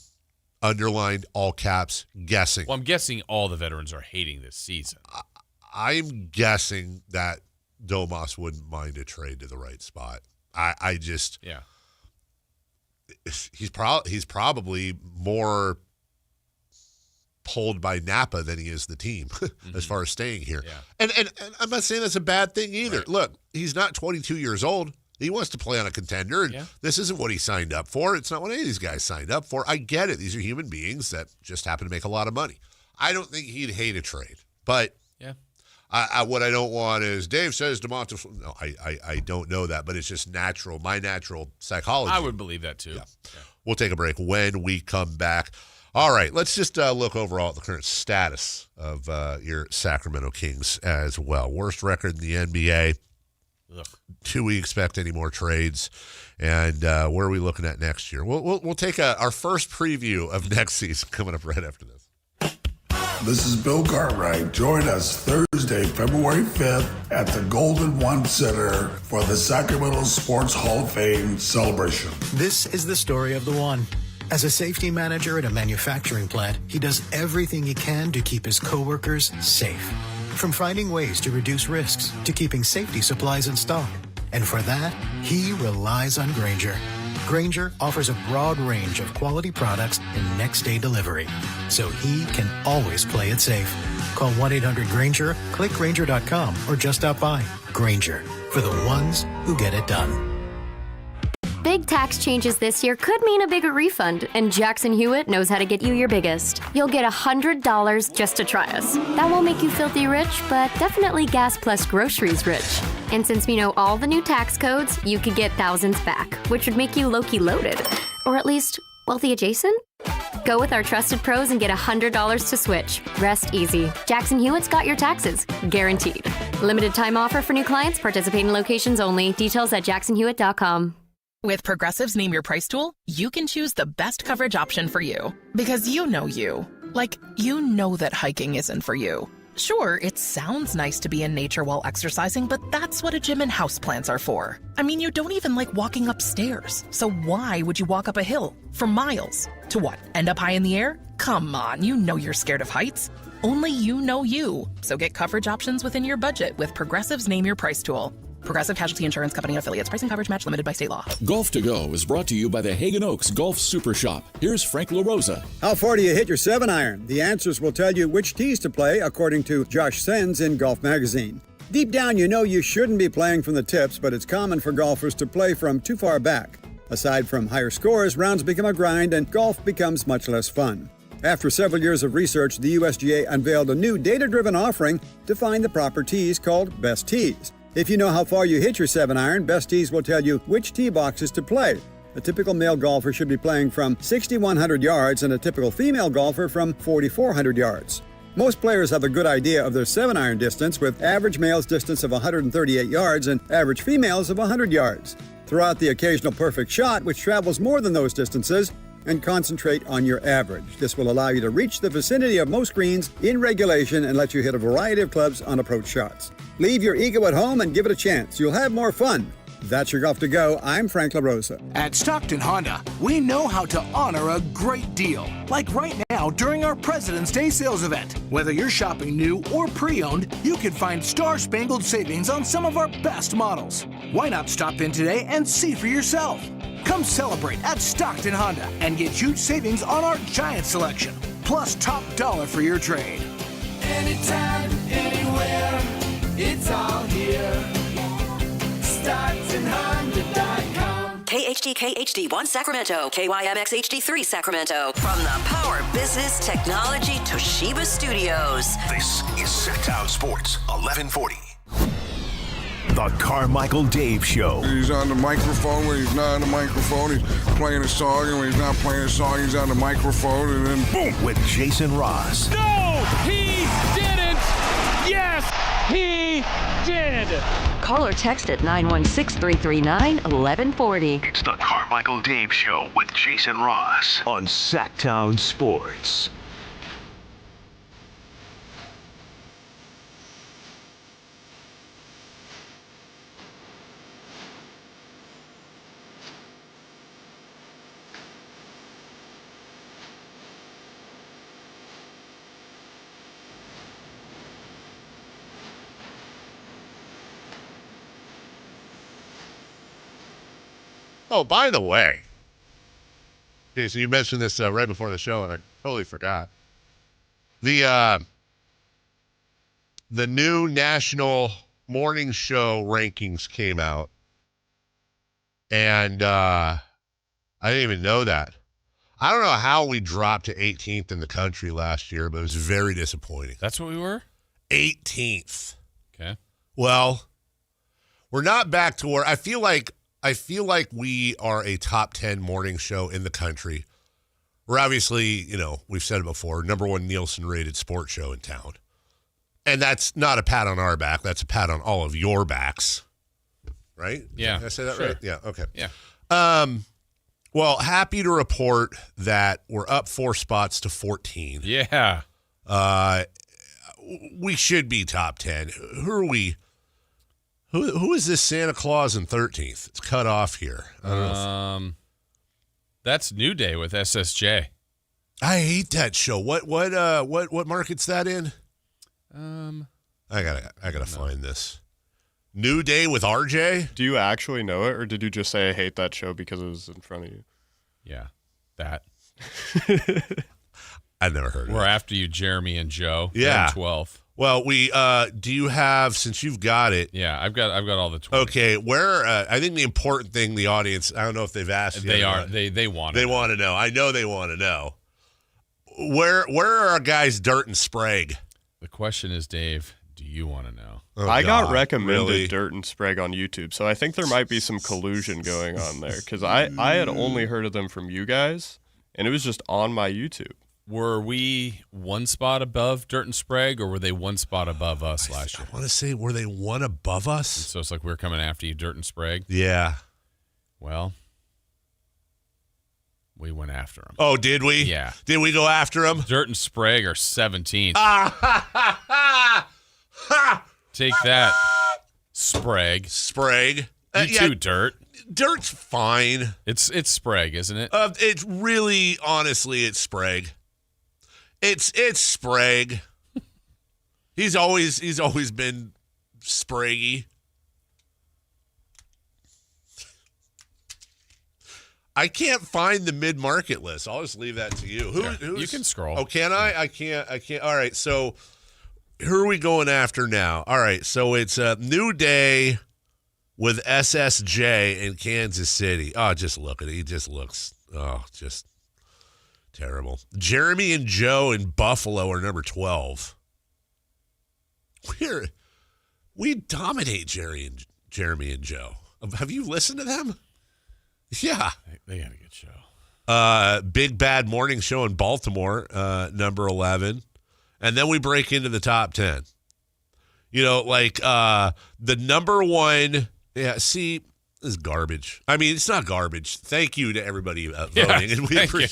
underlined all caps, guessing. Well, I'm guessing all the veterans are hating this season. I'm guessing that Domas wouldn't mind a trade to the right spot. I just. Yeah. He's probably more pulled by Napa than he is the team as far as staying here. Yeah. And I'm not saying that's a bad thing either. Right. Look, he's not 22 years old. He wants to play on a contender. And this isn't what he signed up for. It's not what any of these guys signed up for. I get it. These are human beings that just happen to make a lot of money. I don't think he'd hate a trade. But what I don't want is Dave says DeMontis. No, I don't know that, but it's just natural. My natural psychology. I would believe that too. Yeah. We'll take a break when we come back. All right, let's just look overall at the current status of your Sacramento Kings as well. Worst record in the NBA. Ugh. Do we expect any more trades? And where are we looking at next year? We'll take our first preview of next season coming up right after this. This is Bill Cartwright. Join us Thursday, February 5th at the Golden One Center for the Sacramento Sports Hall of Fame celebration. This is the story of the One. As a safety manager at a manufacturing plant, he does everything he can to keep his coworkers safe. From finding ways to reduce risks to keeping safety supplies in stock. And for that, he relies on Grainger. Grainger offers a broad range of quality products and next-day delivery, so he can always play it safe. Call 1-800-GRAINGER, click Grainger.com, or just stop by. Grainger, for the ones who get it done. Big tax changes this year could mean a bigger refund, and Jackson Hewitt knows how to get you your biggest. You'll get $100 just to try us. That won't make you filthy rich, but definitely gas plus groceries rich. And since we know all the new tax codes, you could get thousands back, which would make you low-key loaded. Or at least wealthy adjacent? Go with our trusted pros and get $100 to switch. Rest easy. Jackson Hewitt's got your taxes. Guaranteed. Limited time offer for new clients. Participating locations only. Details at jacksonhewitt.com. With Progressive's Name Your Price tool, you can choose the best coverage option for you. Because you know you. Like, you know that hiking isn't for you. Sure, it sounds nice to be in nature while exercising, but that's what a gym and houseplants are for. I mean, you don't even like walking upstairs. So why would you walk up a hill for miles? To what, end up high in the air? Come on, you know you're scared of heights. Only you know you. So get coverage options within your budget with Progressive's Name Your Price tool. Progressive Casualty Insurance Company and affiliates. Pricing coverage match limited by state law. Golf to Go is brought to you by the Hagen Oaks Golf Super Shop. Here's Frank LaRosa. How far do you hit your 7-iron? The answers will tell you which tees to play, according to Josh Sens in Golf Magazine. Deep down, you know you shouldn't be playing from the tips, but it's common for golfers to play from too far back. Aside from higher scores, rounds become a grind and golf becomes much less fun. After several years of research, the USGA unveiled a new data-driven offering to find the proper tees called Best Tees. If you know how far you hit your 7-iron, Best Tees will tell you which tee boxes to play. A typical male golfer should be playing from 6,100 yards and a typical female golfer from 4,400 yards. Most players have a good idea of their 7-iron distance, with average male's distance of 138 yards and average females of 100 yards. Throw out the occasional perfect shot, which travels more than those distances, and concentrate on your average. This will allow you to reach the vicinity of most greens in regulation and let you hit a variety of clubs on approach shots. Leave your ego at home and give it a chance. You'll have more fun. That's your Golf to Go. I'm Frank LaRosa. At Stockton Honda, we know how to honor a great deal. Like right now during our President's Day sales event. Whether you're shopping new or pre-owned, you can find star-spangled savings on some of our best models. Why not stop in today and see for yourself? Come celebrate at Stockton Honda and get huge savings on our giant selection, plus top dollar for your trade. Anytime, anywhere, it's all here. StocktonHonda.com. KHTK HD1 Sacramento, KYMX HD3 Sacramento. From the Power Business Technology Toshiba Studios. This is Sactown Sports 1140. The Carmichael Dave Show. He's on the microphone when he's not on the microphone. He's playing a song, and when he's not playing a song, he's on the microphone, and then boom! With Jason Ross. No, he didn't. Yes, he did. Call or text at 916-339-1140. It's the Carmichael Dave Show with Jason Ross on Sactown Sports. Oh, by the way, Jason, you mentioned this right before the show, and I totally forgot. The new national morning show rankings came out, and I didn't even know that. I don't know how we dropped to 18th in the country last year, but it was very disappointing. That's what we were? 18th. Okay. Well, we're not back to where I feel like we are a top 10 morning show in the country. We're obviously, we've said it before, number one Nielsen rated sports show in town. And that's not a pat on our back. That's a pat on all of your backs. Right? Yeah. Did I say that sure. right? Yeah. Okay. Yeah. Well, happy to report that we're up 4 spots to 14. Yeah. We should be top 10. Who are we? Who is this Santa Claus in 13th? It's cut off here. I don't know that's New Day with SSJ. I hate that show. What market's that in? I gotta find this. New Day with RJ? Do you actually know it, or did you just say I hate that show because it was in front of you? Yeah, that. I've never heard of it. We're after you, Jeremy and Joe. Yeah. 12. Well, we do you have, since you've got it? Yeah, I've got all the 20. Okay, where I think the important thing, the audience, I don't know if they've asked They yet, are they want they want to know. I know they want to know. Where are our guys Dirt and Sprague? The question is, Dave, do you want to know? Oh, I God, got recommended really? Dirt and Sprague on YouTube, so I think there might be some collusion going on there, because I had only heard of them from you guys, and it was just on my YouTube. Were we one spot above Dirt and Sprague, or were they one spot above us last year? I want to say, were they one above us? So it's like we're coming after you, Dirt and Sprague? Yeah. Well, we went after them. Oh, did we? Yeah. Did we go after them? Dirt and Sprague are 17th. Take that, Sprague. Sprague. You too, Dirt. Dirt's fine. It's Sprague, isn't it? It's really, honestly, it's Sprague. It's Sprague. He's always been Spraggy. I can't find the mid-market list. I'll just leave that to you. You can scroll. Oh, can I? I can't. All right, so who are we going after now? All right, so it's a New Day with SSJ in Kansas City. Oh, just look at it. He just looks, just terrible. Jeremy and Joe in Buffalo are number 12. We dominate Jeremy and Joe. Have you listened to them? Yeah. They got a good show. Big Bad Morning Show in Baltimore, number 11. And then we break into the top 10. You know, like the number one. Yeah, see, this is garbage. I mean, it's not garbage. Thank you to everybody voting. Yeah,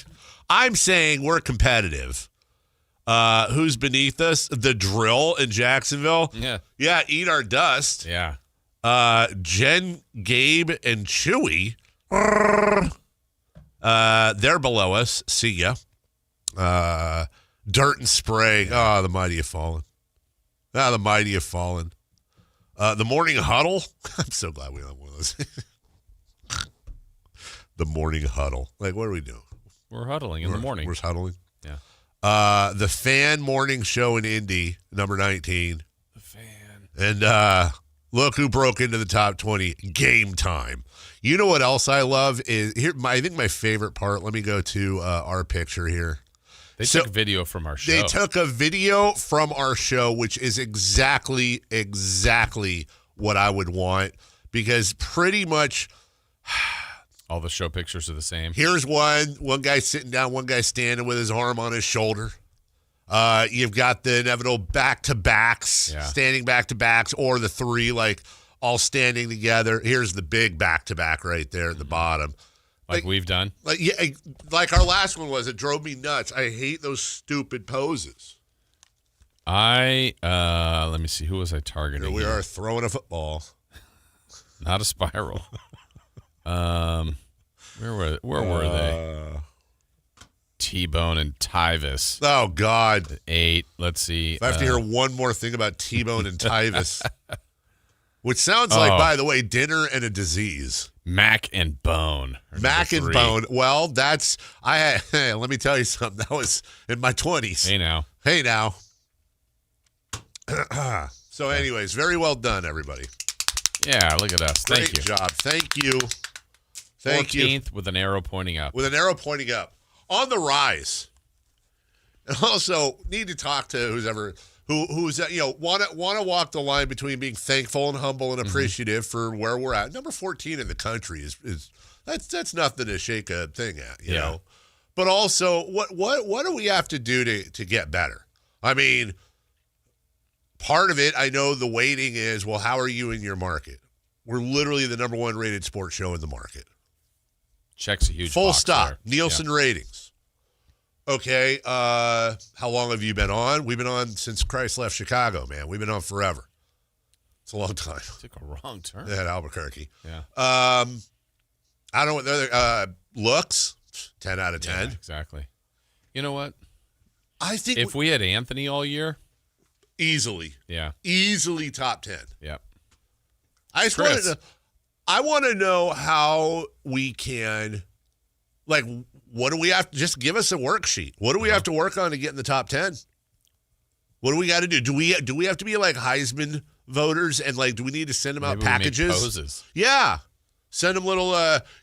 I'm saying we're competitive. Who's beneath us? The Drill in Jacksonville. Yeah. Yeah, eat our dust. Yeah. Jen, Gabe, and Chewy. They're below us. See ya. Dirt and Sprague. Oh, the mighty have fallen. The mighty have fallen. The Morning Huddle. I'm so glad we don't have one of those. The Morning Huddle. Like, what are we doing? We're huddling in the morning. We're huddling. Yeah. The Fan Morning Show in Indy, number 19. The Fan. And look who broke into the top 20. Game Time. You know what else I love is here. I think my favorite part. Let me go to our picture here. They took video from our show. They took a video from our show, which is exactly what I would want, because pretty much all the show pictures are the same. Here's one guy sitting down, one guy standing with his arm on his shoulder. You've got the inevitable back-to-backs, standing back-to-backs, or the three, like, all standing together. Here's the big back-to-back right there at the bottom. Like we've done? Like our last one was. It drove me nuts. I hate those stupid poses. Let me see. Who was I targeting? Here we are throwing a football. Not a spiral. Where were they? T-Bone and Tyvis. Oh, God. 8. Let's see. If I have to hear one more thing about T-Bone and Tyvis, which sounds like, by the way, dinner and a disease. Mac and Bone. Mac and Bone. Well, let me tell you something. That was in my 20s. Hey now. So anyways, very well done, everybody. Yeah, look at us. Thank you. Great job. Thank you. 14th with an arrow pointing up. With an arrow pointing up. On the rise. And also need to talk to who's want to walk the line between being thankful and humble and appreciative for where we're at. Number 14 in the country is that's nothing to shake a thing at, you know. But also, what do we have to do to get better? I mean, part of it, I know the weighting is, well, how are you in your market? We're literally the number 1 rated sports show in the market. Checks a huge full box stop. there. Nielsen ratings. Okay, how long have you been on? We've been on since Christ left Chicago, man. We've been on forever. It's a long time. Took a wrong turn. At Albuquerque. Yeah. I don't know what the other looks. 10 out of 10. Yeah, exactly. You know what? I think if we had Anthony all year, easily. Yeah. Easily top 10. Yeah. I want to know how we can, like, what do we have to, just give us a worksheet. What do we have to work on to get in the top 10? What do we got to do? Do we have to be like Heisman voters and like, do we need to send them out packages? Poses. Yeah. Send them little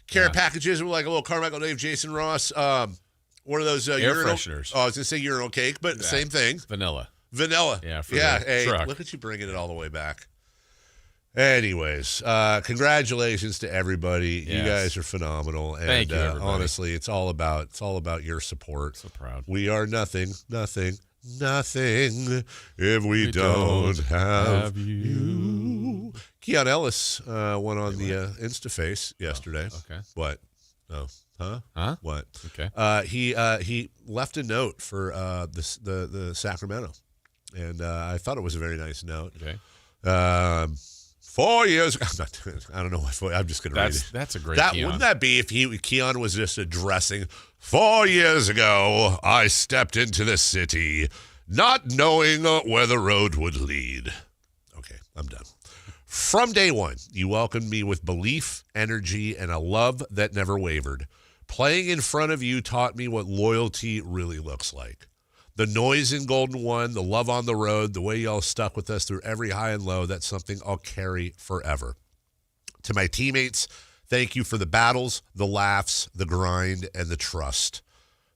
care packages with like a little Carmichael Dave, Jason Ross, one of those air fresheners. Oh, I was going to say urinal cake, but same thing. Vanilla. Yeah. Yeah. Hey, look at you bringing it all the way back. Anyways, congratulations to everybody. Yes. You guys are phenomenal. And thank you, everybody. Honestly, it's all about your support. So proud. We are nothing if we don't have you. Keon Ellis went on the InstaFace yesterday. Oh, okay. What? Oh. Huh? What? Okay. He left a note for the Sacramento, and I thought it was a very nice note. Okay. 4 years. I don't know why. I'm just going to read it. That's a great. Wouldn't that be if Keon was just addressing 4 years ago? I stepped into the city, not knowing where the road would lead. Okay, I'm done. From day one, you welcomed me with belief, energy, and a love that never wavered. Playing in front of you taught me what loyalty really looks like. The noise in Golden One, the love on the road, the way y'all stuck with us through every high and low, that's something I'll carry forever. To my teammates, thank you for the battles, the laughs, the grind, and the trust.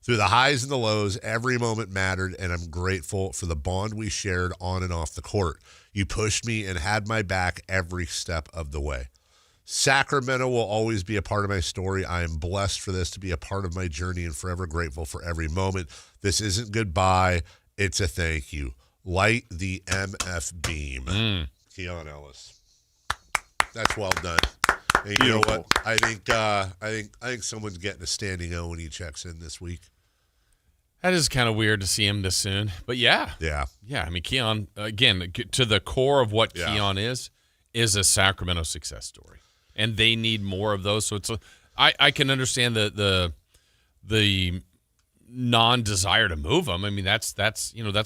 Through the highs and the lows, every moment mattered, and I'm grateful for the bond we shared on and off the court. You pushed me and had my back every step of the way. Sacramento will always be a part of my story. I am blessed for this to be a part of my journey and forever grateful for every moment. This isn't goodbye. It's a thank you. Light the MF beam. Keon Ellis. That's well done. And you know what? I think someone's getting a standing O when he checks in this week. That is kind of weird to see him this soon. But yeah. I mean, Keon, again, to the core of what Keon is a Sacramento success story. And they need more of those. So I can understand the non-desire to move him. I mean, that's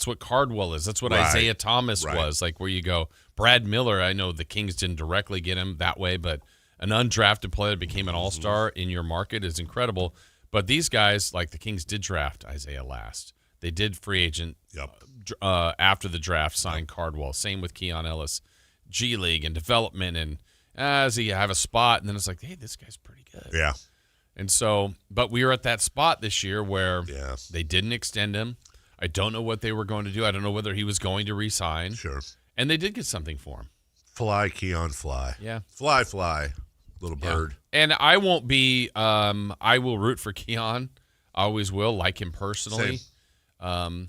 what Cardwell is. That's what Isaiah Thomas was. Like where you go, Brad Miller, I know the Kings didn't directly get him that way, but an undrafted player that became an all-star in your market is incredible. But these guys, like the Kings did draft Isaiah last. They did free agent after the draft, signed Cardwell. Same with Keon Ellis. G League and development, and as he have a spot, and then it's like, hey, this guy's pretty good. Yeah. And so, but we were at that spot this year where they didn't extend him. I don't know what they were going to do. I don't know whether he was going to re-sign. Sure. And they did get something for him. Fly, Keon, fly. Yeah. Fly, little bird. And I won't be, I will root for Keon. I always will, like him personally. But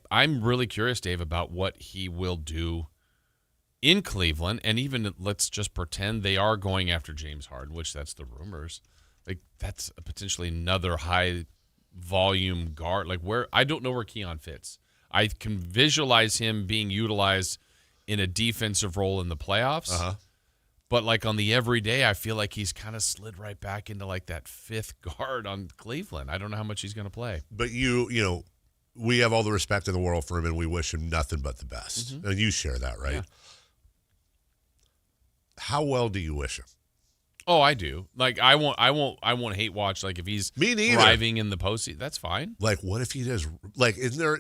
I'm really curious, Dave, about what he will do in Cleveland, and even let's just pretend they are going after James Harden, which that's the rumors. Like that's potentially another high volume guard. Like where I don't know where Keon fits. I can visualize him being utilized in a defensive role in the playoffs. But like on the everyday, I feel like he's kind of slid right back into like that fifth guard on Cleveland. I don't know how much he's going to play. But you know, we have all the respect in the world for him, and we wish him nothing but the best. And you share that, right? Yeah. How well do you wish him? Oh, I do. Like I won't hate watch. Like if he's thriving in the postseason, that's fine. Like what if he does? Like isn't there?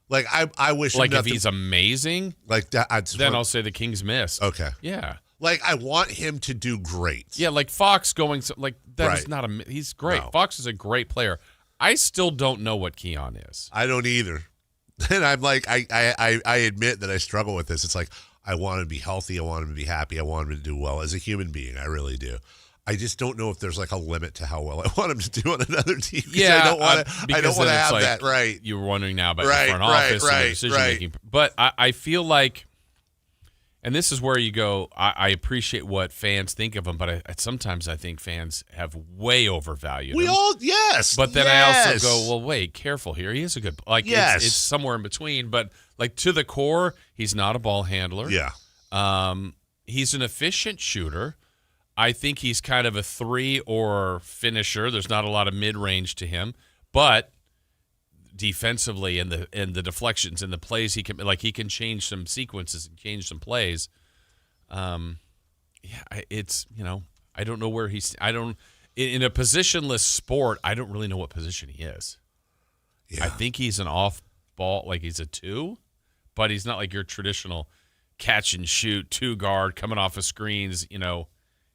Like I wish like him if he's amazing, like that. Then I'll say the Kings missed. Okay. Yeah. Like I want him to do great. Yeah. Like Fox going like that is not he's great. No. Fox is a great player. I still don't know what Keon is. I don't either. And I'm like I admit that I struggle with this. It's like. I want him to be healthy. I want him to be happy. I want him to do well as a human being. I really do. I just don't know if there's like a limit to how well I want him to do on another team. Yeah, I don't want to have like, that. Right. You were wondering now about the front office and the decision making. But I feel like, and this is where you go. I appreciate what fans think of him, but sometimes I think fans have way overvalued him. But then I also go, well, wait, careful here. He is a good. Like it's somewhere in between, but. Like, to the core, he's not a ball handler. Yeah. He's an efficient shooter. I think he's kind of a 3 or finisher. There's not a lot of mid-range to him. But defensively and the deflections and the plays, he can change some sequences and change some plays. It's, I don't know where he's – in a positionless sport, I don't really know what position he is. Yeah. I think he's an off-ball – like he's a 2. But he's not like your traditional catch and shoot 2 guard coming off of screens.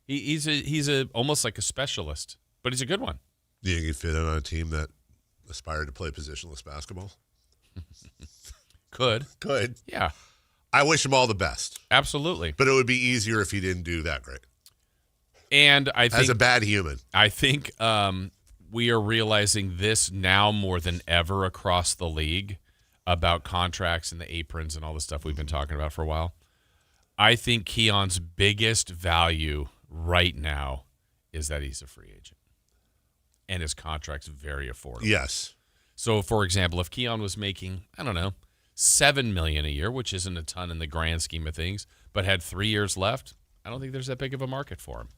He's almost like a specialist, but he's a good one. Do you think he'd fit in on a team that aspired to play positionless basketball? Could. Could. Yeah. I wish him all the best. Absolutely. But it would be easier if he didn't do that great. And I think, as a bad human, I think we are realizing this now more than ever across the league about contracts and the aprons and all the stuff we've been talking about for a while. I think Keon's biggest value right now is that he's a free agent. And his contract's very affordable. Yes. So, for example, if Keon was making, I don't know, $7 million a year, which isn't a ton in the grand scheme of things, but had 3 years left, I don't think there's that big of a market for him.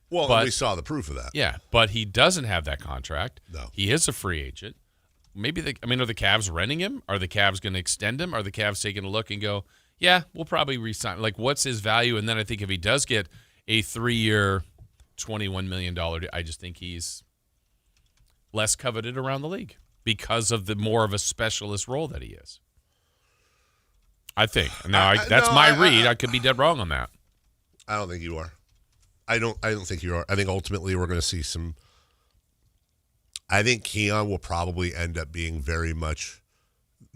Well, but we saw the proof of that. Yeah, but he doesn't have that contract. No. He is a free agent. Maybe are the Cavs renting him? Are the Cavs going to extend him? Are the Cavs taking a look and go, yeah, we'll probably re-sign? Like, what's his value? And then I think if he does get a 3-year, $21 million, I just think he's less coveted around the league because of the more of a specialist role that he is. I think. Now, that's my read. I could be dead wrong on that. I don't think you are. I don't think you are. I think ultimately we're going to see some. I think Keon will probably end up being very much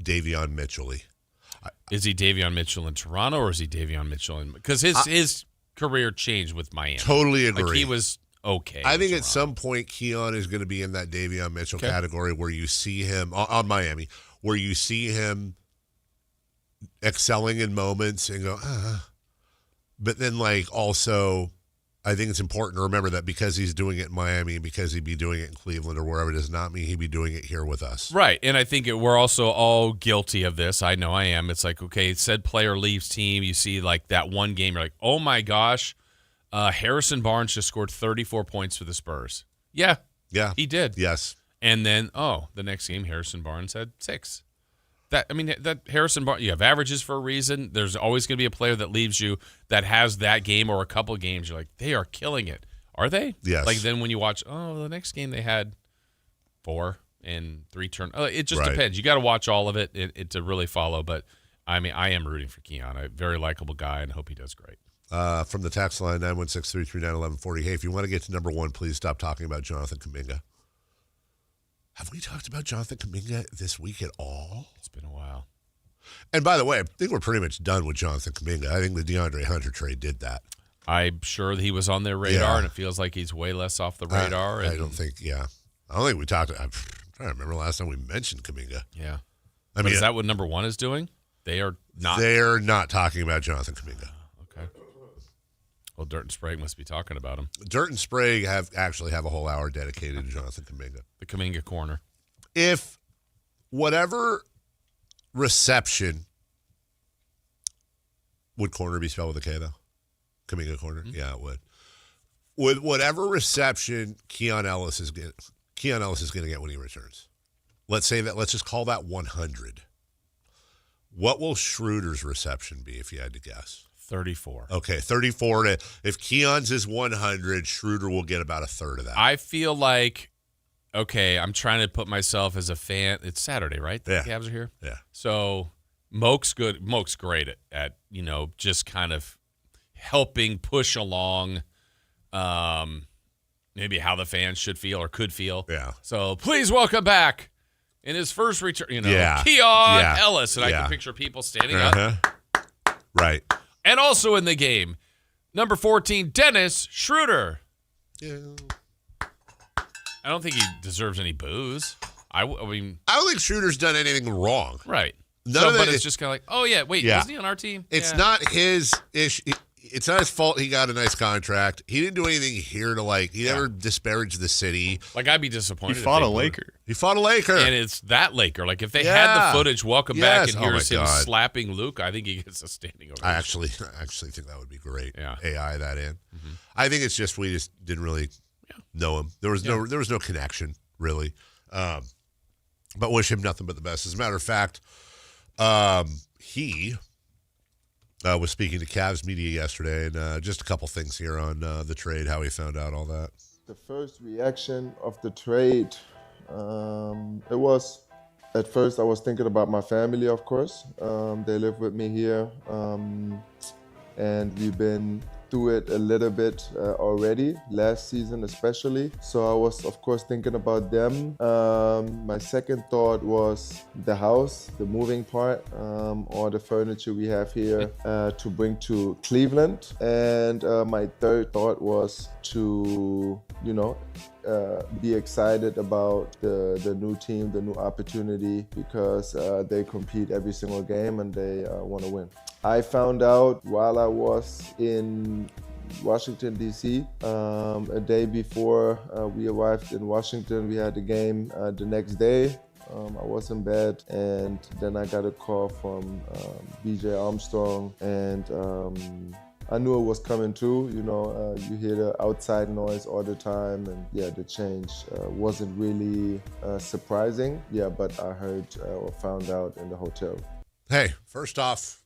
Davion Mitchell-y. Is he Davion Mitchell in Toronto or is he Davion Mitchell because his career changed with Miami? Totally agree. Like he was okay. I think at some point Keon is going to be in that Davion Mitchell category where you see him on Miami, where you see him excelling in moments and go, but then also. I think it's important to remember that because he's doing it in Miami and because he'd be doing it in Cleveland or wherever, it does not mean he'd be doing it here with us. Right. And I think we're also all guilty of this. I know I am. It's like, okay, said player leaves team. You see like that one game, you're like, oh my gosh, Harrison Barnes just scored 34 points for the Spurs. Yeah. Yeah. He did. Yes. And then, the next game, Harrison Barnes had 6. That Harrison Barnes, you have averages for a reason. There's always going to be a player that leaves you that has that game or a couple games. You're like, they are killing it. Are they? Yes. Like then when you watch, the next game they had 4 and 3 turn. It just depends. You got to watch all of it to really follow. But I am rooting for Keon. A very likable guy, and hope he does great. From the text line 916-339-1140. Hey, if you want to get to number 1, please stop talking about Jonathan Kuminga. Have we talked about Jonathan Kuminga this week at all? It's been a while. And by the way, I think we're pretty much done with Jonathan Kuminga. I think the DeAndre Hunter trade did that. I'm sure that he was on their radar, and it feels like he's way less off the radar. I don't think we talked. I'm trying to remember last time we mentioned Kuminga. Yeah. I mean, is that what number 1 is doing? They're not talking about Jonathan Kuminga. Okay. Well, Dirt and Sprague must be talking about him. Dirt and Sprague actually have a whole hour dedicated to Jonathan Kuminga. The Kuminga Corner. If whatever reception, would corner be spelled with a K though? Kuminga Corner? Mm-hmm. Yeah, it would. With whatever reception Keon Ellis is going to get when he returns. Let's just call that 100. What will Schroeder's reception be if you had to guess? 34. Okay, 34. If Keon's is 100, Schroeder will get about a third of that. I feel like, okay, I'm trying to put myself as a fan. It's Saturday, right? The Cavs are here? Yeah. So Moak's good. Moak's great at just kind of helping push along maybe how the fans should feel or could feel. Yeah. So please welcome back in his first return, Keon Ellis. And I can picture people standing up. Right. And also in the game, number 14, Dennis Schroeder. Yeah. I don't think he deserves any boos. I mean, I don't think Schroeder's done anything wrong. Right. But it's just kind of like, oh yeah, wait, wasn't he on our team? It's not his issue. It's not his fault he got a nice contract. He didn't do anything here to he never disparaged the city. Like, I'd be disappointed. He fought a Laker. He fought a Laker. And it's that Laker. Like, if they had the footage, welcome back, and here's him slapping Luke, I think he gets a standing ovation. I actually think that would be great. Yeah. AI that in. Mm-hmm. I think it's just we just didn't really know him. There was no connection, really. But wish him nothing but the best. As a matter of fact, he was speaking to Cavs media yesterday, and just a couple things here on the trade, how he found out all that. The first reaction of the trade, it was, at first I was thinking about my family, of course. They live with me here, and we've been through it a little bit already, last season especially. So I was, of course, thinking about them. My second thought was the house, the moving part, or the furniture we have here to bring to Cleveland. And my third thought was to, be excited about the new team, the new opportunity, because they compete every single game and they want to win. I found out while I was in Washington, D.C. A day before we arrived in Washington. We had the game the next day. I was in bed, and then I got a call from BJ Armstrong, and I knew it was coming too. You hear the outside noise all the time, and the change wasn't really surprising. But I heard or found out in the hotel. Hey, first off,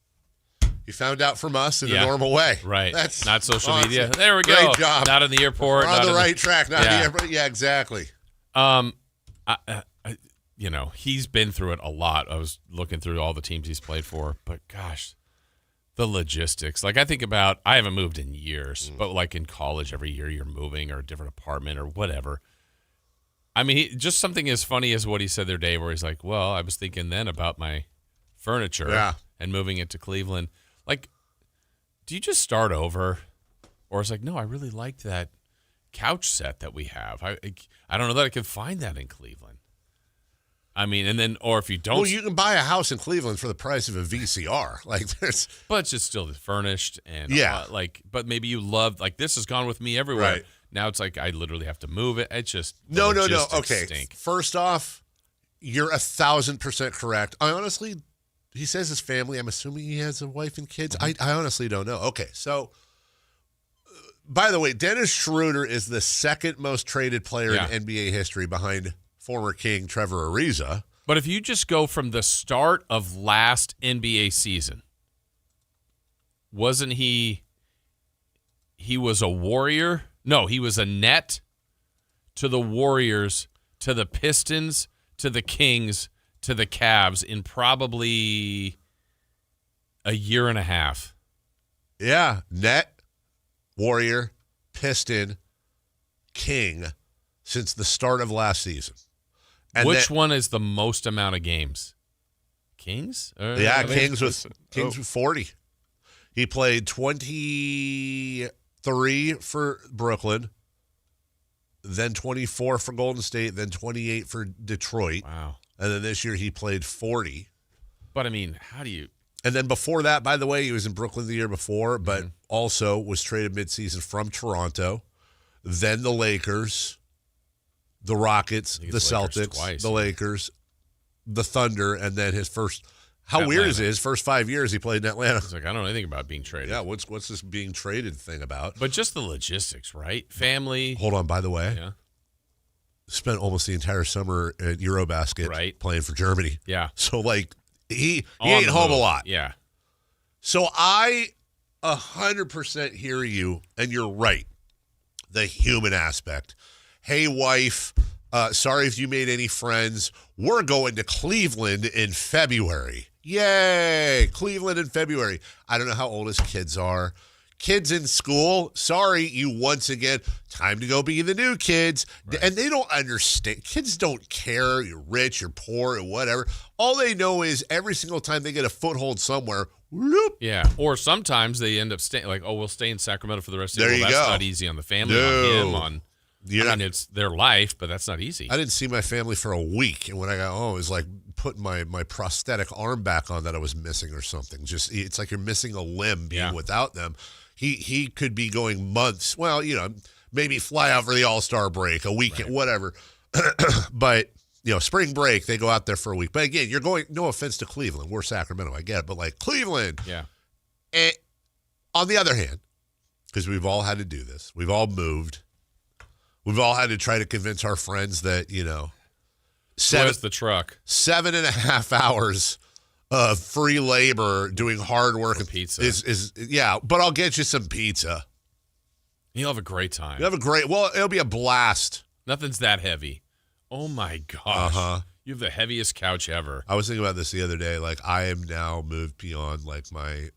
you found out from us in a normal way. Right. That's not social awesome. media. There we go. Great job. Not in the airport. We're on the right track. Not in the airport. Yeah, exactly. He's been through it a lot. I was looking through all the teams he's played for, but gosh, the logistics. Like, I think about, I haven't moved in years, but like in college, every year you're moving or a different apartment or whatever. I mean, just something as funny as what he said the other day where he's like, well, I was thinking then about my furniture and moving it to Cleveland. Like, do you just start over? Or it's like, no, I really liked that couch set that we have. I don't know that I could find that in Cleveland. I mean, and then, or if you don't. Well, you can buy a house in Cleveland for the price of a VCR. Like, there's. But it's just still furnished. And but maybe you love, like, this has gone with me everywhere. Right. Now it's like, I literally have to move it. It's just. No. Okay. Stink. First off, you're 1,000% correct. I honestly, he says his family. I'm assuming he has a wife and kids. I honestly don't know. Okay. So, by the way, Dennis Schroeder is the second most traded player in NBA history behind former King Trevor Ariza. But if you just go from the start of last NBA season, wasn't he was a Warrior? No, he was a Net to the Warriors, to the Pistons, to the Kings, to the Cavs in probably a year and a half. Yeah, Net, Warrior, Piston, King since the start of last season. And which one is the most amount of games? Kings? Kings with 40. He played 23 for Brooklyn, then 24 for Golden State, then 28 for Detroit. Wow. And then this year he played 40. But, I mean, how do you... And then before that, by the way, he was in Brooklyn the year before, but also was traded midseason from Toronto, then the Lakers, the Rockets, the Celtics, the Lakers, the Thunder, and then his first. How Atlanta. Weird is it? His first 5 years he played in Atlanta. He's like, I don't know anything about being traded. Yeah, what's this being traded thing about? But just the logistics, right? Family. Hold on, by the way. Yeah. Spent almost the entire summer at Eurobasket playing for Germany. Yeah. So, like, he ain't home a lot. Yeah. So I 100% hear you, and you're right. The human aspect. Hey, wife, sorry if you made any friends. We're going to Cleveland in February. Yay, Cleveland in February. I don't know how old his kids are. Kids in school, sorry, you once again, time to go be the new kids. Right. And they don't understand. Kids don't care. You're rich, you're poor, or whatever. All they know is every single time they get a foothold somewhere, whoop. Yeah, or sometimes they end up staying, like, we'll stay in Sacramento for the rest of the year. Well, that's not easy on the family, on him, it's their life, but that's not easy. I didn't see my family for a week, and when I got home, it was like putting my prosthetic arm back on that I was missing or something. Just, it's like you're missing a limb being without them. He could be going months. Well, maybe fly out for the All-Star break, a weekend, whatever. But, spring break, they go out there for a week. But again, you're going, no offense to Cleveland. We're Sacramento, I get it. But like Cleveland. Yeah. And on the other hand, because we've all had to do this, we've all moved. We've all had to try to convince our friends that, where's the truck? 7.5 hours of free labor doing hard work and pizza is but I'll get you some pizza. You'll have a great time. It'll be a blast. Nothing's that heavy. Oh my gosh. You have the heaviest couch ever. I was thinking about this the other day. Like, I am now moved beyond like my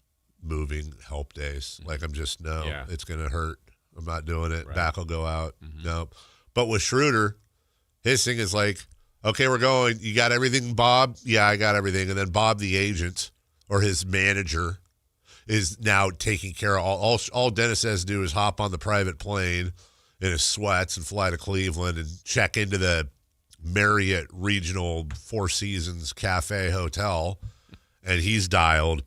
moving help days. Like I'm just, it's going to hurt. I'm not doing it. Right. Back will go out. Nope. But with Schroeder, his thing is like, okay, we're going. You got everything, Bob? Yeah, I got everything. And then Bob, the agent or his manager, is now taking care of all Dennis has to do is hop on the private plane in his sweats and fly to Cleveland and check into the Marriott Regional Four Seasons Cafe Hotel, and he's dialed.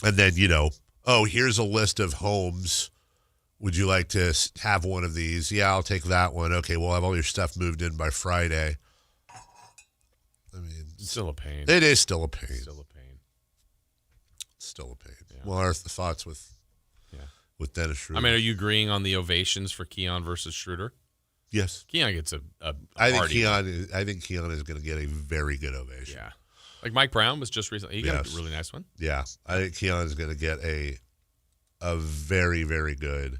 And then, here's a list of homes. Would you like to have one of these? Yeah, I'll take that one. Okay, we'll have all your stuff moved in by Friday. I mean, it's still a pain. It is still a pain. Still a pain. Still a pain. Yeah. Well, our thoughts with Dennis Schroeder. I mean, are you agreeing on the ovations for Keon versus Schroeder? Yes. Keon gets a I think Keon is going to get a very good ovation. Yeah. Like Mike Brown was just recently. He got a really nice one. Yeah. I think Keon is going to get a very, very good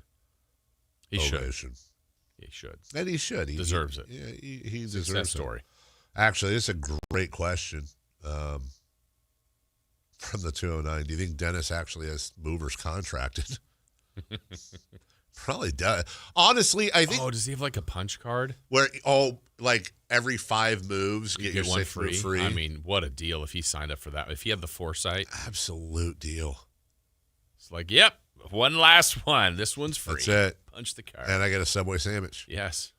ovation. He should. And he should. He deserves it. Yeah, he deserves it. Success story. Actually, this is a great question from the 209. Do you think Dennis actually has movers contracted? Probably does. Honestly, I think. Oh, does he have like a punch card? Where, like every 5 moves, get your one 6th move free? I mean, what a deal if he signed up for that. If he had the foresight. Absolute deal. It's like, yep, one last one. This one's free. That's it. Punch the card. And I get a Subway sandwich. Yes.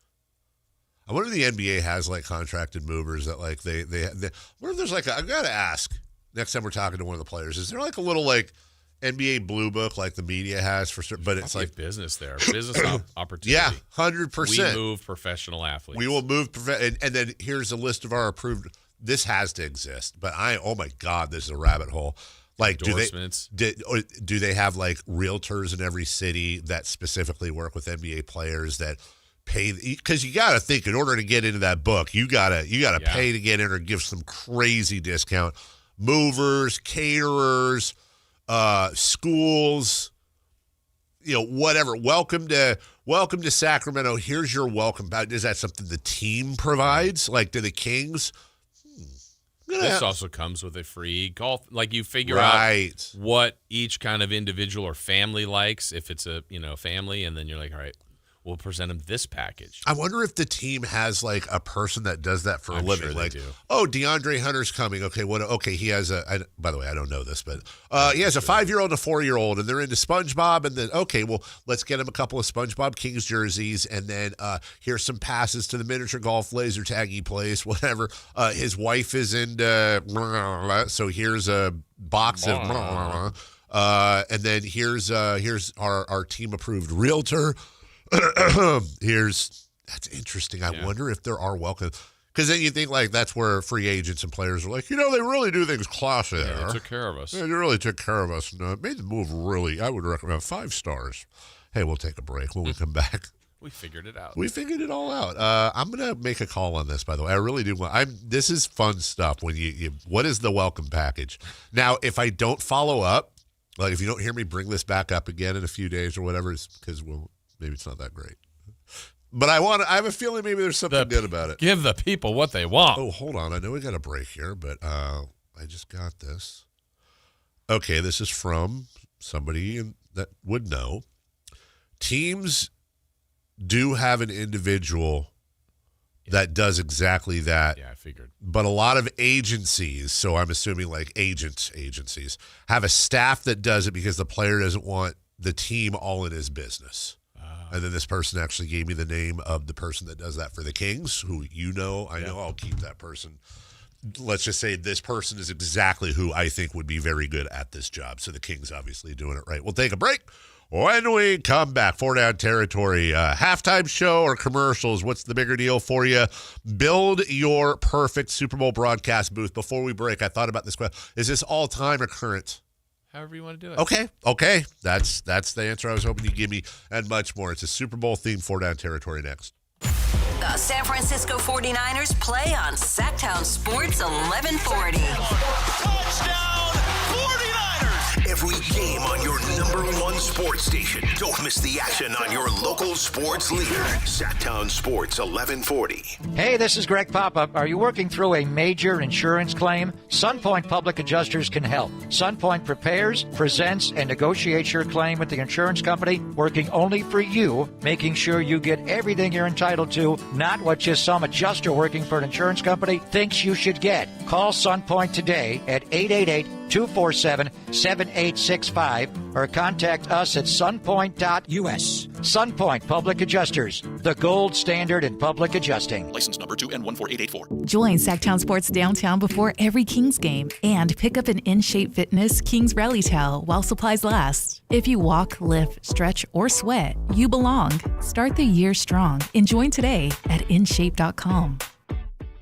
I wonder if the NBA has like contracted movers that like they what if there's like I've got to ask next time we're talking to one of the players, is there like a little like NBA blue book like the media has for certain, but it's like business there, business opportunity. Yeah, 100%. We move professional athletes. We will move, and then here's a list of our approved. This has to exist, but oh my God, this is a rabbit hole. Like, do they have like realtors in every city that specifically work with NBA players that pay? Because you got to think, in order to get into that book, you gotta pay to get in or give some crazy discount. Movers, caterers, schools, whatever. Welcome to Sacramento. Here's your welcome. Is that something the team provides? Like, do the Kings? This also comes with a free golf. Like, you figure out what each kind of individual or family likes. If it's a family, and then you're like, all right, we'll present them this package. I wonder if the team has like a person that does that for a living. Sure like, do. Oh, DeAndre Hunter's coming. Okay, what? Okay, he has by the way, I don't know this, but he has a 5-year-old and a 4-year-old, and they're into SpongeBob. And then well, let's get him a couple of SpongeBob Kings jerseys, and then here's some passes to the miniature golf laser tag he plays, whatever. His wife is into, so here's a box of, and then here's our team approved realtor. That's interesting. I wonder if there are welcome, because then you think like that's where free agents and players are like, they really do things classy there. Yeah, they took care of us. Yeah, they really took care of us. And made the move really. I would recommend 5 stars. Hey, we'll take a break when we come back. We figured it out. We figured it all out. I'm gonna make a call on this. By the way, I really do want. This is fun stuff. When you what is the welcome package? Now, if I don't follow up, like if you don't hear me bring this back up again in a few days or whatever, it's because maybe it's not that great. But I have a feeling maybe there's something good about it. Give the people what they want. Oh, hold on. I know we got a break here, but I just got this. Okay, this is from somebody that would know. Teams do have an individual that does exactly that. Yeah, I figured. But a lot of agencies, so I'm assuming like agencies, have a staff that does it because the player doesn't want the team all in his business. And then this person actually gave me the name of the person that does that for the Kings, who I know I'll keep that person. Let's just say this person is exactly who I think would be very good at this job. So the Kings obviously doing it right. We'll take a break. When we come back, 4 Down Territory, halftime show or commercials, what's the bigger deal for you? Build your perfect Super Bowl broadcast booth. Before we break, I thought about this question. Is this all-time or current? However you want to do it. Okay. That's the answer I was hoping you'd give me, and much more. It's a Super Bowl themed 4 Down Territory next. The San Francisco 49ers play on Sactown Sports 1140. Touchdown 49ers! every game on your #1 sports station. Don't miss the action on your local sports leader. Sactown Sports 1140. Hey, this is Greg Papa. Are you working through a major insurance claim? Sunpoint Public Adjusters can help. Sunpoint prepares, presents, and negotiates your claim with the insurance company, working only for you, making sure you get everything you're entitled to, not what just some adjuster working for an insurance company thinks you should get. Call Sunpoint today at 888-247-7865 or contact us at sunpoint.us. Sunpoint Public Adjusters, the gold standard in public adjusting. License number 2N14884. Join Sactown Sports downtown before every Kings game and pick up an In-Shape Fitness Kings Rally Towel while supplies last. If you walk, lift, stretch, or sweat, you belong. Start the year strong and join today at InShape.com.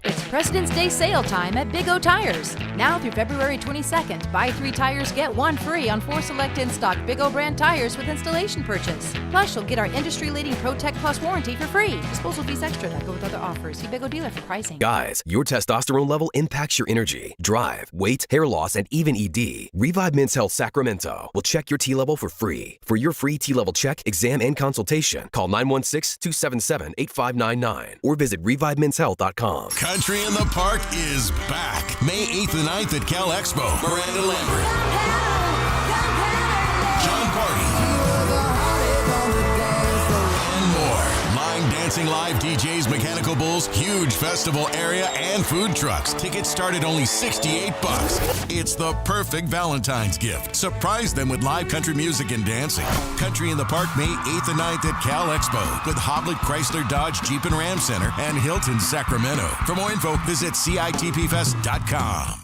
It's President's Day sale time at Big O Tires. Now through February 22nd, buy 3 tires, get 1 free on 4 select in-stock Big O brand tires with installation purchase. Plus, you'll get our industry-leading ProTech Plus warranty for free. Disposal fees extra that go with other offers. See Big O dealer for pricing. Guys, your testosterone level impacts your energy, drive, weight, hair loss, and even ED. Revive Men's Health Sacramento will check your T level for free. For your free T level check, exam, and consultation, call 916-277-8599 or visit revivemenshealth.com. Country in the Park is back. May 8th and 9th at Cal Expo. Miranda Lambert, John Party, and more. Line dancing live DJs, mechanical bulls, huge festival area, and food trucks. Tickets start at only $68. It's the perfect Valentine's gift. Surprise them with live country music and dancing. Country in the Park, May 8th and 9th at Cal Expo with Hoblit Chrysler Dodge Jeep and Ram Center and Hilton Sacramento. For more info, visit CITPFest.com.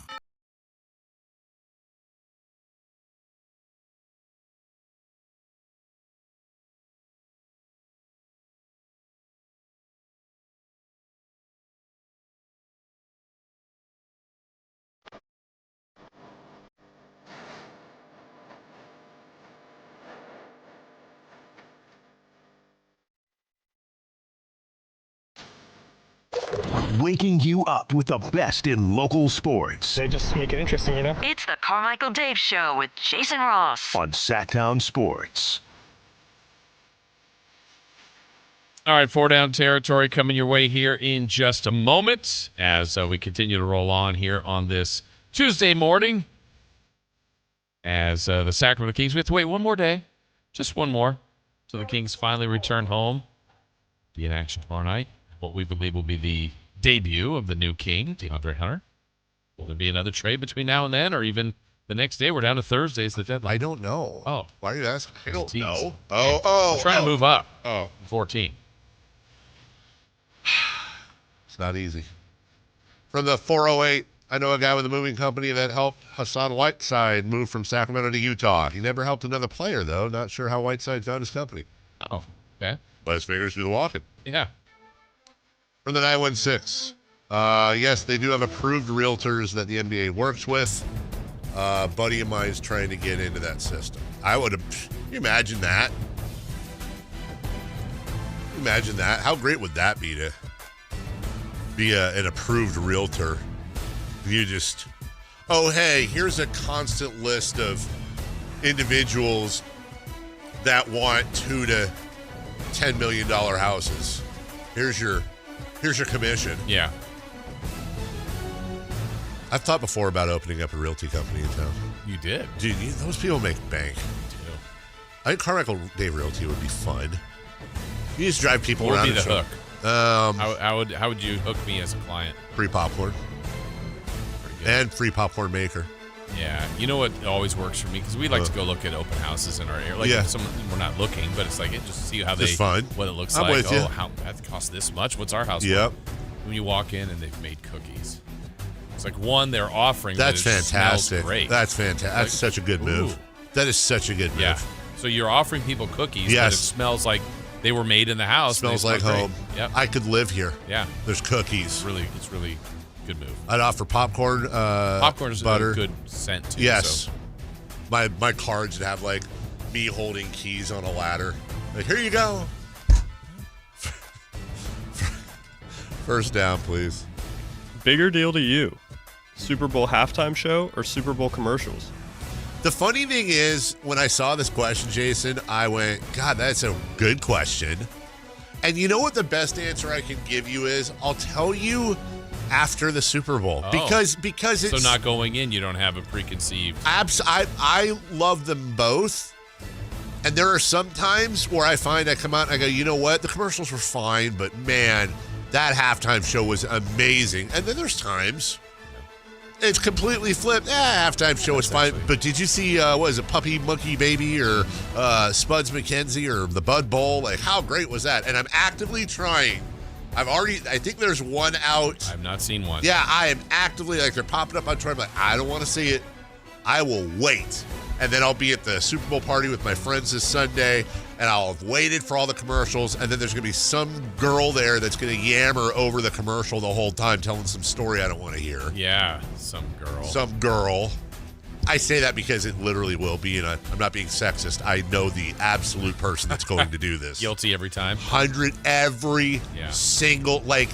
Waking you up with the best in local sports. They just make it interesting, you know? It's the Carmichael Dave Show with Jason Ross on Sactown Sports. All right, 4 Down territory coming your way here in just a moment as we continue to roll on here on this Tuesday morning. As the Sacramento Kings, we have to wait one more day, just one more, so the Kings finally return home. Be in action tomorrow night. What we believe will be the debut of the new King, DeAndre Hunter. Will there be another trade between now and then, or even the next day? We're down to Thursday is the deadline. I don't know. Oh. Why are you asking? I don't know. We're trying to move up. 14. It's not easy. From the 408, I know a guy with a moving company that helped Hassan Whiteside move from Sacramento to Utah. He never helped another player, though. Not sure how Whiteside found his company. Oh, okay. But his fingers do the walking. Yeah. From the 916, yes, they do have approved realtors that the NBA works with. A buddy of mine is trying to get into that system. Can you imagine that? Imagine that. How great would that be to be an approved realtor? You just, oh, hey, here's a constant list of individuals that want $2 to $10 million houses. Here's your commission. Yeah. I've thought before about opening up a realty company in town. You did? Dude, those people make bank. They do. I think Carmichael Dave Realty would be fun. You just drive people What around. would be the hook? How would you hook me as a client? Free popcorn. And free popcorn maker. Yeah. You know what always works for me? Because we like to go look at open houses in our area. Like, we're not looking, but it's like, just see how what it looks like. With you. How that costs this much? What's our house Yep. worth? When you walk in and they've made cookies. It's like, one, they're offering. That's but it fantastic. Smells great. That's fantastic. That's such a good move. Ooh. That is such a good move. Yeah. So you're offering people cookies, Yes. but it smells like they were made in the house. Smells and they like smell home. great. Yep. I could live here. Yeah. There's cookies. It's really good move. I'd offer popcorn, Popcorn is butter. a good scent too. Yes. So. My cards would have like me holding keys on a ladder. Like, here you go. First down, please. Bigger deal to you, Super Bowl halftime show or Super Bowl commercials? The funny thing is, when I saw this question, Jason, I went, God, that's a good question. And you know what the best answer I can give you is? I'll tell you after the Super Bowl. Because it's... So not going in, you don't have a preconceived... I love them both. And there are some times where I find I come out and I go, you know what? The commercials were fine, but man, that halftime show was amazing. And then there's times... It's completely flipped. Halftime show was fine. But did you see, what is it, Puppy Monkey Baby or Spuds McKenzie or the Bud Bowl? Like, how great was that? And I'm actively trying. I think there's one out. I've not seen one. Yeah, I am actively, like, they're popping up on Twitter. I'm like, I don't want to see it. I will wait. And then I'll be at the Super Bowl party with my friends this Sunday, and I'll have waited for all the commercials, and then there's going to be some girl there that's going to yammer over the commercial the whole time, telling some story I don't want to hear. Yeah, some girl. Some girl. I say that because it literally will be, and I'm not being sexist. I know the absolute person that's going to do this. Guilty every time. Every single, like,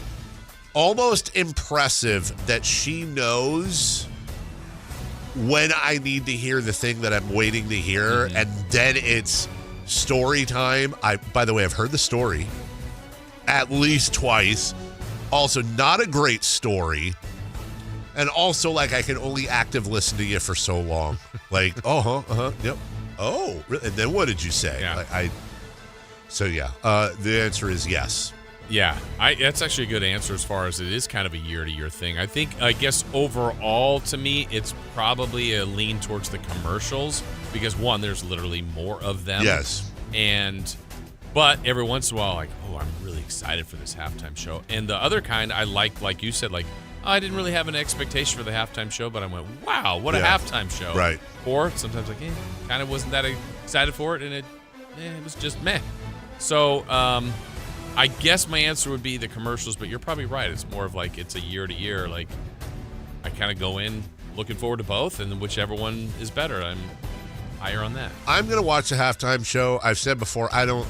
almost impressive that she knows when I need to hear the thing that I'm waiting to hear, and then it's story time. By the way, I've heard the story at least twice. Also, not a great story. And also, like, I can only active listen to you for so long. Like, yep. Oh, really? And then what did you say? Yeah. The answer is yes. Yeah, that's actually a good answer as far as it is kind of a year-to-year thing. I guess overall, to me, it's probably a lean towards the commercials because, one, there's literally more of them. Yes. But every once in a while, like, oh, I'm really excited for this halftime show. And the other kind I like you said, like, I didn't really have an expectation for the halftime show, but I went, wow, what a halftime show. Right. Or sometimes, like, kind of wasn't that excited for it, and it was just meh. So, I guess my answer would be the commercials, but you're probably right. It's more of like it's a year-to-year. Like, I kind of go in looking forward to both, and then whichever one is better, I'm higher on that. I'm going to watch the halftime show. I've said before, I know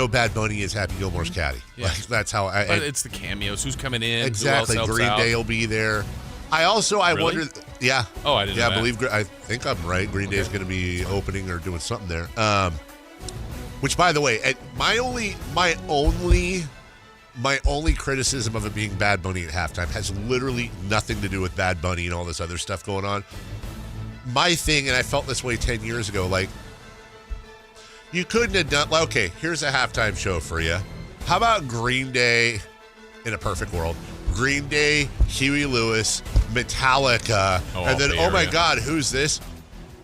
Bad Bunny is Happy Gilmore's caddy. Yeah. Like, that's how But it's the cameos. Who's coming in? Exactly. Who else helps Green out? Day will be there. I Really? wonder. Yeah. Oh, I didn't know that. I think I'm right. Green Day is going to be opening or doing something there. Which, by the way, my only criticism of it being Bad Bunny at halftime has literally nothing to do with Bad Bunny and all this other stuff going on. My thing, and I felt this way 10 years ago, like, you couldn't have done, like, okay, here's a halftime show for you. How about Green Day in a perfect world? Green Day, Huey Lewis, Metallica, and then, oh my God, who's this?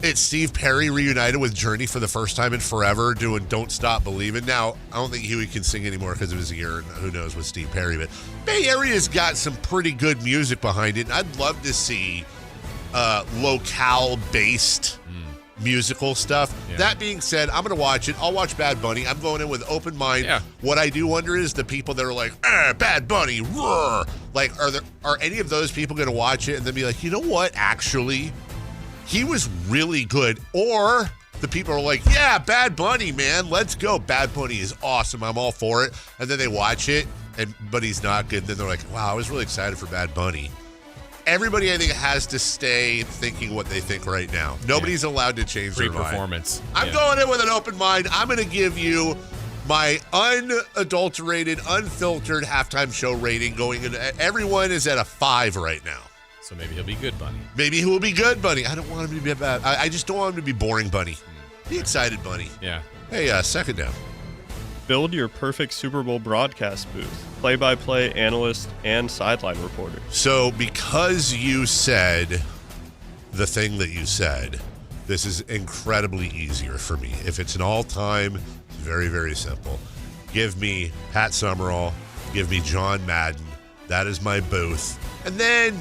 It's Steve Perry reunited with Journey for the first time in forever doing Don't Stop Believin'. Now, I don't think Huey can sing anymore because of his ear, and who knows with Steve Perry, but Bay Area's got some pretty good music behind it, and I'd love to see locale-based musical stuff. Yeah. That being said, I'm going to watch it. I'll watch Bad Bunny. I'm going in with open mind. Yeah. What I do wonder is the people that are like, Bad Bunny, roar. Like, are any of those people going to watch it and then be like, you know what, actually, he was really good? Or the people are like, yeah, Bad Bunny, man, let's go. Bad Bunny is awesome. I'm all for it. And then they watch it, but he's not good. And then they're like, wow, I was really excited for Bad Bunny. Everybody, I think, has to stay thinking what they think right now. Nobody's allowed to change their mind. Pre-performance. I'm going in with an open mind. I'm going to give you my unadulterated, unfiltered halftime show rating going in. Everyone is at a 5 right now. So maybe he'll be good, Bunny. Maybe he will be good, Bunny. I don't want him to be bad. I just don't want him to be boring, Bunny. Be excited, Bunny. Yeah. Hey, second down. Build your perfect Super Bowl broadcast booth. Play-by-play analyst and sideline reporter. So because you said the thing that you said, this is incredibly easier for me. If it's an all-time, it's very, very simple. Give me Pat Summerall. Give me John Madden. That is my booth. And then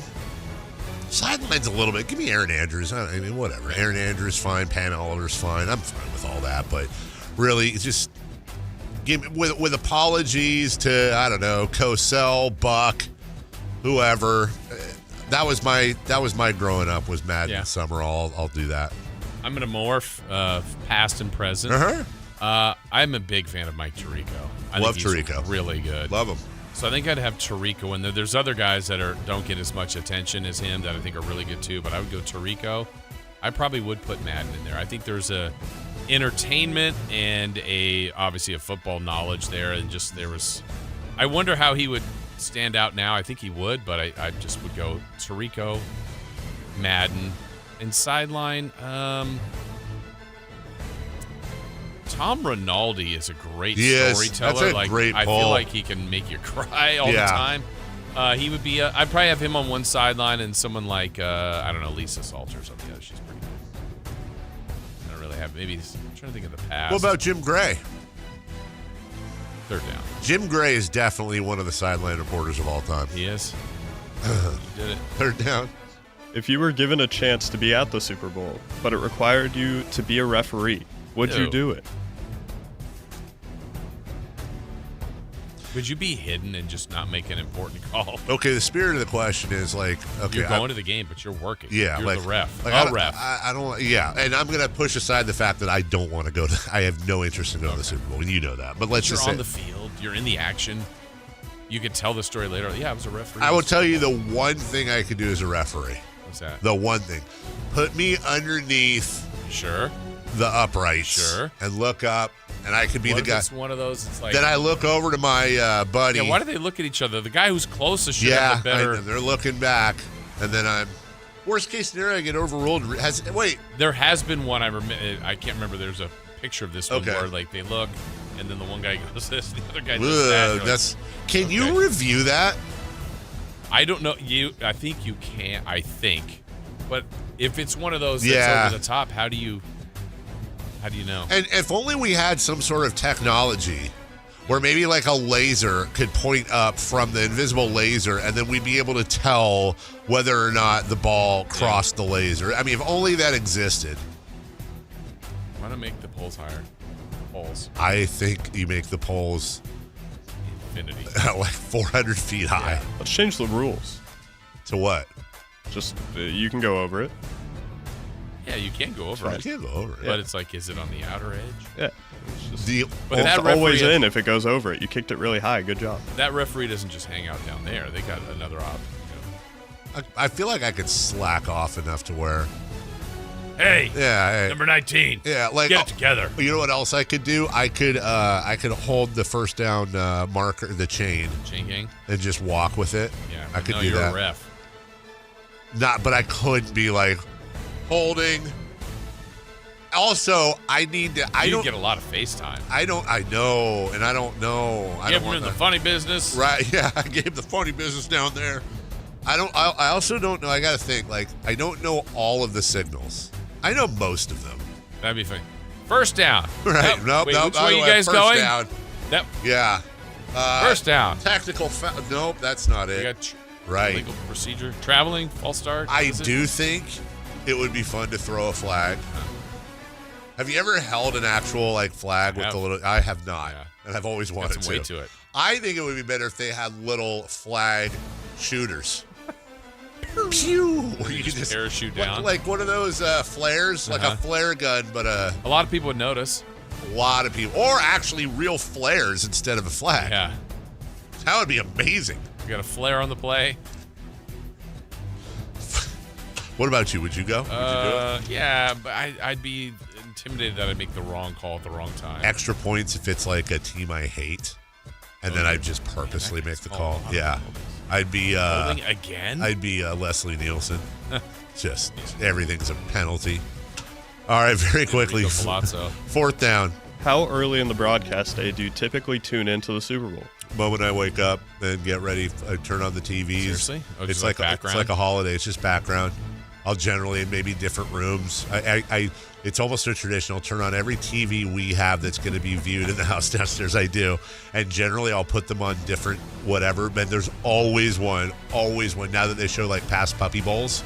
sidelines a little bit. Give me Aaron Andrews. I mean, whatever. Aaron Andrews, fine. Pam Oliver's fine. I'm fine with all that. But really, it's just give me, with apologies to, I don't know, Cosell, Buck, whoever. That was my growing up was Madden Summerall. I'll do that. I'm going to morph past and present. I'm a big fan of Mike Tirico. I Love think he's Tirico. Really good. Love him. So I think I'd have Tirico in there. There's other guys that don't get as much attention as him that I think are really good too, but I would go Tirico. I probably would put Madden in there. I think there's a entertainment and obviously a football knowledge there, and just I wonder how he would stand out now. I think he would, but I just would go Tirico, Madden, and sideline. Tom Rinaldi is a great storyteller. That's a great I pull. feel like he can make you cry all the time. He would be. I'd probably have him on one sideline, and someone like I don't know, Lisa Salter or something. She's pretty good. I don't really have. Maybe I'm trying to think of the past. What about Jim Gray? Third down. Jim Gray is definitely one of the sideline reporters of all time. He is. He did it. Third down. If you were given a chance to be at the Super Bowl, but it required you to be a referee, would you do it? Would you be hidden and just not make an important call? Okay, the spirit of the question is like, okay, you're going to the game, but you're working. Yeah, you're like the ref. Like I don't. Yeah, and I'm gonna push aside the fact that I don't want to go to. I have no interest in going to the Super Bowl, and you know that. But let's just say you're on the field. You're in the action. You could tell the story later. Yeah, I was a referee. I will tell you the one thing I could do as a referee. What's that? The one thing, put me underneath. Sure. The uprights. Sure. And look up. And I could be the guy. It's one of those. It's like. Then I look over to my buddy. Yeah. Why do they look at each other? The guy who's closest should have the better. And they're looking back, and then I'm. Worst case scenario, I get overruled. There has been one. I can't remember. There's a picture of this one where like they look, and then the one guy goes this, the other guy does that. That's. Can you review that? I don't know. I think you can. I think, but if it's one of those that's over the top, how do you know? And if only we had some sort of technology where maybe like a laser could point up from the invisible laser, and then we'd be able to tell whether or not the ball crossed the laser. I mean, if only that existed. Why not make the poles higher? Poles. I think you make the poles infinity, like 400 feet high. Let's change the rules. To what? Just you can go over it. Yeah, you can go over it. You can go over it. But it's like, is it on the outer edge? Yeah. It's always in if it goes over it. You kicked it really high. Good job. That referee doesn't just hang out down there. They got another option. I feel like I could slack off enough to where. Hey, number 19. Yeah, like get it together. You know what else I could do? I could hold the first down marker, the chain gang, and just walk with it. Yeah, I could do you're that. A ref. But I couldn't be like holding. Also, I need to. I don't get a lot of FaceTime. I know, and I don't know. I Give don't him want in the funny business, right? Yeah, I gave the funny business down there. I also don't know. I got to think. Like, I don't know all of the signals. I know most of them. That'd be funny. First down. Right. Nope. Nope. Which way you guys first going? Down. Yep. Yeah. First down. Tactical foul. Nope, that's not it. You got right. Legal procedure. Traveling. False start. I do think it would be fun to throw a flag. Have you ever held an actual flag with the little? I have not, and I've always wanted to. Weight to it. I think it would be better if they had little flag shooters. Pew! You can just parachute down. Like one of those flares, like a flare gun, but a lot of people would notice. A lot of people, or actually real flares instead of a flag. Yeah, that would be amazing. You got a flare on the play. What about you? Would you go? Would you do it? Yeah, but I'd be intimidated that I'd make the wrong call at the wrong time. Extra points if it's like a team I hate, and then I'd just purposely make the call. Yeah. I'd be holding again. I'd be Leslie Nielsen. Just everything's a penalty. All right, very quickly. Fourth down. How early in the broadcast day do you typically tune into the Super Bowl? Moment I wake up and get ready, I turn on the TVs. Seriously? It's like background? It's like a holiday. It's just background. I'll generally in maybe different rooms. It's almost a tradition. I'll turn on every TV we have that's going to be viewed in the house downstairs. I do. And generally I'll put them on different whatever. But there's always one. Now that they show like past Puppy Bowls,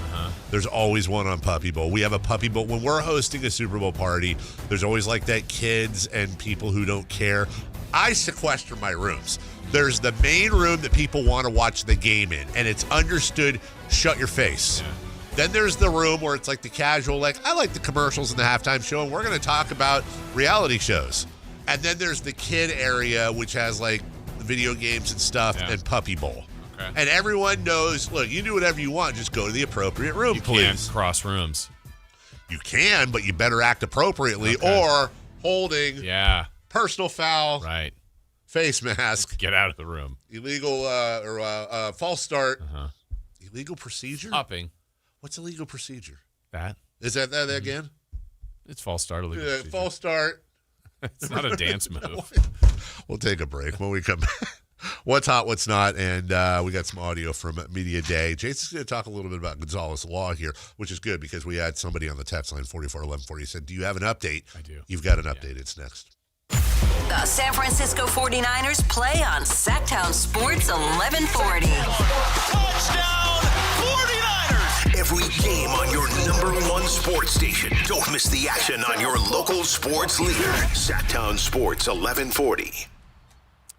there's always one on Puppy Bowl. We have a Puppy Bowl. When we're hosting a Super Bowl party, there's always like that kids and people who don't care. I sequester my rooms. There's the main room that people want to watch the game in. And it's understood, shut your face. Yeah. Then there's the room where it's like the casual, I like the commercials and the halftime show, and we're going to talk about reality shows. And then there's the kid area, which has the video games and stuff, and Puppy Bowl. Okay. And everyone knows, look, you do whatever you want, just go to the appropriate room, please. You can't cross rooms. You can, but you better act appropriately, or holding personal foul, right? Face mask. Get out of the room. Illegal or false start. Illegal procedure? Stopping. What's illegal procedure? That. Is that again? It's false start. Illegal procedure. False start. It's not a dance move. We'll take a break when we come back. What's hot, what's not, and we got some audio from Media Day. Jason's going to talk a little bit about Gonzalez Law here, which is good because we had somebody on the text line 441140 said, "Do you have an update?" I do. You've got an update. It's next. The San Francisco 49ers play on Sactown Sports 1140. Touchdown 49ers! Every game on your number one sports station. Don't miss the action on your local sports leader. Sactown Sports 1140.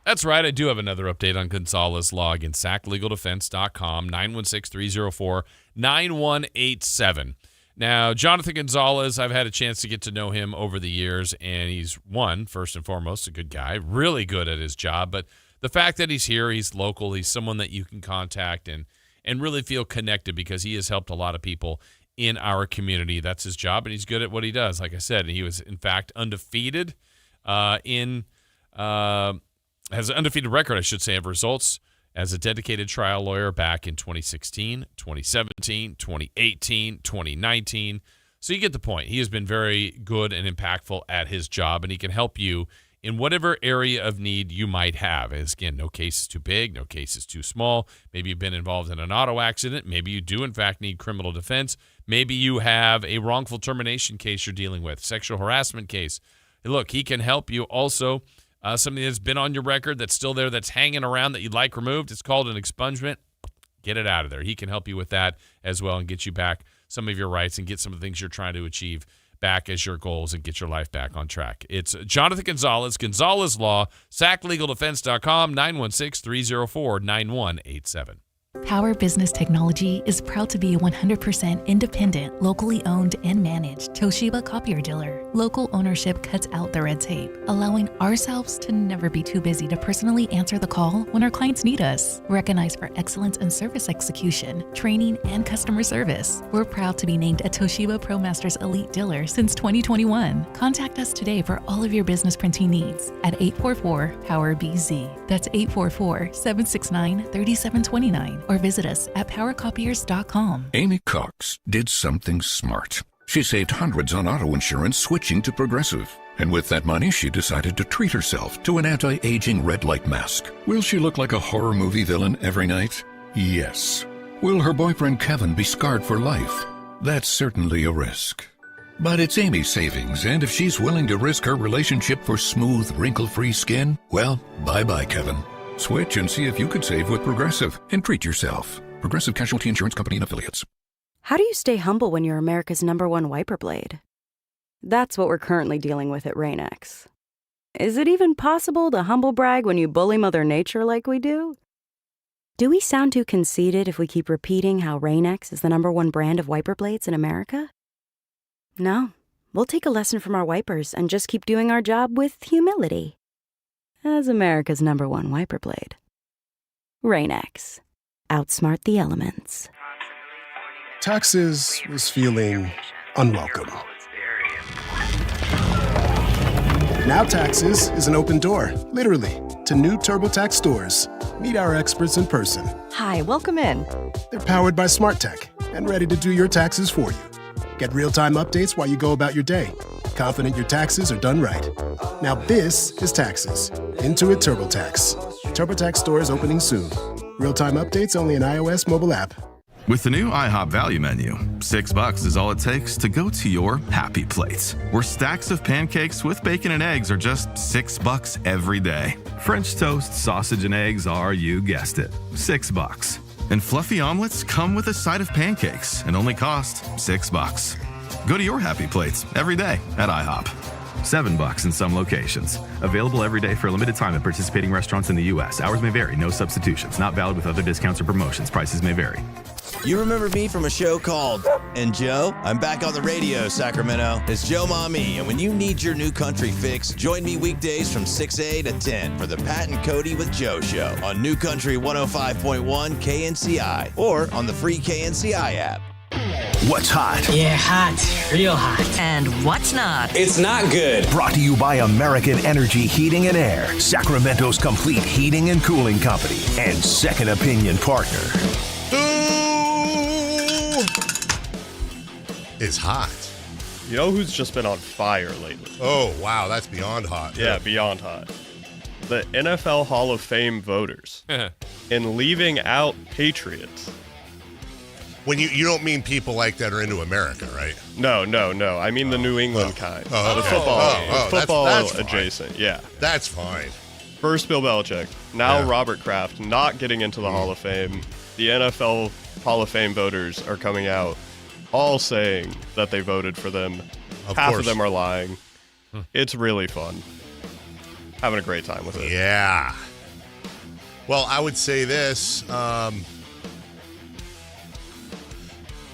That's right. I do have another update on Gonzalez Law against SacLegalDefense.com, 916-304-9187. Now, Jonathan Gonzalez, I've had a chance to get to know him over the years, and he's, first and foremost, a good guy, really good at his job. But the fact that he's here, he's local, he's someone that you can contact and really feel connected because he has helped a lot of people in our community. That's his job, and he's good at what he does. Like I said, he was, in fact, undefeated has an undefeated record, I should say, of results as a dedicated trial lawyer back in 2016, 2017, 2018, 2019. So you get the point. He has been very good and impactful at his job, and he can help you in whatever area of need you might have. As again, no case is too big, no case is too small. Maybe you've been involved in an auto accident. Maybe you do, in fact, need criminal defense. Maybe you have a wrongful termination case you're dealing with, sexual harassment case. Look, he can help you also. Something that's been on your record that's still there, that's hanging around that you'd like removed. It's called an expungement. Get it out of there. He can help you with that as well and get you back some of your rights and get some of the things you're trying to achieve back as your goals and get your life back on track. It's Jonathan Gonzalez, Gonzalez Law, SacLegalDefense.com, 916-304-9187. Power Business Technology is proud to be a 100% independent, locally owned and managed Toshiba copier dealer. Local ownership cuts out the red tape, allowing ourselves to never be too busy to personally answer the call when our clients need us. Recognized for excellence in service execution, training, and customer service, we're proud to be named a Toshiba ProMasters Elite Dealer since 2021. Contact us today for all of your business printing needs at 844-POWER-BZ. That's 844-769-3729. Or visit us at powercopiers.com. Amy Cox did something smart. She saved hundreds on auto insurance switching to Progressive. And with that money, she decided to treat herself to an anti-aging red light mask. Will she look like a horror movie villain every night? Yes. Will her boyfriend Kevin be scarred for life? That's certainly a risk. But it's Amy's savings, and if she's willing to risk her relationship for smooth, wrinkle-free skin, well, bye-bye, Kevin. Switch and see if you could save with Progressive and treat yourself. Progressive Casualty Insurance Company and Affiliates. How do you stay humble when you're America's #1 wiper blade? That's what we're currently dealing with at Rain-X. Is it even possible to humble brag when you bully Mother Nature like we do? Do we sound too conceited if we keep repeating how Rain-X is the #1 brand of wiper blades in America? No, we'll take a lesson from our wipers and just keep doing our job with humility. As America's #1 wiper blade. Rain-X. Outsmart the elements. Taxes was feeling unwelcome. Now Taxes is an open door, literally, to new TurboTax stores. Meet our experts in person. Hi, welcome in. They're powered by smart tech and ready to do your taxes for you. Get real-time updates while you go about your day. Confident your taxes are done right. Now this is Taxes. Intuit TurboTax. TurboTax stores opening soon. Real-time updates only in iOS mobile app. With the new IHOP value menu, $6 is all it takes to go to your happy place, where stacks of pancakes with bacon and eggs are just $6 every day. French toast, sausage, and eggs are, you guessed it, $6. And fluffy omelets come with a side of pancakes and only cost $6. Go to your happy plates every day at IHOP. $7 in some locations. Available every day for a limited time at participating restaurants in the U.S. Hours may vary. No substitutions. Not valid with other discounts or promotions. Prices may vary. You remember me from a show called And Joe? I'm back on the radio, Sacramento. It's Joe Mami, and when you need your new country fix, join me weekdays from 6 to 10 for the Pat and Cody with Joe show on New Country 105.1 KNCI or on the free KNCI app. What's hot? Yeah, hot. Real hot. And what's not? It's not good. Brought to you by American Energy Heating and Air, Sacramento's complete heating and cooling company, and second opinion partner. Who is hot? You know who's just been on fire lately? Oh, wow. That's beyond hot. Yeah, beyond hot. The NFL Hall of Fame voters. And leaving out Patriots. When you don't mean people like that are into America, right? No. I mean the New England kind. Oh, The okay. football that's adjacent. Fine. Yeah. That's fine. First Bill Belichick, now Robert Kraft, not getting into the Hall of Fame. The NFL Hall of Fame voters are coming out, all saying that they voted for them. Half of them are lying. It's really fun. Having a great time with it. Yeah. Well, I would say this.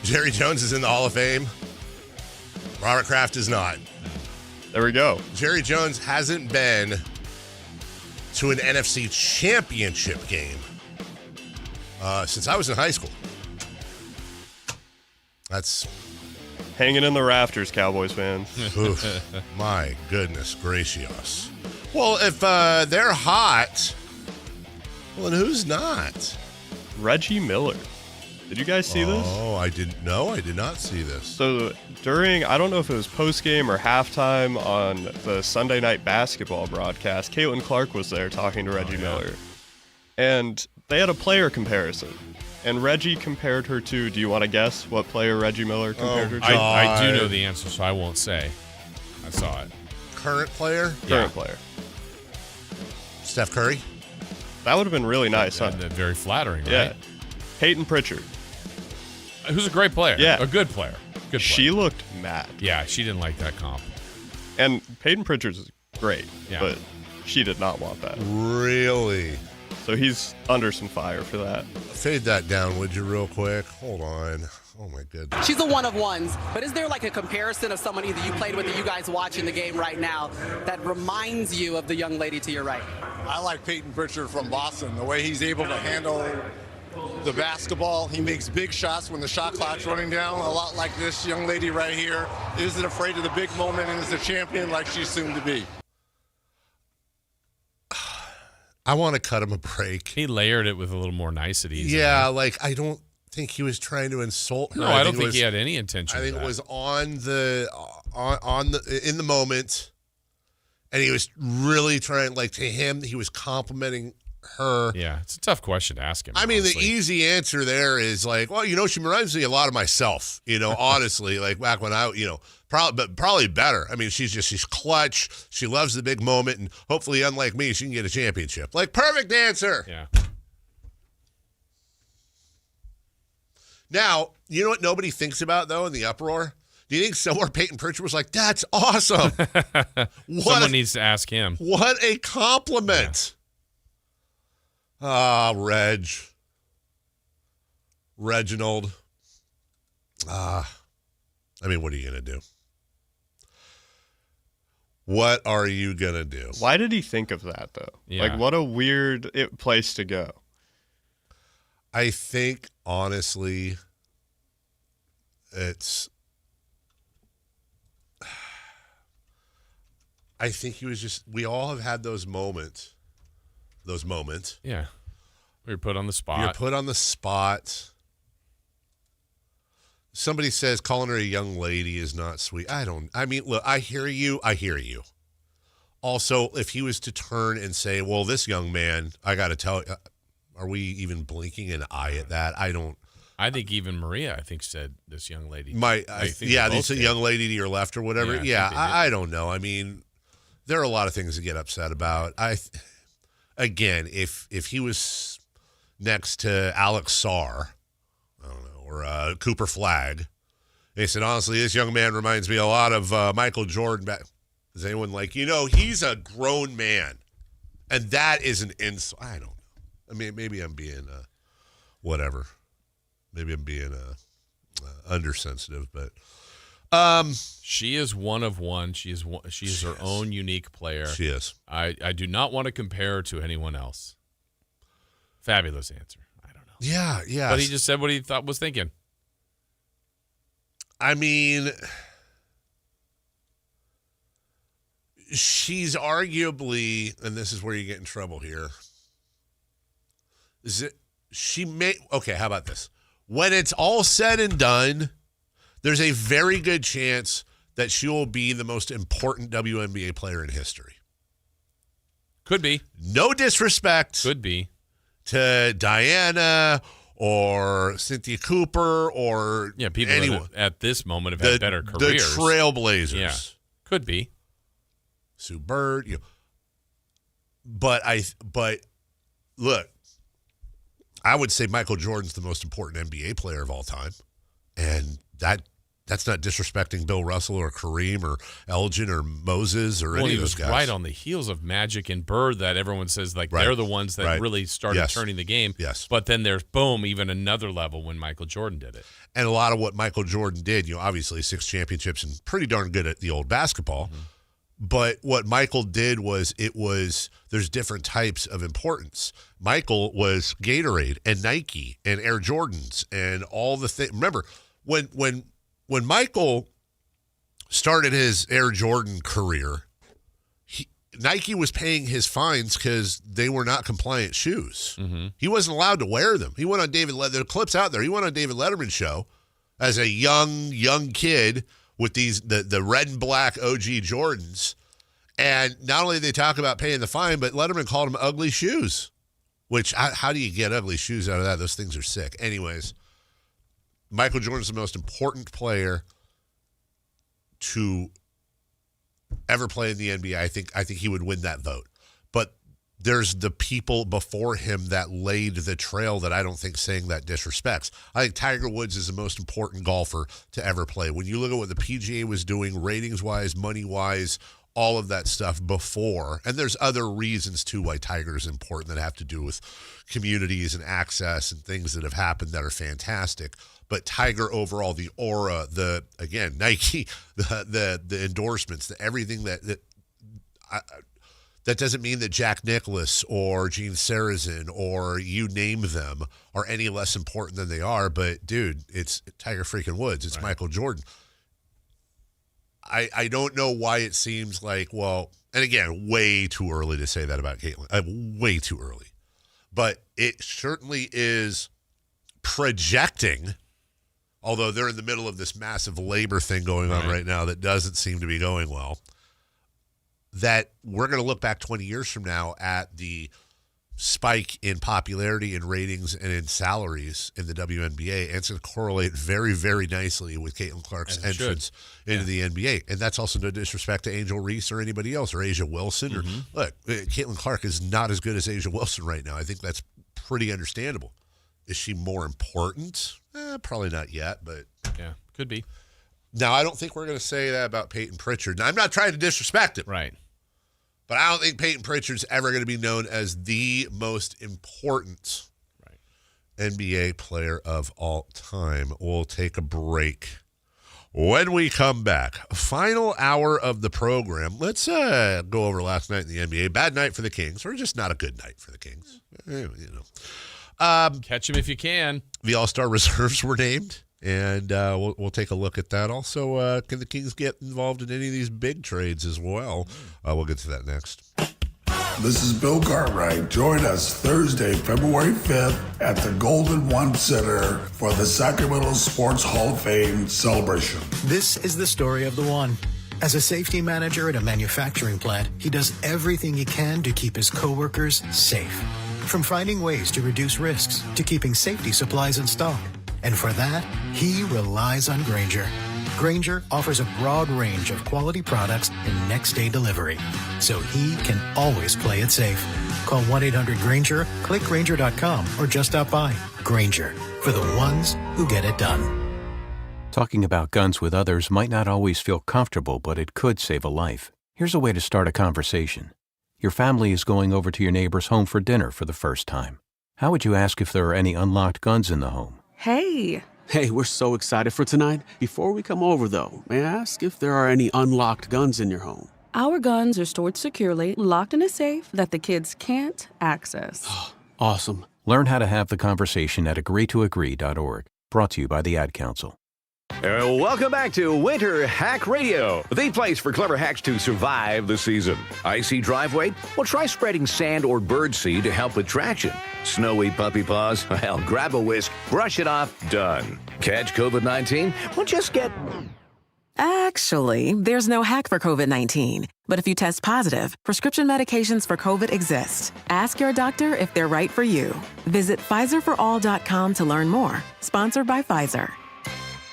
Jerry Jones is in the Hall of Fame. Robert Kraft is not. There we go. Jerry Jones hasn't been to an NFC championship game since I was in high school. That's hanging in the rafters, Cowboys fans. Oof, my goodness gracious. Well, if they're hot, well, then who's not? Reggie Miller. Did you guys see this? Oh, I didn't know. I did not see this. So during, I don't know if it was postgame or halftime on the Sunday night basketball broadcast, Caitlin Clark was there talking to Reggie Miller. And they had a player comparison. And Reggie compared her to, do you want to guess what player Reggie Miller compared her to? I do know the answer, so I won't say. I saw it. Current player? Current player. Steph Curry? That would have been really nice, huh? Very flattering, right? Yeah. Peyton Pritchard. Who's a great player. Yeah. A good player. Good player. She looked mad. Yeah, she didn't like that comp. And Peyton Pritchard's great, but she did not want that. Really? So he's under some fire for that. Fade that down, would you, real quick? Hold on. Oh, my goodness. She's a one of ones, but is there like a comparison of someone either you played with or you guys watching the game right now that reminds you of the young lady to your right? I like Peyton Pritchard from Boston, the way he's able to handle the basketball. He makes big shots when the shot clock's running down, a lot like this young lady right here. Isn't afraid of the big moment and is a champion like she's soon to be. I want to cut him a break. He layered it with a little more niceties. Yeah, like I don't think he was trying to insult her. No, I don't think he had any intention. I think of that. it was on the in the moment, and he was really trying. Like, to him, he was complimenting her. Yeah, it's a tough question to ask him. I mean, honestly. the easy answer there is like, well, she reminds me a lot of myself. Honestly, like back when I, probably better. I mean, she's clutch. She loves the big moment, and hopefully, unlike me, she can get a championship. Like, perfect answer. Yeah. Now, you know what nobody thinks about, though, in the uproar? Do you think somewhere Peyton Pritchard was like, that's awesome? Someone needs to ask him. What a compliment. Ah, Reginald. I mean, what are you going to do? What are you going to do? Why did he think of that, though? Yeah. Like, what a weird place to go. I think, honestly, I think he was just, we all have had those moments. Yeah. You're put on the spot. You're put on the spot. Somebody says calling her a young lady is not sweet. Look, I hear you. Also, if he was to turn and say, well, this young man, I got to tell you, are we even blinking an eye at that? I think even Maria, said this young lady. This young lady to your left or whatever. Yeah, I don't know. I mean, there are a lot of things to get upset about. Again, if he was next to Alex Sarr, I don't know, or Cooper Flagg, they said, honestly, this young man reminds me a lot of Michael Jordan. Is anyone like, he's a grown man, and that is an insult. I don't know. I mean, maybe I'm being whatever. Maybe I'm being undersensitive, but she is one of one. She is her own unique player. She is. I do not want to compare her to anyone else. Fabulous answer. I don't know. Yeah. But he just said what he was thinking. I mean, she's arguably, and this is where you get in trouble here. Okay, how about this? When it's all said and done, there's a very good chance that she will be the most important WNBA player in history. Could be. No disrespect. Could be. To Diana or Cynthia Cooper or people anyone. At this moment have had better careers. The Trailblazers. Yeah. Could be. Sue Bird. But look, I would say Michael Jordan's the most important NBA player of all time. And that's not disrespecting Bill Russell or Kareem or Elgin or Moses or any of those guys. Right on the heels of Magic and Bird that everyone says they're the ones that really started turning the game. Yes. But then there's, boom, even another level when Michael Jordan did it. And a lot of what Michael Jordan did, obviously 6 championships and pretty darn good at the old basketball. Mm-hmm. But what Michael did was there's different types of importance. Michael was Gatorade and Nike and Air Jordans and all the things. Remember, when Michael started his Air Jordan career, Nike was paying his fines because they were not compliant shoes. Mm-hmm. He wasn't allowed to wear them. He went on the clips out there. He went on David Letterman's show as a young kid with the red and black OG Jordans. And not only did they talk about paying the fine, but Letterman called them ugly shoes, which how do you get ugly shoes out of that? Those things are sick. Anyways, Michael Jordan's the most important player to ever play in the NBA. I think he would win that vote. But there's the people before him that laid the trail that I don't think saying that disrespects. I think Tiger Woods is the most important golfer to ever play. When you look at what the PGA was doing, ratings-wise, money-wise, all of that stuff before, and there's other reasons too why Tiger is important that have to do with communities and access and things that have happened that are fantastic. But Tiger overall, the aura, Nike, the endorsements, everything that doesn't mean that Jack Nicklaus or Gene Sarazen or you name them are any less important than they are. But, dude, it's Tiger freaking Woods. It's Michael Jordan. I don't know why it seems like, and again, way too early to say that about Caitlin. Way too early. But it certainly is projecting, although they're in the middle of this massive labor thing going on right now that doesn't seem to be going well, that we're going to look back 20 years from now at the spike in popularity and ratings and in salaries in the WNBA, and it's going to correlate very, very nicely with Caitlin Clark's entrance into the NBA. And that's also no disrespect to Angel Reese or anybody else or Asia Wilson. Mm-hmm. Look, Caitlin Clark is not as good as Asia Wilson right now. I think that's pretty understandable. Is she more important? Probably not yet, but yeah, could be. Now, I don't think we're going to say that about Peyton Pritchard. Now, I'm not trying to disrespect him. Right. But I don't think Peyton Pritchard's ever going to be known as the most important NBA player of all time. We'll take a break. When we come back, final hour of the program, let's go over last night in the NBA. Bad night for the Kings, or just not a good night for the Kings. Catch them if you can. The All-Star reserves were named, and we'll take a look at that. Also, can the Kings get involved in any of these big trades as well? We'll get to that next. This is Bill Cartwright. Join us Thursday, February 5th at the Golden One Center for the Sacramento Sports Hall of Fame celebration. This is the story of the One. As a safety manager at a manufacturing plant, he does everything he can to keep his coworkers safe. From finding ways to reduce risks to keeping safety supplies in stock. And for that, he relies on Grainger. Grainger offers a broad range of quality products and next-day delivery, so he can always play it safe. Call 1-800-GRAINGER, click Grainger.com, or just stop by. Grainger, for the ones who get it done. Talking about guns with others might not always feel comfortable, but it could save a life. Here's a way to start a conversation. Your family is going over to your neighbor's home for dinner for the first time. How would you ask if there are any unlocked guns in the home? Hey, we're so excited for tonight. Before we come over, though, may I ask if there are any unlocked guns in your home? Our guns are stored securely, locked in a safe that the kids can't access. Awesome. Learn how to have the conversation at agreetoagree.org. Brought to you by the Ad Council. Welcome back to Winter Hack Radio, the place for clever hacks to survive the season. Icy driveway? Well, try spreading sand or birdseed to help with traction. Snowy puppy paws? Well, grab a whisk, brush it off, done. Catch COVID-19? Well, just get... Actually, there's no hack for COVID-19. But if you test positive, prescription medications for COVID exist. Ask your doctor if they're right for you. Visit PfizerForAll.com to learn more. Sponsored by Pfizer.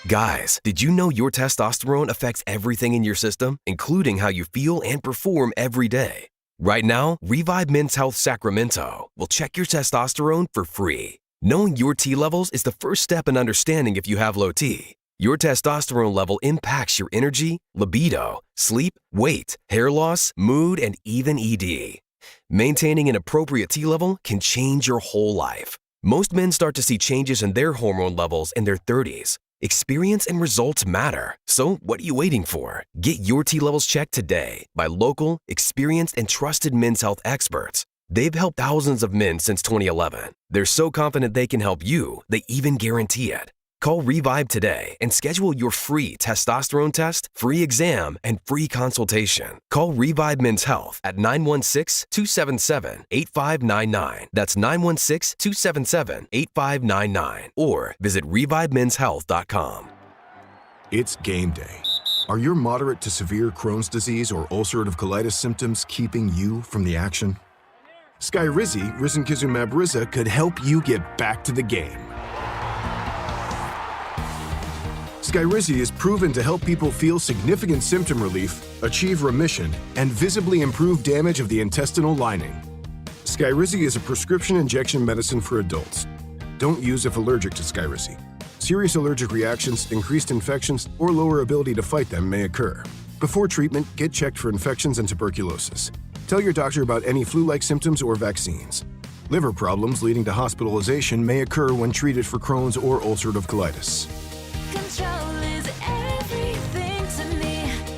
Guys, did you know your testosterone affects everything in your system, including how you feel and perform every day? Right now, Revive Men's Health Sacramento will check your testosterone for free. Knowing your T levels is the first step in understanding if you have low T. Your testosterone level impacts your energy, libido, sleep, weight, hair loss, mood, and even ED. Maintaining an appropriate T level can change your whole life. Most men start to see changes in their hormone levels in their 30s. Experience and results matter. So what are you waiting for? Get your T levels checked today by local, experienced, and trusted men's health experts. They've helped thousands of men since 2011. They're so confident they can help you, they even guarantee it. Call Revive today and schedule your free testosterone test, free exam, and free consultation. Call Revive Men's Health at 916-277-8599. That's 916-277-8599. Or visit ReviveMen'sHealth.com. It's game day. Are your moderate to severe Crohn's disease or ulcerative colitis symptoms keeping you from the action? Skyrizi, risankizumab Riza, could help you get back to the game. Skyrizi is proven to help people feel significant symptom relief, achieve remission, and visibly improve damage of the intestinal lining. Skyrizi is a prescription injection medicine for adults. Don't use if allergic to Skyrizi. Serious allergic reactions, increased infections, or lower ability to fight them may occur. Before treatment, get checked for infections and tuberculosis. Tell your doctor about any flu-like symptoms or vaccines. Liver problems leading to hospitalization may occur when treated for Crohn's or ulcerative colitis.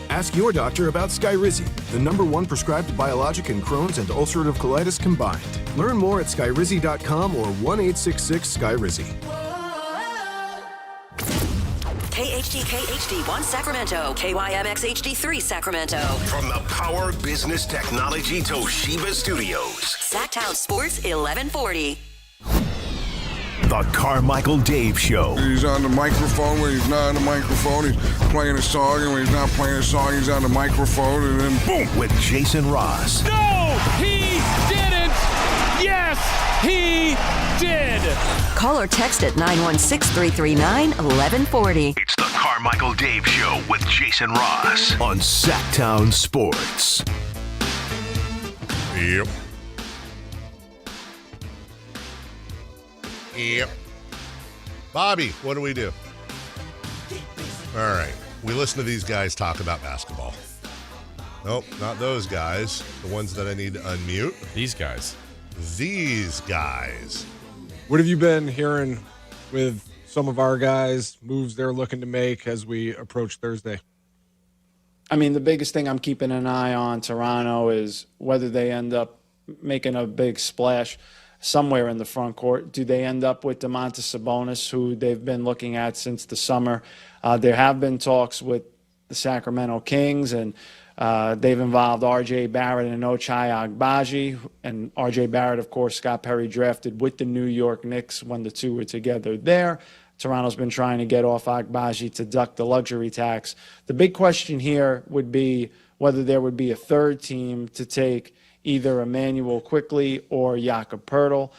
Ask your doctor about Skyrizi, the #1 prescribed biologic in Crohn's and ulcerative colitis combined. Learn more at skyrizi.com or 1-866-SKYRIZI. KHTK HD1 Sacramento, KYMX HD3 Sacramento. From the Power Business Technology Toshiba Studios. Sactown Sports 1140. The Carmichael Dave Show. He's on the microphone when he's not on the microphone. He's playing a song, and when he's not playing a song, he's on the microphone, and then boom! With Jason Ross. No, he didn't. Yes, he did. Call or text at 916-339-1140. It's the Carmichael Dave Show with Jason Ross on Sactown Sports. Yep. Yep. Bobby, what do we do? All right. We listen to these guys talk about basketball. Nope, not those guys. The ones that I need to unmute. These guys. These guys. What have you been hearing with some of our guys, moves they're looking to make as we approach Thursday? I mean, the biggest thing I'm keeping an eye on Toronto is whether they end up making a big splash somewhere in the front court. Do they end up with Domantas Sabonis, who they've been looking at since the summer? There have been talks with the Sacramento Kings, and they've involved R.J. Barrett and Ochai Agbaji. And R.J. Barrett, of course, Scott Perry drafted with the New York Knicks when the two were together there. Toronto's been trying to get off Agbaji to duck the luxury tax. The big question here would be whether there would be a third team to take either Emmanuel Quickly or Jakob Poeltl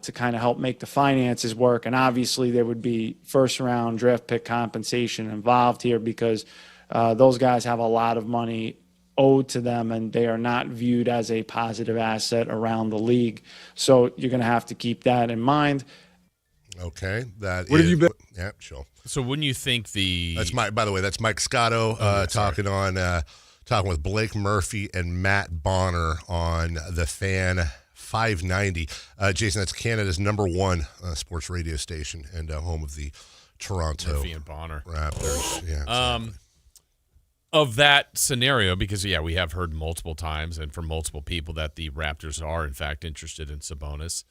to kind of help make the finances work. And obviously there would be first-round draft pick compensation involved here because those guys have a lot of money owed to them, and they are not viewed as a positive asset around the league. So you're going to have to keep that in mind. Okay. What have you been? Yeah, sure. So wouldn't you think That's Mike, by the way, that's Mike Scotto talking with Blake Murphy and Matt Bonner on the Fan 590. Jason, that's Canada's #1 sports radio station and home of the Toronto Murphy and Bonner Raptors. Yeah, exactly. Of that scenario, because, yeah, we have heard multiple times and from multiple people that the Raptors are, in fact, interested in Sabonis.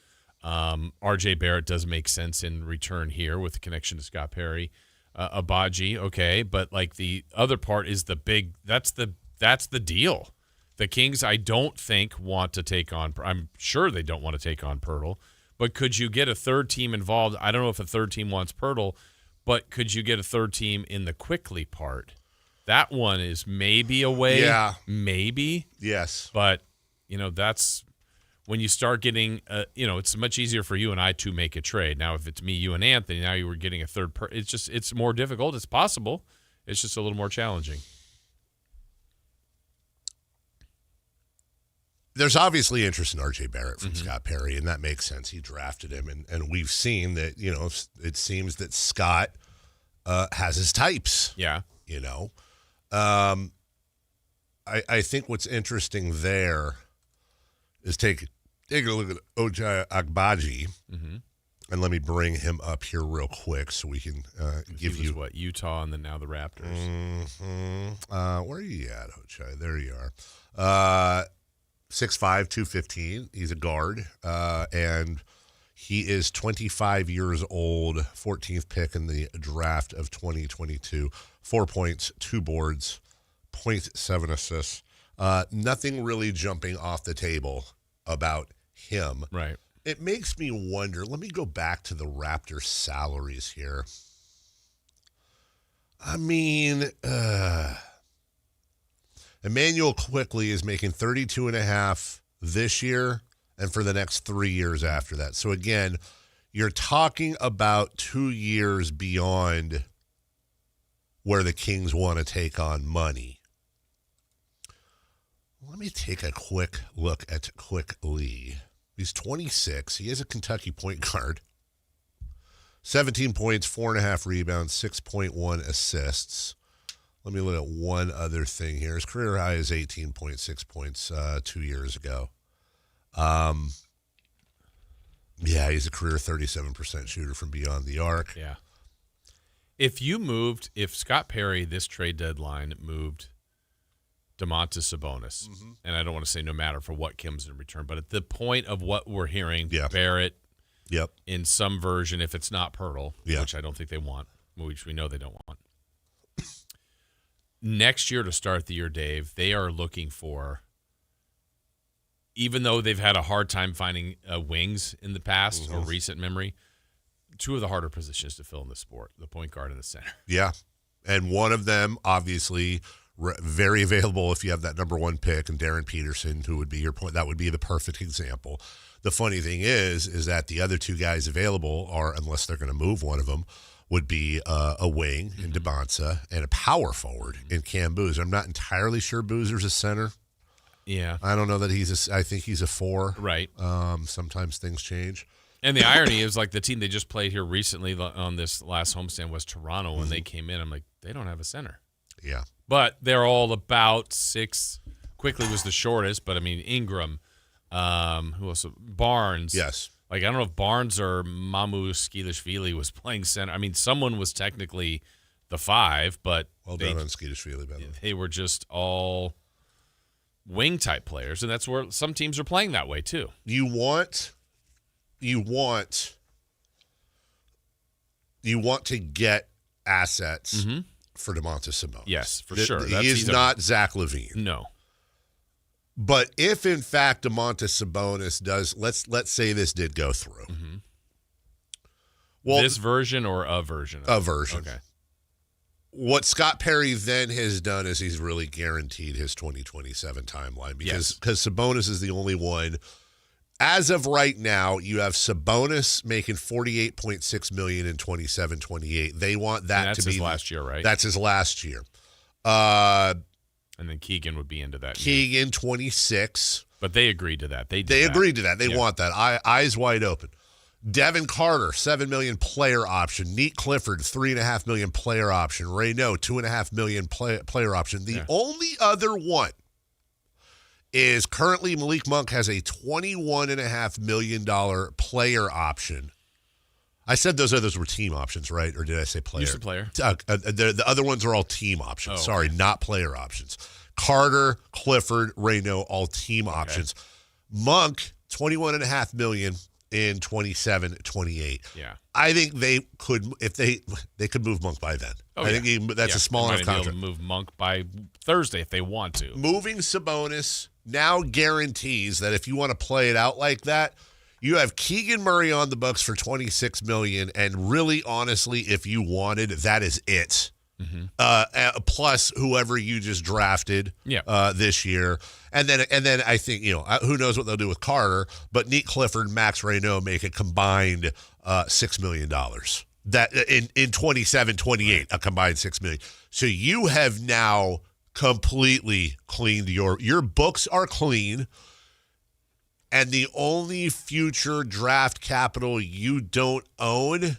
R.J. Barrett does make sense in return here with the connection to Scott Perry. Abaji, okay, but like the other part is the big. That's the deal. The Kings, I don't think want to take on. I'm sure they don't want to take on Pirtle, but could you get a third team involved? I don't know if a third team wants Pirtle, but could you get a third team in the quickly part? That one is maybe a way. Yeah, maybe. Yes, but that's. When you start getting, it's much easier for you and I to make a trade. Now, if it's me, you, and Anthony, now you were getting a third it's more difficult. It's possible. It's just a little more challenging. There's obviously interest in R.J. Barrett from Scott Perry, and that makes sense. He drafted him, and we've seen that, it seems that Scott has his types. Yeah. I think what's interesting there is take a look at Ochai Agbaji, and let me bring him up here real quick so we can give you what Utah and then now the Raptors. Where are you at, Ochai? There you are. 6'5", 215. He's a guard, and he is 25 years old. 14th pick in the draft of 2022. 4 points, 2 boards, 0.7 assists. Nothing really jumping off the table about him. Right. It makes me wonder. Let me go back to the Raptors' salaries here. I mean, Emmanuel Quickley is making $32.5 this year and for the next 3 years after that. So, again, you're talking about 2 years beyond where the Kings want to take on money. Let me take a quick look at Quickley. He's 26. He is a Kentucky point guard. 17 points, 4.5 rebounds, 6.1 assists. Let me look at one other thing here. His career high is 18.6 points 2 years ago. Yeah, he's a career 37% shooter from beyond the arc. Yeah. If Scott Perry, this trade deadline, moved Domantas Sabonis, and I don't want to say no matter for what comes in return, but at the point of what we're hearing, Barrett, in some version, if it's not Pirtle, which I don't think they want, which we know they don't want. Next year to start the year, Dave, they are looking for, even though they've had a hard time finding wings in the past or recent memory, 2 of the harder positions to fill in the sport, the point guard and the center. Yeah, and one of them, obviously, very available if you have that number 1 pick, and Darren Peterson, who would be your point, that would be the perfect example. The funny thing is that the other 2 guys available are, unless they're going to move one of them, would be a wing in DeBonsa and a power forward in Cam Boozer. I'm not entirely sure Boozer's a center. Yeah. I don't know that I think he's a 4. Right. Sometimes things change. And the irony is, like, the team they just played here recently on this last homestand was Toronto. When they came in, I'm like, they don't have a center. Yeah. But they're all about 6. Quickly was the shortest, but I mean Ingram, who else? Barnes. Yes. Like, I don't know if Barnes or Mamu Skilishvili was playing center. I mean, someone was technically the 5, but well done on Skilishvili, by the way. They were just all wing type players, and that's where some teams are playing that way too. You want to get assets for Domantas Sabonis. Yes, for sure. He's not Zach LaVine. No. But if in fact Domantas Sabonis does, let's say this did go through. Well, this version or a version? A version. Okay. What Scott Perry then has done is he's really guaranteed his 2027 timeline because Sabonis is the only one. As of right now, you have Sabonis making $48.6 million in 27-28. They want that to be his last year, right? That's his last year. And then Keegan would be into that. Keegan, 26. But they agreed to that. They agreed to that. They want that. Eyes wide open. Devin Carter, $7 million player option. Neat Clifford, $3.5 million player option. Ray No, $2.5 million player option. The only other one is currently Malik Monk has a $21.5 million player option. I said those others were team options, right? Or did I say player? You said player. The other ones are all team options. Oh, okay. Sorry, not player options. Carter, Clifford, Reno, all team options. Monk, $21.5 million in 27-28. Yeah. I think they could, if they could move Monk by then. I think that's a small enough contract. Move Monk by Thursday if they want to. Moving Sabonis now guarantees that if you want to play it out like that, you have Keegan Murray on the books for $26 million, and really, honestly, if you wanted, that is it. Plus whoever you just drafted this year. And then I think, who knows what they'll do with Carter, but Nick Clifford and Max Reynaud make a combined $6 million. That in 27-28, a combined $6 million. So you have now completely cleaned your books are clean, and the only future draft capital you don't own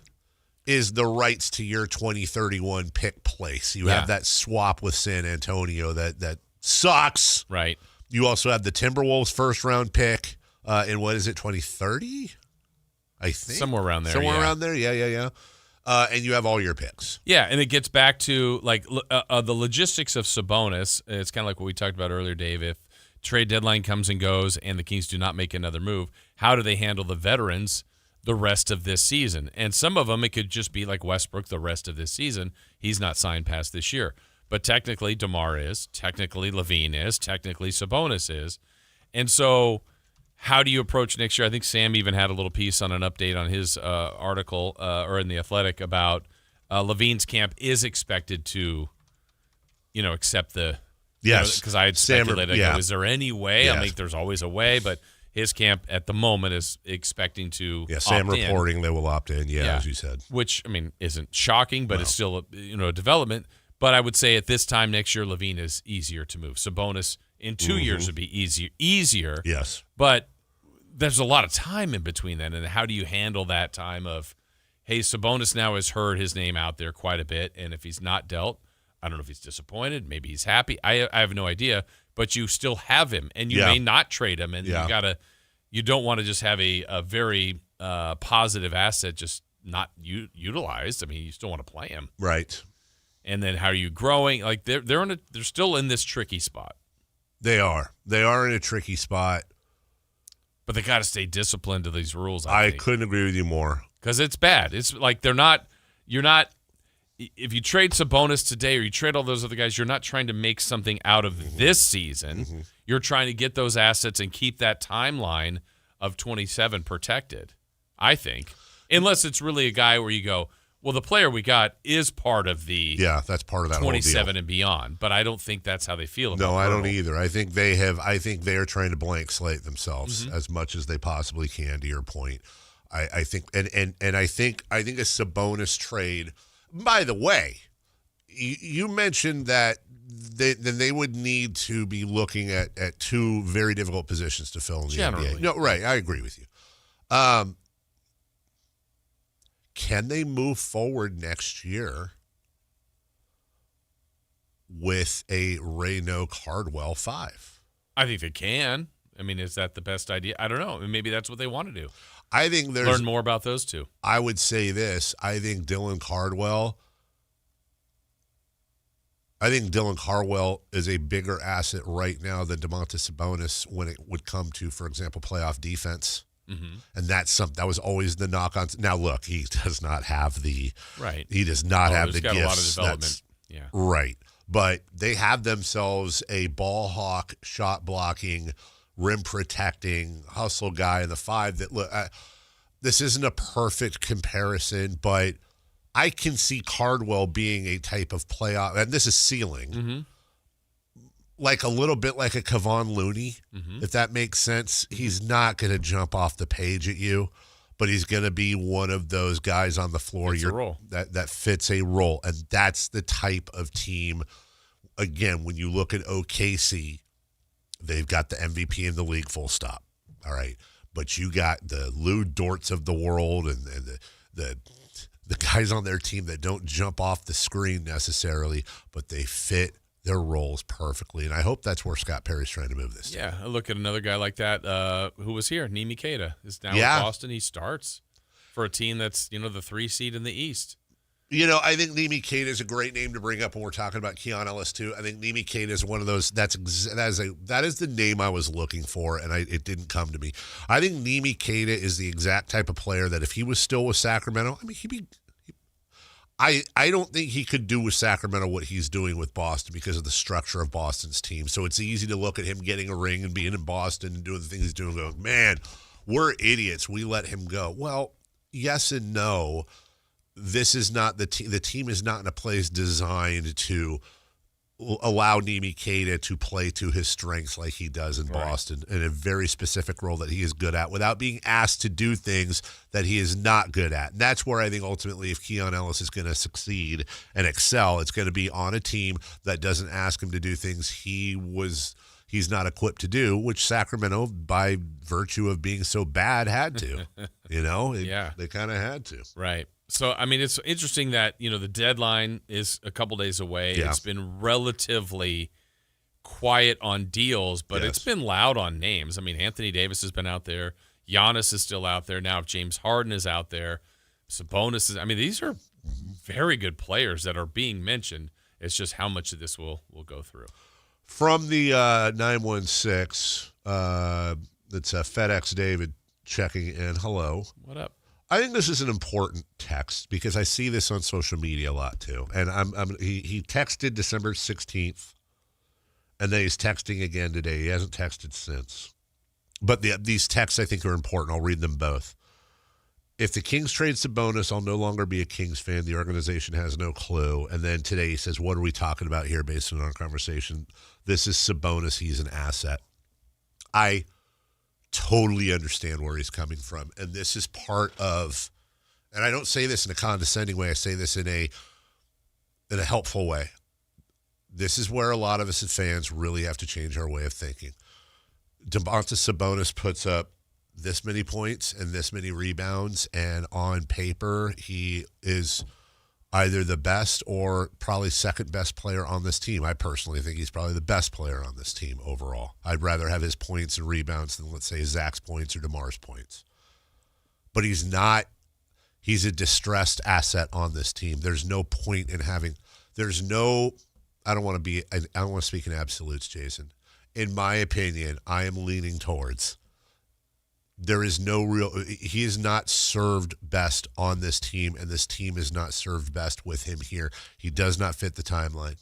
is the rights to your 2031 pick place. You have that swap with San Antonio that sucks. Right. You also have the Timberwolves first-round pick in, 2030? I think. Somewhere around there. Around there, yeah. And you have all your picks. Yeah, and it gets back to the logistics of Sabonis. It's kind of like what we talked about earlier, Dave. If trade deadline comes and goes and the Kings do not make another move, how do they handle the veterans the rest of this season? And some of them, it could just be like Westbrook the rest of this season. He's not signed past this year. But technically DeMar is, technically Levine is, technically Sabonis is. And so how do you approach next year? I think Sam even had a little piece on an update on his article or in The Athletic about Levine's camp is expected to, accept the – yes. Because I had speculated, is there any way? I mean, there's always a way, but his camp at the moment is expecting to Sam opt in. Reporting they will opt in, as you said. Which, I mean, isn't shocking, but it's still a development. But I would say at this time next year, Levine is easier to move. Sabonis in 2 years would be easier. Yes. But there's a lot of time in between then, and how do you handle that time of, hey, Sabonis now has heard his name out there quite a bit, and if he's not dealt, I don't know if he's disappointed, maybe he's happy. I have no idea, but you still have him, and you may not trade him, and you don't want to just have a very positive asset just not utilized. I mean, you still want to play him, right? And then how are you growing? Like they're still in this tricky spot. They are in a tricky spot, but they got to stay disciplined to these rules. I couldn't agree with you more, because it's bad. It's like you're not. If you trade Sabonis today or you trade all those other guys, you're not trying to make something out of this season. You're trying to get those assets and keep that timeline of 27 protected, I think. Unless it's really a guy where you go, well, the player we got is part of the that's part of that 27 whole deal. And beyond. But I don't think that's how they feel about it. No, I don't either. I think they are trying to blank slate themselves as much as they possibly can, to your point. I think and I think a Sabonis trade. By the way, you mentioned that they would need to be looking at two very difficult positions to fill in the NBA. No, right. I agree with you. Can they move forward next year with a Reynaud Cardwell 5? I think they can. I mean, is that the best idea? I don't know. Maybe that's what they want to do. I think learn more about those two. I would say this. I think Dylan Cardwell is a bigger asset right now than Domantas Sabonis when it would come to, for example, playoff defense. And that was always the knock on. Now, look, he does not have the right. He does not have the gifts. A lot of development. Right. But they have themselves a ball hawk, shot blocking, rim protecting, hustle guy in the 5 that look. This isn't a perfect comparison, but I can see Cardwell being a type of playoff, and this is ceiling, like a little bit like a Kevon Looney, if that makes sense. He's not going to jump off the page at you, but he's going to be one of those guys on the floor that fits a role, and that's the type of team. Again, when you look at OKC, they've got the MVP in the league, full stop. All right. But you got the Lou Dorts of the world and the guys on their team that don't jump off the screen necessarily, but they fit their roles perfectly. And I hope that's where Scott Perry's trying to move this to. Yeah, I look at another guy like that who was here, Nimi Keita, is now in Boston. He starts for a team that's, the 3 seed in the East. I think Nimi Keita is a great name to bring up when we're talking about Keon Ellis too. I think Nimi Keita is one of those. That is the name I was looking for, and it didn't come to me. I think Nimi Keita is the exact type of player that if he was still with Sacramento, he'd be. I don't think he could do with Sacramento what he's doing with Boston because of the structure of Boston's team. So it's easy to look at him getting a ring and being in Boston and doing the things he's doing, going, man, we're idiots. We let him go. Well, yes and no. This is not the team. The team is not in a place designed to allow Nimi Keita to play to his strengths like he does in Boston in a very specific role that he is good at without being asked to do things that he is not good at. And that's where I think ultimately if Keon Ellis is going to succeed and excel, it's going to be on a team that doesn't ask him to do things he's not equipped to do, which Sacramento, by virtue of being so bad, had to. They kind of had to. Right. So, it's interesting that, the deadline is a couple days away. Yeah. It's been relatively quiet on deals, but It's been loud on names. Anthony Davis has been out there. Giannis is still out there. Now, if James Harden is out there, Sabonis is. These are very good players that are being mentioned. It's just how much of this will go through. From the 916, it's FedEx David checking in. Hello. What up? I think this is an important text because I see this on social media a lot too. And he texted December 16th, and then he's texting again today. He hasn't texted since. But these texts I think are important. I'll read them both. If the Kings trade Sabonis, I'll no longer be a Kings fan. The organization has no clue. And then today he says, what are we talking about here based on our conversation? This is Sabonis. He's an asset. I totally understand where he's coming from. And this is part of, and I don't say this in a condescending way. I say this in a helpful way. This is where a lot of us as fans really have to change our way of thinking. Domantas Sabonis puts up this many points and this many rebounds, and on paper, he is either the best or probably second best player on this team. I personally think he's probably the best player on this team overall. I'd rather have his points and rebounds than, let's say, Zach's points or DeMar's points. But he's not. He's a distressed asset on this team. There's no point in having. There's no. I don't want to speak in absolutes, Jason. In my opinion, I am leaning towards. There is no real. He is not served best on this team, and this team is not served best with him here. He does not fit the timeline.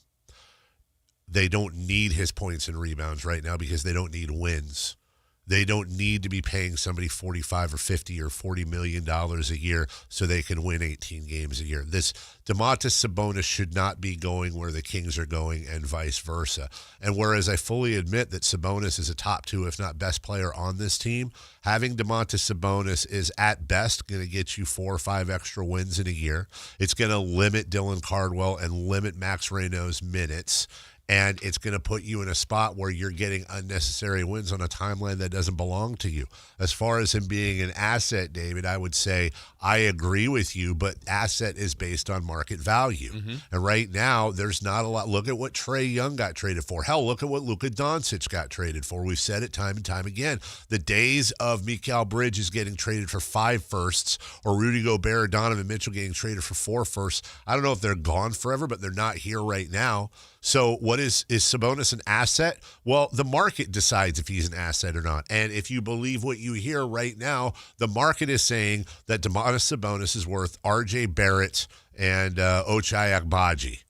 They don't need his points and rebounds right now because they don't need wins. They don't need to be paying somebody $45 or $50 or $40 million a year so they can win 18 games a year. This Domantas Sabonis should not be going where the Kings are going and vice versa. And whereas I fully admit that Sabonis is a top two, if not best player on this team, having Domantas Sabonis is at best going to get you 4 or 5 extra wins in a year. It's going to limit Dylan Cardwell and limit Max Reynaud's minutes. And it's going to put you in a spot where you're getting unnecessary wins on a timeline that doesn't belong to you. As far as him being an asset, David, I would say I agree with you, but asset is based on market value. Mm-hmm. And right now, there's not a lot. Look at what Trae Young got traded for. Hell, look at what Luka Doncic got traded for. We've said it time and time again. The days of Mikal Bridges getting traded for 5 firsts or Rudy Gobert or Donovan Mitchell getting traded for 4 firsts, I don't know if they're gone forever, but they're not here right now. So what is Sabonis an asset? Well, the market decides if he's an asset or not. And if you believe what you hear right now, the market is saying that Domantas Sabonis is worth R.J. Barrett and Ochai Agbaji.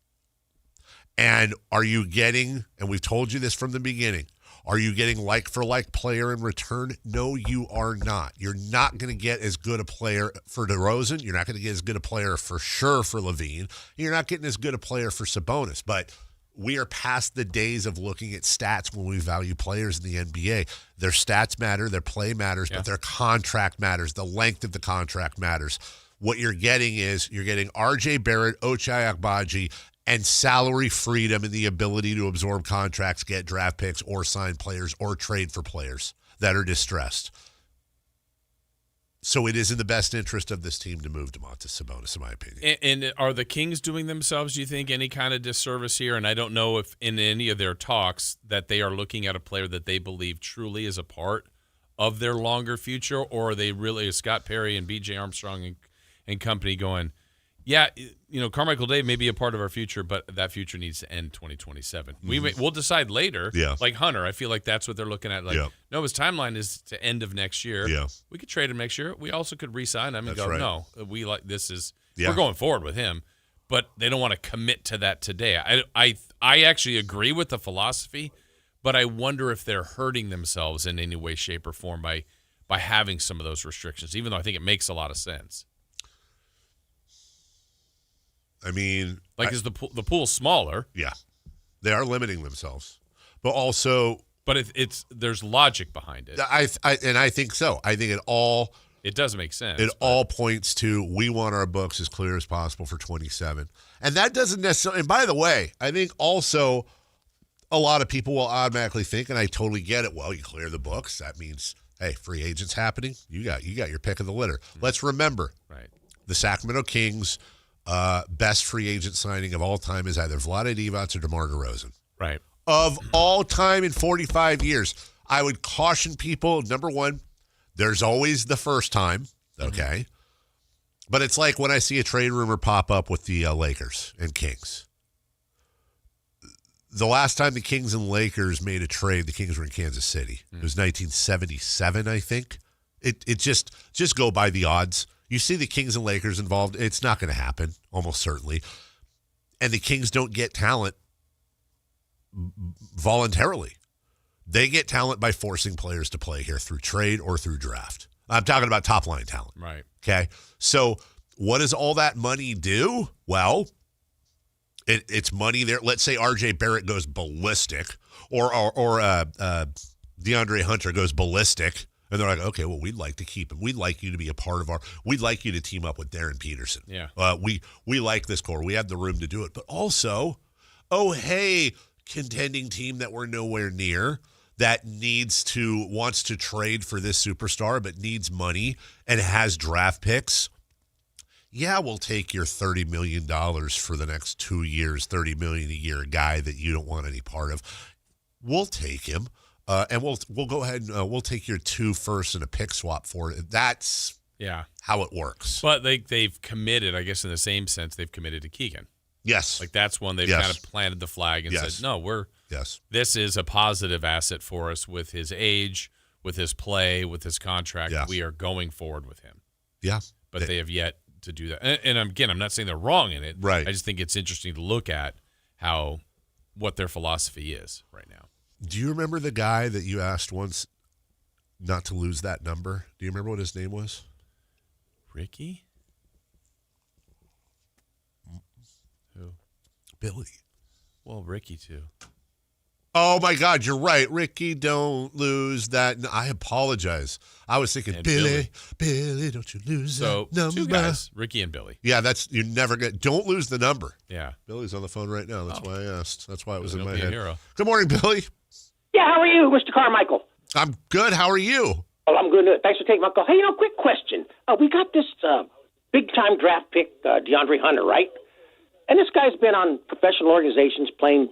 And are you getting, and we've told you this from the beginning, are you getting like-for-like player in return? No, you are not. You're not going to get as good a player for DeRozan. You're not going to get as good a player for sure for Levine. You're not getting as good a player for Sabonis. But we are past the days of looking at stats when we value players in the NBA. Their stats matter, their play matters, but their contract matters. The length of the contract matters. What you're getting is you're getting R.J. Barrett, Ochai Agbaji, and salary freedom and the ability to absorb contracts, get draft picks, or sign players, or trade for players that are distressed. So it is in the best interest of this team to move Domantas Sabonis, in my opinion. And are the Kings doing themselves, do you think, any kind of disservice here? And I don't know if in any of their talks that they are looking at a player that they believe truly is a part of their longer future, or are they really, Scott Perry and B.J. Armstrong and company going, Yeah, Carmichael Dave may be a part of our future, but that future needs to end 2027. We'll decide later. Yeah. Like Hunter, I feel like that's what they're looking at. Like, no, his timeline is to end of next year. Yeah. We could trade him next year. We also could re-sign him and That's go, right. no, we're going forward with him. But they don't want to commit to that today. I actually agree with the philosophy, but I wonder if they're hurting themselves in any way, shape, or form by having some of those restrictions, even though I think it makes a lot of sense. I mean, is the pool smaller? Yeah, they are limiting themselves, but also, there's logic behind it. I think so. I think it does make sense. It all points to we want our books as clear as possible for 27, and that doesn't necessarily. And by the way, I think also a lot of people will automatically think, and I totally get it. Well, you clear the books, that means hey, free agents happening. You got your pick of the litter. Let's remember, right? The Sacramento Kings. Best free agent signing of all time is either Vlade Divac or DeMar DeRozan. Right. Of all time in 45 years. I would caution people, number one, there's always the first time, okay? But it's like when I see a trade rumor pop up with the Lakers and Kings. The last time the Kings and Lakers made a trade, the Kings were in Kansas City. It was 1977, I think. It just go by the odds. You see the Kings and Lakers involved, it's not going to happen, almost certainly. And the Kings don't get talent voluntarily. They get talent by forcing players to play here through trade or through draft. I'm talking about top-line talent. Right. Okay? So what does all that money do? Well, it's money there. Let's say R.J. Barrett goes ballistic or DeAndre Hunter goes ballistic. And they're like, okay, well, we'd like to keep him. We'd like you to be a part of we'd like you to team up with Darren Peterson. Yeah. We like this core. We have the room to do it. But also, hey, contending team that we're nowhere near that wants to trade for this superstar but needs money and has draft picks. Yeah, we'll take your $30 million for the next 2 years, $30 million a year, a guy that you don't want any part of. We'll take him. And we'll go ahead and we'll take your 2 firsts and a pick swap for it. That's how it works. But they've committed, I guess in the same sense, they've committed to Keegan. Yes. Like that's when they've kind of planted the flag and said, no, this is a positive asset for us with his age, with his play, with his contract. Yes. We are going forward with him. Yeah. But they have yet to do that. And again, I'm not saying they're wrong in it. Right. I just think it's interesting to look at what their philosophy is right now. Do you remember the guy that you asked once not to lose that number? Do you remember what his name was? Ricky? Who? Billy. Well, Ricky, too. Oh, my God, you're right. Ricky, don't lose that. I apologize. I was thinking, Billy, don't you lose that number. 2 guys, Ricky and Billy. Yeah, you never don't lose the number. Yeah. Billy's on the phone right now. That's why I asked. That's why it was in my He'll be a head. hero. Good morning, Billy. Yeah, how are you, Mr. Carmichael? I'm good. How are you? Well, I'm good. Thanks for taking my call. Hey, quick question. We got this big-time draft pick, DeAndre Hunter, right? And this guy's been on professional organizations playing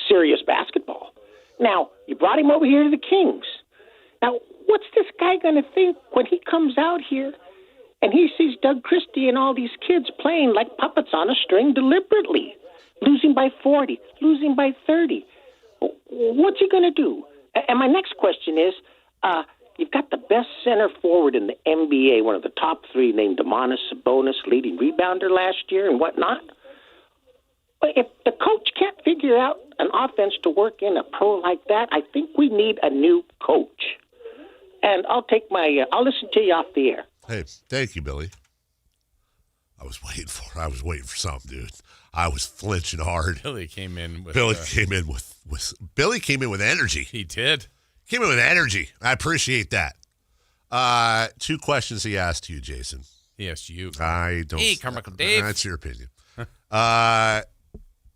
serious basketball. Now, you brought him over here to the Kings. Now, what's this guy going to think when he comes out here and he sees Doug Christie and all these kids playing like puppets on a string deliberately, losing by 40, losing by 30? What's he going to do? And my next question is, you've got the best center forward in the NBA, one of the top 3, named Domantas Sabonis, leading rebounder last year and whatnot. If the coach can't figure out an offense to work in a pro like that, I think we need a new coach. And I'll listen to you off the air. Hey, thank you, Billy. I was waiting for something, dude. I was flinching hard. Billy came in with Billy came in with energy. He did. Came in with energy. I appreciate that. 2 questions he asked you, Jason. He asked you. I don't. Hey, Carmichael Dave. That's your opinion.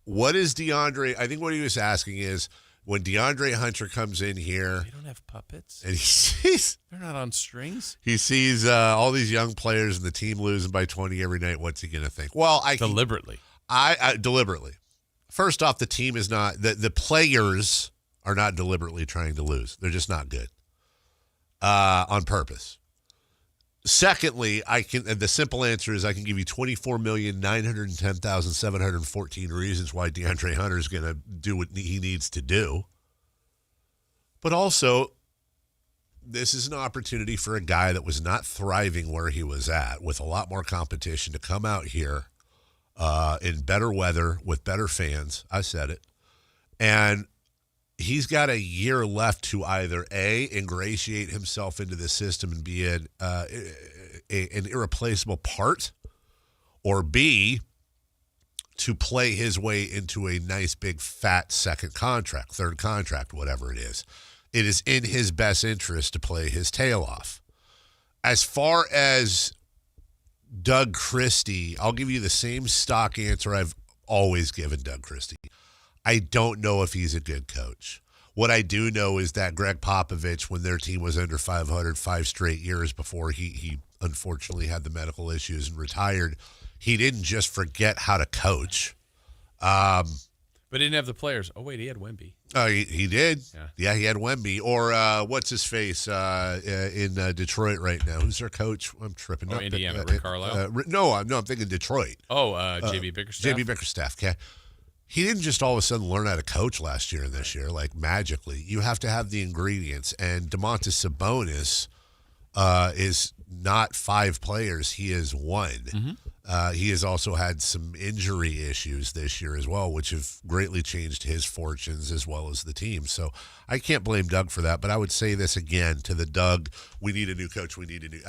What is DeAndre? I think what he was asking is when DeAndre Hunter comes in here. They don't have puppets. And he sees. They're not on strings. He sees all these young players and the team losing by 20 every night. What's he going to think? Well, deliberately. I deliberately. First off, the team is not. The players are not deliberately trying to lose. They're just not good on purpose. Secondly, the simple answer is I can give you 24,910,714 reasons why DeAndre Hunter is going to do what he needs to do. But also, this is an opportunity for a guy that was not thriving where he was at, with a lot more competition, to come out here in better weather with better fans. I said it. And he's got a year left to either A, ingratiate himself into the system and be an irreplaceable part, or B, to play his way into a nice big fat second contract, third contract, whatever it is. It is in his best interest to play his tail off. As far as Doug Christie, I'll give you the same stock answer I've always given Doug Christie. I don't know if he's a good coach. What I do know is that Greg Popovich, when their team was under 500 5 straight years before he unfortunately had the medical issues and retired, he didn't just forget how to coach. But he didn't have the players. Oh, wait, he had Wemby. He did. Yeah, he had Wemby. Or what's his face in Detroit right now? Who's their coach? I'm tripping. Oh, Indiana, Rick Carlisle? No, I'm thinking Detroit. J.B. Bickerstaff? J.B. Bickerstaff, okay. He didn't just all of a sudden learn how to coach last year and this year, like magically. You have to have the ingredients. And Domantas Sabonis is not 5 players. He is 1. Mm-hmm. He has also had some injury issues this year as well, which have greatly changed his fortunes as well as the team. So I can't blame Doug for that. But I would say this again to the Doug, we need a new coach. We need a new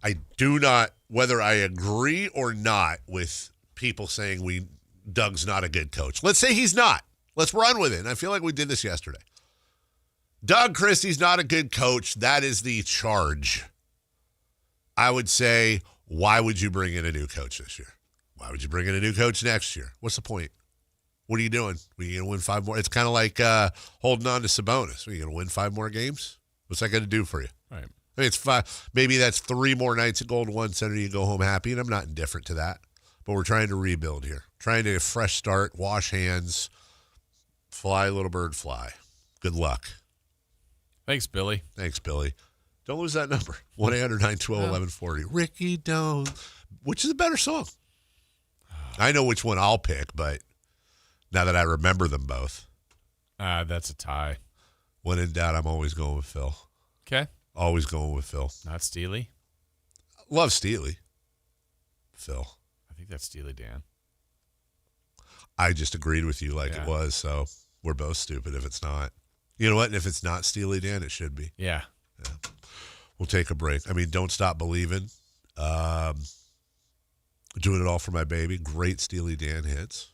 I do not, whether I agree or not with people saying Doug's not a good coach. Let's say he's not. Let's run with it. And I feel like we did this yesterday. Doug Christie's not a good coach. That is the charge. I would say, why would you bring in a new coach this year? Why would you bring in a new coach next year? What's the point? What are you doing? Are you going to win 5 more? It's kind of like holding on to Sabonis. Are you going to win 5 more games? What's that going to do for you? Right. I mean, it's 5. Maybe that's 3 more nights at Golden One Center. You go home happy, and I'm not indifferent to that. But we're trying to rebuild here. Trying to fresh start, wash hands, fly, little bird, fly. Good luck. Thanks, Billy. Thanks, Billy. Don't lose that number. 1-800-912-1140. Ricky, don't. Which is a better song? I know which one I'll pick, but now that I remember them both. That's a tie. When in doubt, I'm always going with Phil. Okay. Always going with Phil. Not Steely? Love Steely. Phil. I think that's Steely Dan. I just agreed with you like it was, so we're both stupid if it's not. You know what? And if it's not Steely Dan, it should be. Yeah. We'll take a break. I mean, Don't Stop Believing. Doing It All for My Baby. Great Steely Dan hits.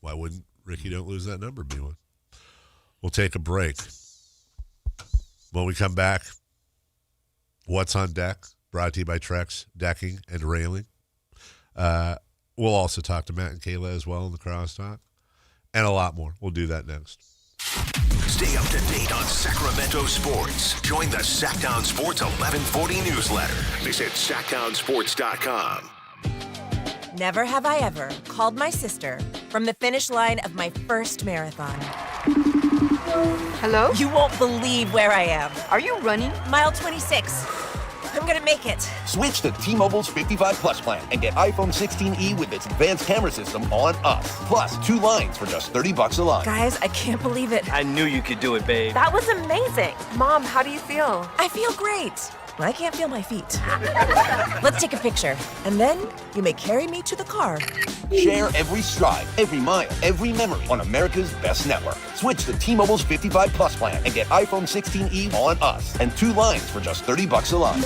Why wouldn't Ricky Don't Lose That Number be one? We'll take a break. When we come back, What's on Deck? Brought to you by Trex Decking and Railing. We'll also talk to Matt and Kayla as well in the crosstalk. And a lot more. We'll do that next. Stay up to date on Sacramento sports. Join the Sactown Sports 1140 newsletter. Visit SactownSports.com. Never have I ever called my sister from the finish line of my first marathon. Hello? You won't believe where I am. Are you running? Mile 26. I'm gonna make it. Switch to T-Mobile's 55 Plus plan and get iPhone 16e with its advanced camera system on us. Plus 2 lines for just $30 a line. Guys, I can't believe it. I knew you could do it, babe. That was amazing. Mom, how do you feel? I feel great. I can't feel my feet. Let's take a picture, and then you may carry me to the car. Share every stride, every mile, every memory on America's best network. Switch to T-Mobile's 55 Plus plan and get iPhone 16e on us and 2 lines for just $30 a line.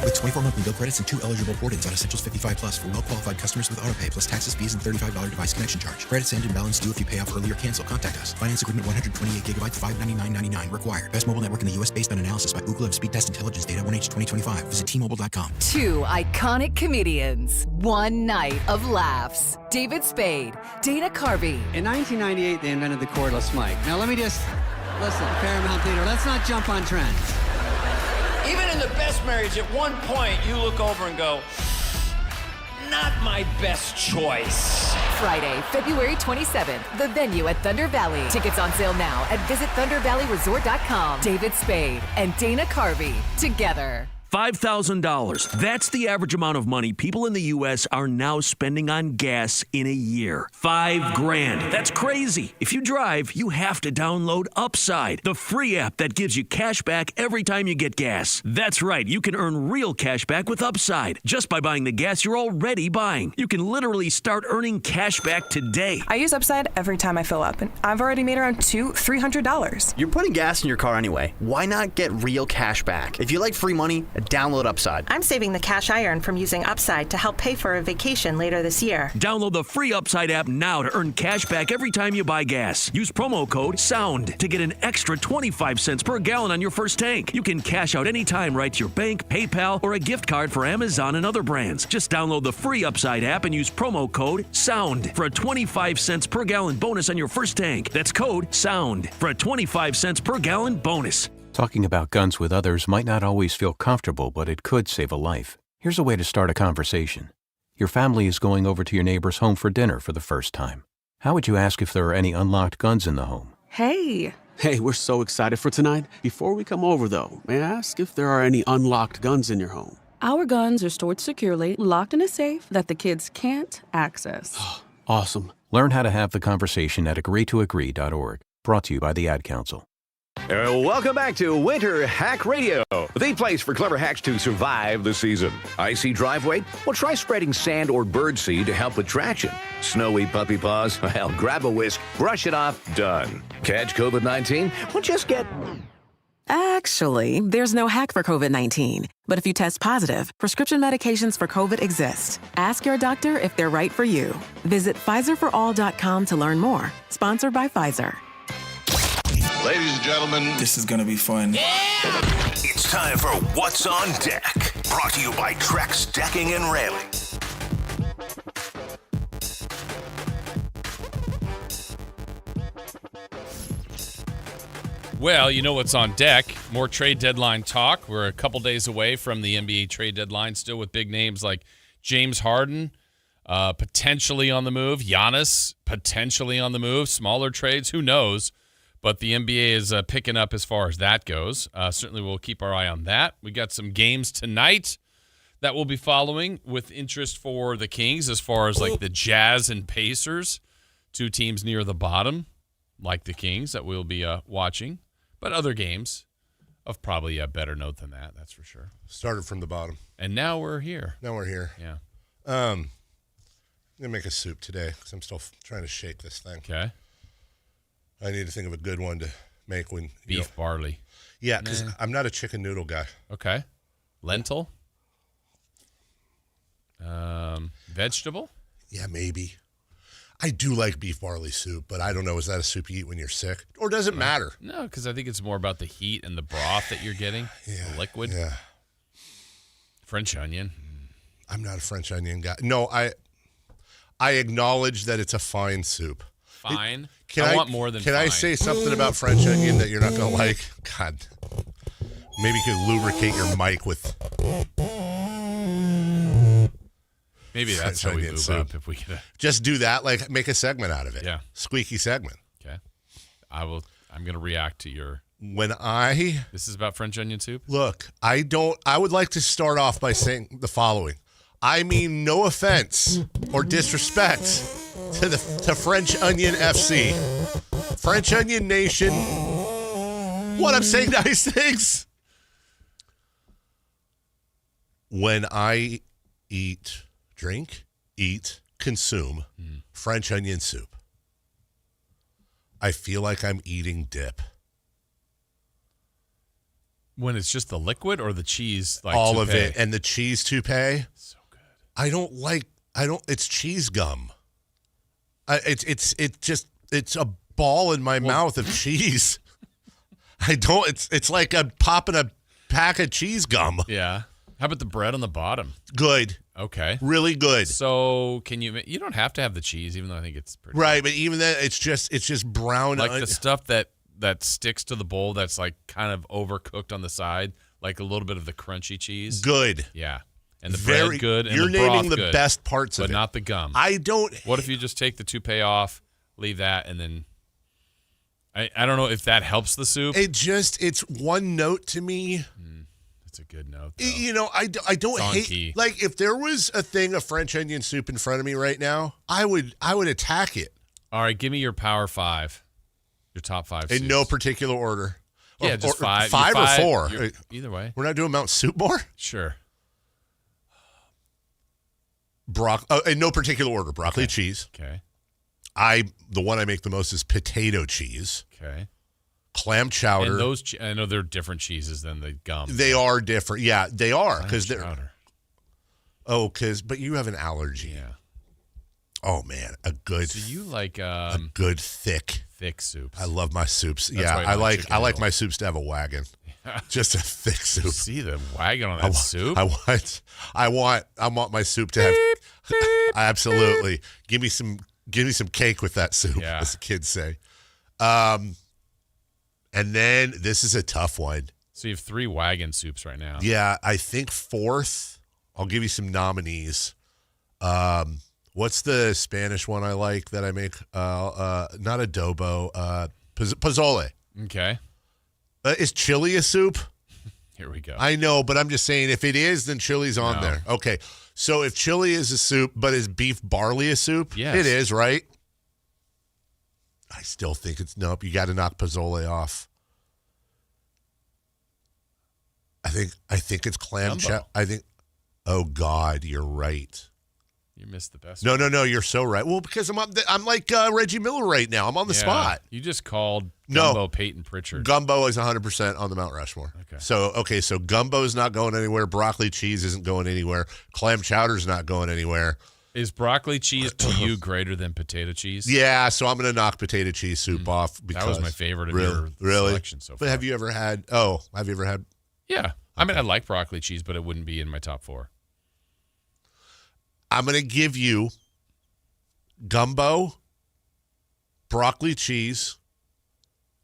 With 24 monthly bill credits and 2 eligible port-ins on Essentials 55 Plus for well-qualified customers with autopay plus taxes, fees, and $35 device connection charge. Credits end and balance due if you pay off early or cancel. Contact us. Finance agreement 128 gigabytes, $599.99 required. Best mobile network in the U.S. based on analysis by Ookla of Speed Test Intelligence data 1H 2025. Visit T-Mobile.com. 2 iconic comedians. 1 night of laughs. David Spade, Dana Carvey. In 1998, they invented the cordless mic. Now let me just, listen, Paramount Theater, let's not jump on trends. Even in the best marriage, at one point, you look over and go, not my best choice. Friday, February 27th. The venue at Thunder Valley. Tickets on sale now at visitthundervalleyresort.com. David Spade and Dana Carvey together. $5,000. That's the average amount of money people in the U.S. are now spending on gas in a year. $5,000. That's crazy. If you drive, you have to download Upside, the free app that gives you cash back every time you get gas. That's right. You can earn real cash back with Upside just by buying the gas you're already buying. You can literally start earning cash back today. I use Upside every time I fill up, and I've already made around $300. You're putting gas in your car anyway. Why not get real cash back? If you like free money, download Upside. I'm saving the cash I earn from using Upside to help pay for a vacation later this year. Download the free Upside app now to earn cash back every time you buy gas. Use promo code SOUND to get an extra 25 cents per gallon on your first tank. You can cash out anytime right to your bank, PayPal, or a gift card for Amazon and other brands. Just download the free Upside app and use promo code SOUND for a 25 cents per gallon bonus on your first tank. That's code SOUND for a 25 cents per gallon bonus. Talking about guns with others might not always feel comfortable, but it could save a life. Here's a way to start a conversation. Your family is going over to your neighbor's home for dinner for the first time. How would you ask if there are any unlocked guns in the home? Hey, we're so excited for tonight. Before we come over, though, may I ask if there are any unlocked guns in your home? Our guns are stored securely, locked in a safe that the kids can't access. Awesome. Learn how to have the conversation at agreetoagree.org. Brought to you by the Ad Council. Welcome back to Winter Hack Radio, the place for clever hacks to survive the season. Icy driveway? Well, try spreading sand or birdseed to help with traction. Snowy puppy paws? Well, grab a whisk, brush it off, done. Catch COVID-19? Well, just get... Actually, there's no hack for COVID-19. But if you test positive, prescription medications for COVID exist. Ask your doctor if they're right for you. Visit PfizerForAll.com to learn more. Sponsored by Pfizer. Ladies and gentlemen, this is going to be fun. It's time for What's on Deck, brought to you by Trex Decking and Railing. Well, you know what's on deck. More trade deadline talk. We're a couple days away from the NBA trade deadline, still with big names like James Harden, potentially on the move. Giannis, potentially on the move. Smaller trades, who knows? But the NBA is picking up as far as that goes. Certainly we'll keep our eye on that. We got some games tonight that we'll be following with interest for the Kings as far as like the Jazz and Pacers, two teams near the bottom, like the Kings, that we'll be watching. But other games of probably a better note than that, that's for sure. Started from the bottom. And now we're here. Yeah. I'm going to make a soup today because I'm still trying to shake this thing. Okay. I need to think of a good one to make when beef barley. Yeah, because I'm not a chicken noodle guy. Okay. Lentil? Vegetable? Yeah, maybe. I do like beef barley soup, but I don't know. Is that a soup you eat when you're sick? Or does it matter? No, because I think it's more about the heat and the broth that you're getting. The liquid. Yeah. French onion. I'm not a French onion guy. No, I acknowledge that it's a fine soup. Fine. I want more than Can fine. I say something about French onion that you're not going to like? God. Maybe you could lubricate your mic with... Maybe that's how we move up if we could. Just do that, like make a segment out of it. Yeah. Squeaky segment. Okay. I'm going to react to your... This is about French onion soup? Look, I would like to start off by saying the following. I mean no offense or disrespect to French Onion FC. French Onion Nation. What, I'm saying nice things? When I consume French onion soup, I feel like I'm eating dip. When it's just the liquid or the cheese? Like all toupee? Of it. And the cheese toupee. So good. It's cheese gum. It's a ball in my mouth of cheese. It's like I'm popping a pack of cheese gum. Yeah. How about the bread on the bottom? Good. Okay. Really good. So you don't have to have the cheese, even though I think it's pretty right, but even then it's just brown. Like the stuff that sticks to the bowl that's like kind of overcooked on the side, like a little bit of the crunchy cheese. Good. Yeah. And the bread good and you're the broth naming the good, best parts of it. But not the gum. What if you just take the toupee off, leave that, and then I don't know if that helps the soup. It's one note to me. It's a good note, though. You know, I don't hate key. like if there was a thing of French onion soup in front of me right now, I would attack it. All right, give me your Power 5. Your top 5 in soups. no particular order. Yeah, just 5. Five or 4. Either way. We're not doing Mount Soup more? Sure. In no particular order. Broccoli cheese. Okay. The one I make the most is potato cheese. Okay. Clam chowder. And those, I know they're different cheeses than the gum. They are different. Yeah, they are because they're. Chowder. But you have an allergy. Yeah. Oh man, a good. So you like a good thick soups. I love my soups. That's yeah, why I like my soups to have a wagon. Just a thick soup. You see the wagon on that soup? I want my soup to have. Absolutely. Give me some cake with that soup, as the kids say. And then this is a tough one. So you have 3 wagon soups right now. Yeah, I think 4th. I'll give you some nominees. What's the Spanish one I like that I make? Not adobo. Pozole. Okay. Is chili a soup? Here we go. I know, but I'm just saying if it is, then chili's on there. Okay. So if chili is a soup, but is beef barley a soup? Yes. It is, right? I still think it's nope. You got to knock pozole off. I think it's clam chowder. Oh God, you're right. You missed the best. No. You're so right. Well, because I'm like Reggie Miller right now. I'm on the spot. You just called Gumbo Peyton Pritchard. Gumbo is 100% on the Mount Rushmore. Okay. So Gumbo is not going anywhere. Broccoli cheese isn't going anywhere. Clam chowder's not going anywhere. Is broccoli cheese to you greater than potato cheese? Yeah, so I'm going to knock potato cheese soup off because that was my favorite of your selection so far. But have you ever had? Yeah. I mean, I like broccoli cheese, but it wouldn't be in my top 4. I'm going to give you gumbo, broccoli cheese,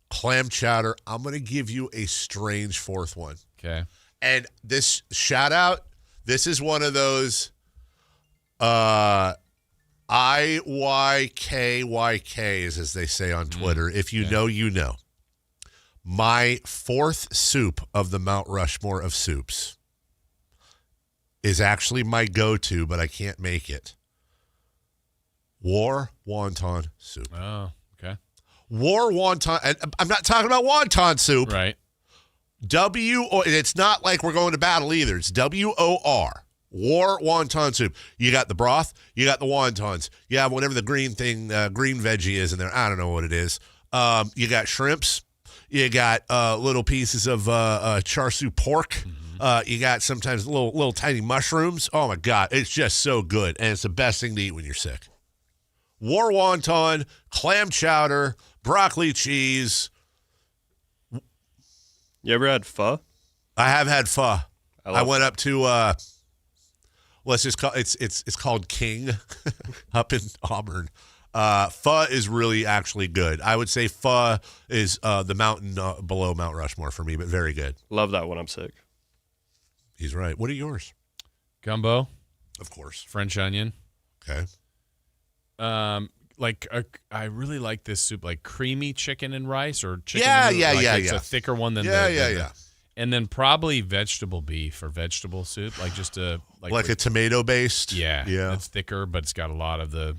clam chowder. I'm going to give you a strange 4th one. Okay. And this shout out, this is one of those IYKYKs, as they say on Twitter. If you know, you know. My 4th soup of the Mount Rushmore of soups is actually my go-to, but I can't make it. War wonton soup. Oh, okay. War wonton, and I'm not talking about wonton soup. Right. It's not like we're going to battle either. It's WOR. War wonton soup. You got the broth. You got the wontons. You have whatever the green thing, green veggie is in there. I don't know what it is. You got shrimps. You got little pieces of char siu pork. Mm-hmm. You got sometimes little tiny mushrooms. Oh, my God. It's just so good. And it's the best thing to eat when you're sick. War wonton, clam chowder, broccoli cheese. You ever had pho? I have had pho. I went up to let's just call it's called King up in Auburn. Pho is really actually good. I would say pho is the mountain below Mount Rushmore for me, but very good. Love that when I'm sick. He's right. What are yours? Gumbo. Of course. French onion. Okay. I really like this soup, like creamy chicken and rice or chicken. It's a thicker one than the And then probably vegetable beef or vegetable soup, like just a a tomato based. Yeah. It's thicker, but it's got a lot of the.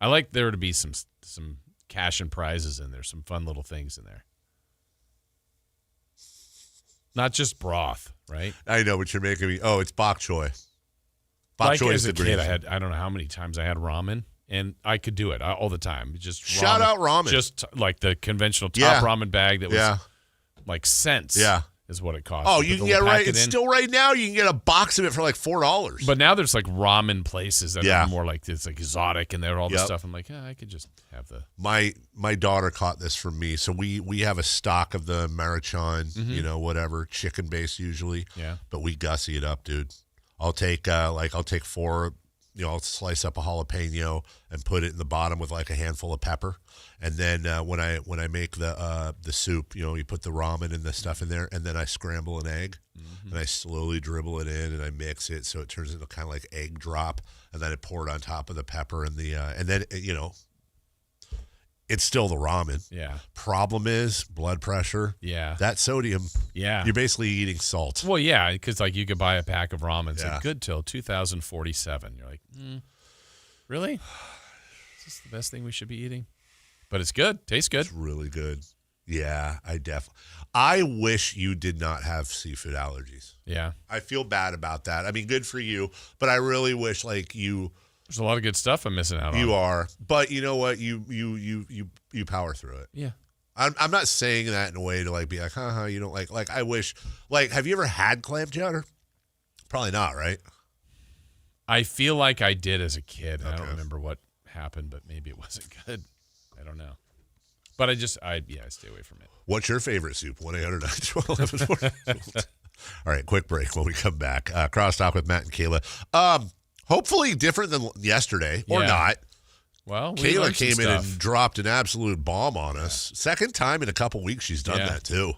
I like there to be some cash and prizes in there, some fun little things in there. Not just broth, right? I know what you're making me. Oh, it's bok choy. Bok choy is the green. I don't know how many times I had ramen, and I could do it all the time. Just shout out ramen. Just like the conventional top ramen bag that was like cents. Yeah. Is what it costs. Oh, you can get it's still right now. You can get a box of it for like $4. But now there's like ramen places that are more like it's like exotic and they're all this stuff. I'm like, I could just have the. My daughter caught this from me, so we have a stock of the Maruchan, whatever chicken base usually. Yeah. But we gussy it up, dude. I'll take 4 I'll slice up a jalapeno and put it in the bottom with like a handful of pepper. And then when I make the soup, you put the ramen and the stuff in there, and then I scramble an egg, and I slowly dribble it in, and I mix it so it turns into kind of like egg drop, and then I pour it on top of the pepper and and then it's still the ramen. Yeah. Problem is blood pressure. Yeah. That sodium. Yeah. You're basically eating salt. Well, yeah, because like you could buy a pack of ramen. It's like good till 2047. You're like, really? Is this the best thing we should be eating? But it's good. Tastes good. It's really good. Yeah, I wish you did not have seafood allergies. Yeah. I feel bad about that. I mean, good for you, but I really wish like you. There's a lot of good stuff I'm missing out on. You are, but you know what? You power through it. Yeah. I'm not saying that in a way to like be like, you don't like I wish. Like, have you ever had clam chowder? Probably not, right? I feel like I did as a kid. Okay. I don't remember what happened, but maybe it wasn't good. I don't know. But I stay away from it. What's your favorite soup? 1-800-912-1140. All right, quick break when we come back. Crosstalk with Matt and Kayla. Hopefully different than yesterday, or not. Well, Kayla came in and dropped an absolute bomb on us. Second time in a couple weeks she's done that, too.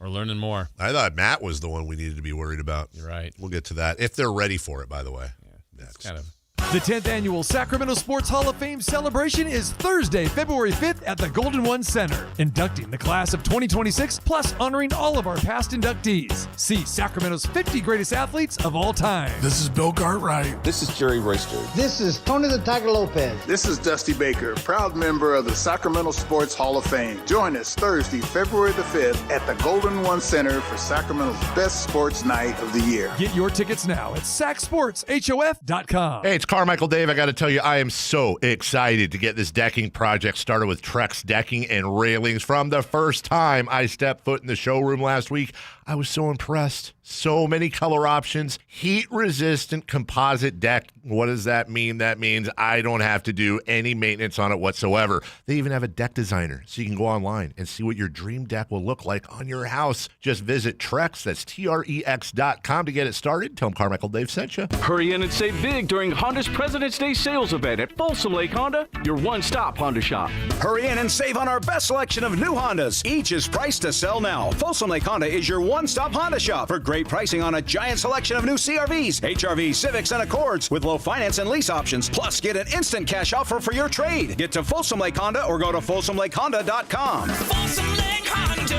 We're learning more. I thought Matt was the one we needed to be worried about. You're right. We'll get to that, if they're ready for it, by the way. Yeah, next. Kind of. The 10th Annual Sacramento Sports Hall of Fame celebration is Thursday, February 5th at the Golden One Center, inducting the class of 2026, plus honoring all of our past inductees. See Sacramento's 50 greatest athletes of all time. This is Bill Cartwright. This is Jerry Royster. This is Tony the Tiger Lopez. This is Dusty Baker, proud member of the Sacramento Sports Hall of Fame. Join us Thursday, February the 5th at the Golden One Center for Sacramento's best sports night of the year. Get your tickets now at sacsportshof.com. Hey, it's Carmichael Dave. I got to tell you, I am so excited to get this decking project started with Trex Decking and Railings. From the first time I stepped foot in the showroom last week, I was so impressed. So many color options, heat-resistant composite deck. What does that mean? That means I don't have to do any maintenance on it whatsoever. They even have a deck designer, so you can go online and see what your dream deck will look like on your house. Just visit Trex, that's Trex.com to get it started. Tell them Carmichael Dave sent you. Hurry in and save big during Honda's President's Day sales event at Folsom Lake Honda, your one-stop Honda shop. Hurry in and save on our best selection of new Hondas. Each is priced to sell now. Folsom Lake Honda is your one-stop Honda shop for great pricing on a giant selection of new CRVs, HRVs, Civics, and Accords with low finance and lease options. Plus, get an instant cash offer for your trade. Get to Folsom Lake Honda or go to FolsomLakeHonda.com. Folsom Lake Honda,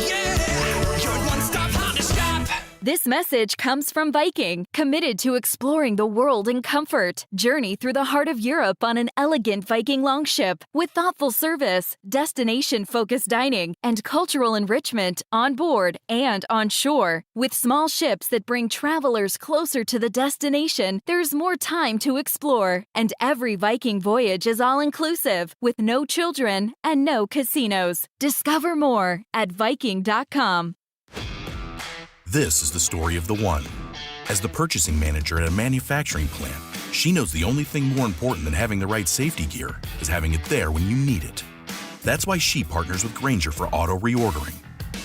yeah, your one-stop Honda shop. This message comes from Viking, committed to exploring the world in comfort. Journey through the heart of Europe on an elegant Viking longship with thoughtful service, destination-focused dining, and cultural enrichment on board and on shore. With small ships that bring travelers closer to the destination, there's more time to explore. And every Viking voyage is all-inclusive, with no children and no casinos. Discover more at Viking.com. This is the story of the one. As the purchasing manager at a manufacturing plant, she knows the only thing more important than having the right safety gear is having it there when you need it. That's why she partners with Grainger for auto reordering,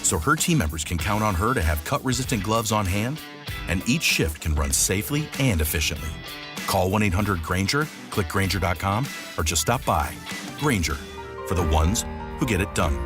so her team members can count on her to have cut-resistant gloves on hand, and each shift can run safely and efficiently. Call 1-800-GRAINGER, click Grainger.com, or just stop by. Grainger, for the ones who get it done.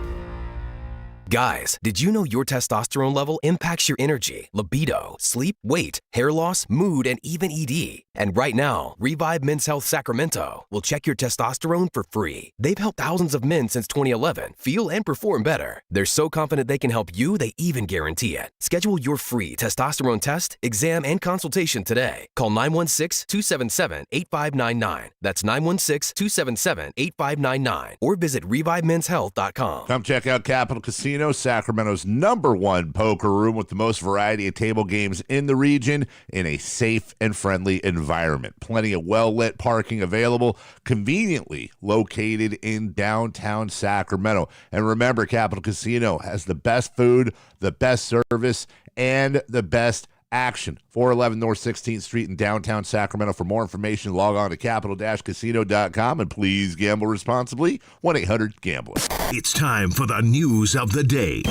Guys, did you know your testosterone level impacts your energy, libido, sleep, weight, hair loss, mood, and even ED? And right now, Revive Men's Health Sacramento will check your testosterone for free. They've helped thousands of men since 2011 feel and perform better. They're so confident they can help you, they even guarantee it. Schedule your free testosterone test, exam, and consultation today. Call 916-277-8599. That's 916-277-8599. Or visit ReviveMen'sHealth.com. Come check out Capital Casino, Sacramento's #1 poker room with the most variety of table games in the region in a safe and friendly environment. Plenty of well-lit parking available, conveniently located in downtown Sacramento. And remember, Capital Casino has the best food, the best service, and the best action. 411 North 16th Street in downtown Sacramento. For more information, log on to capital-casino.com, and please gamble responsibly. 1-800-GAMBLER. It's time for the news of the day.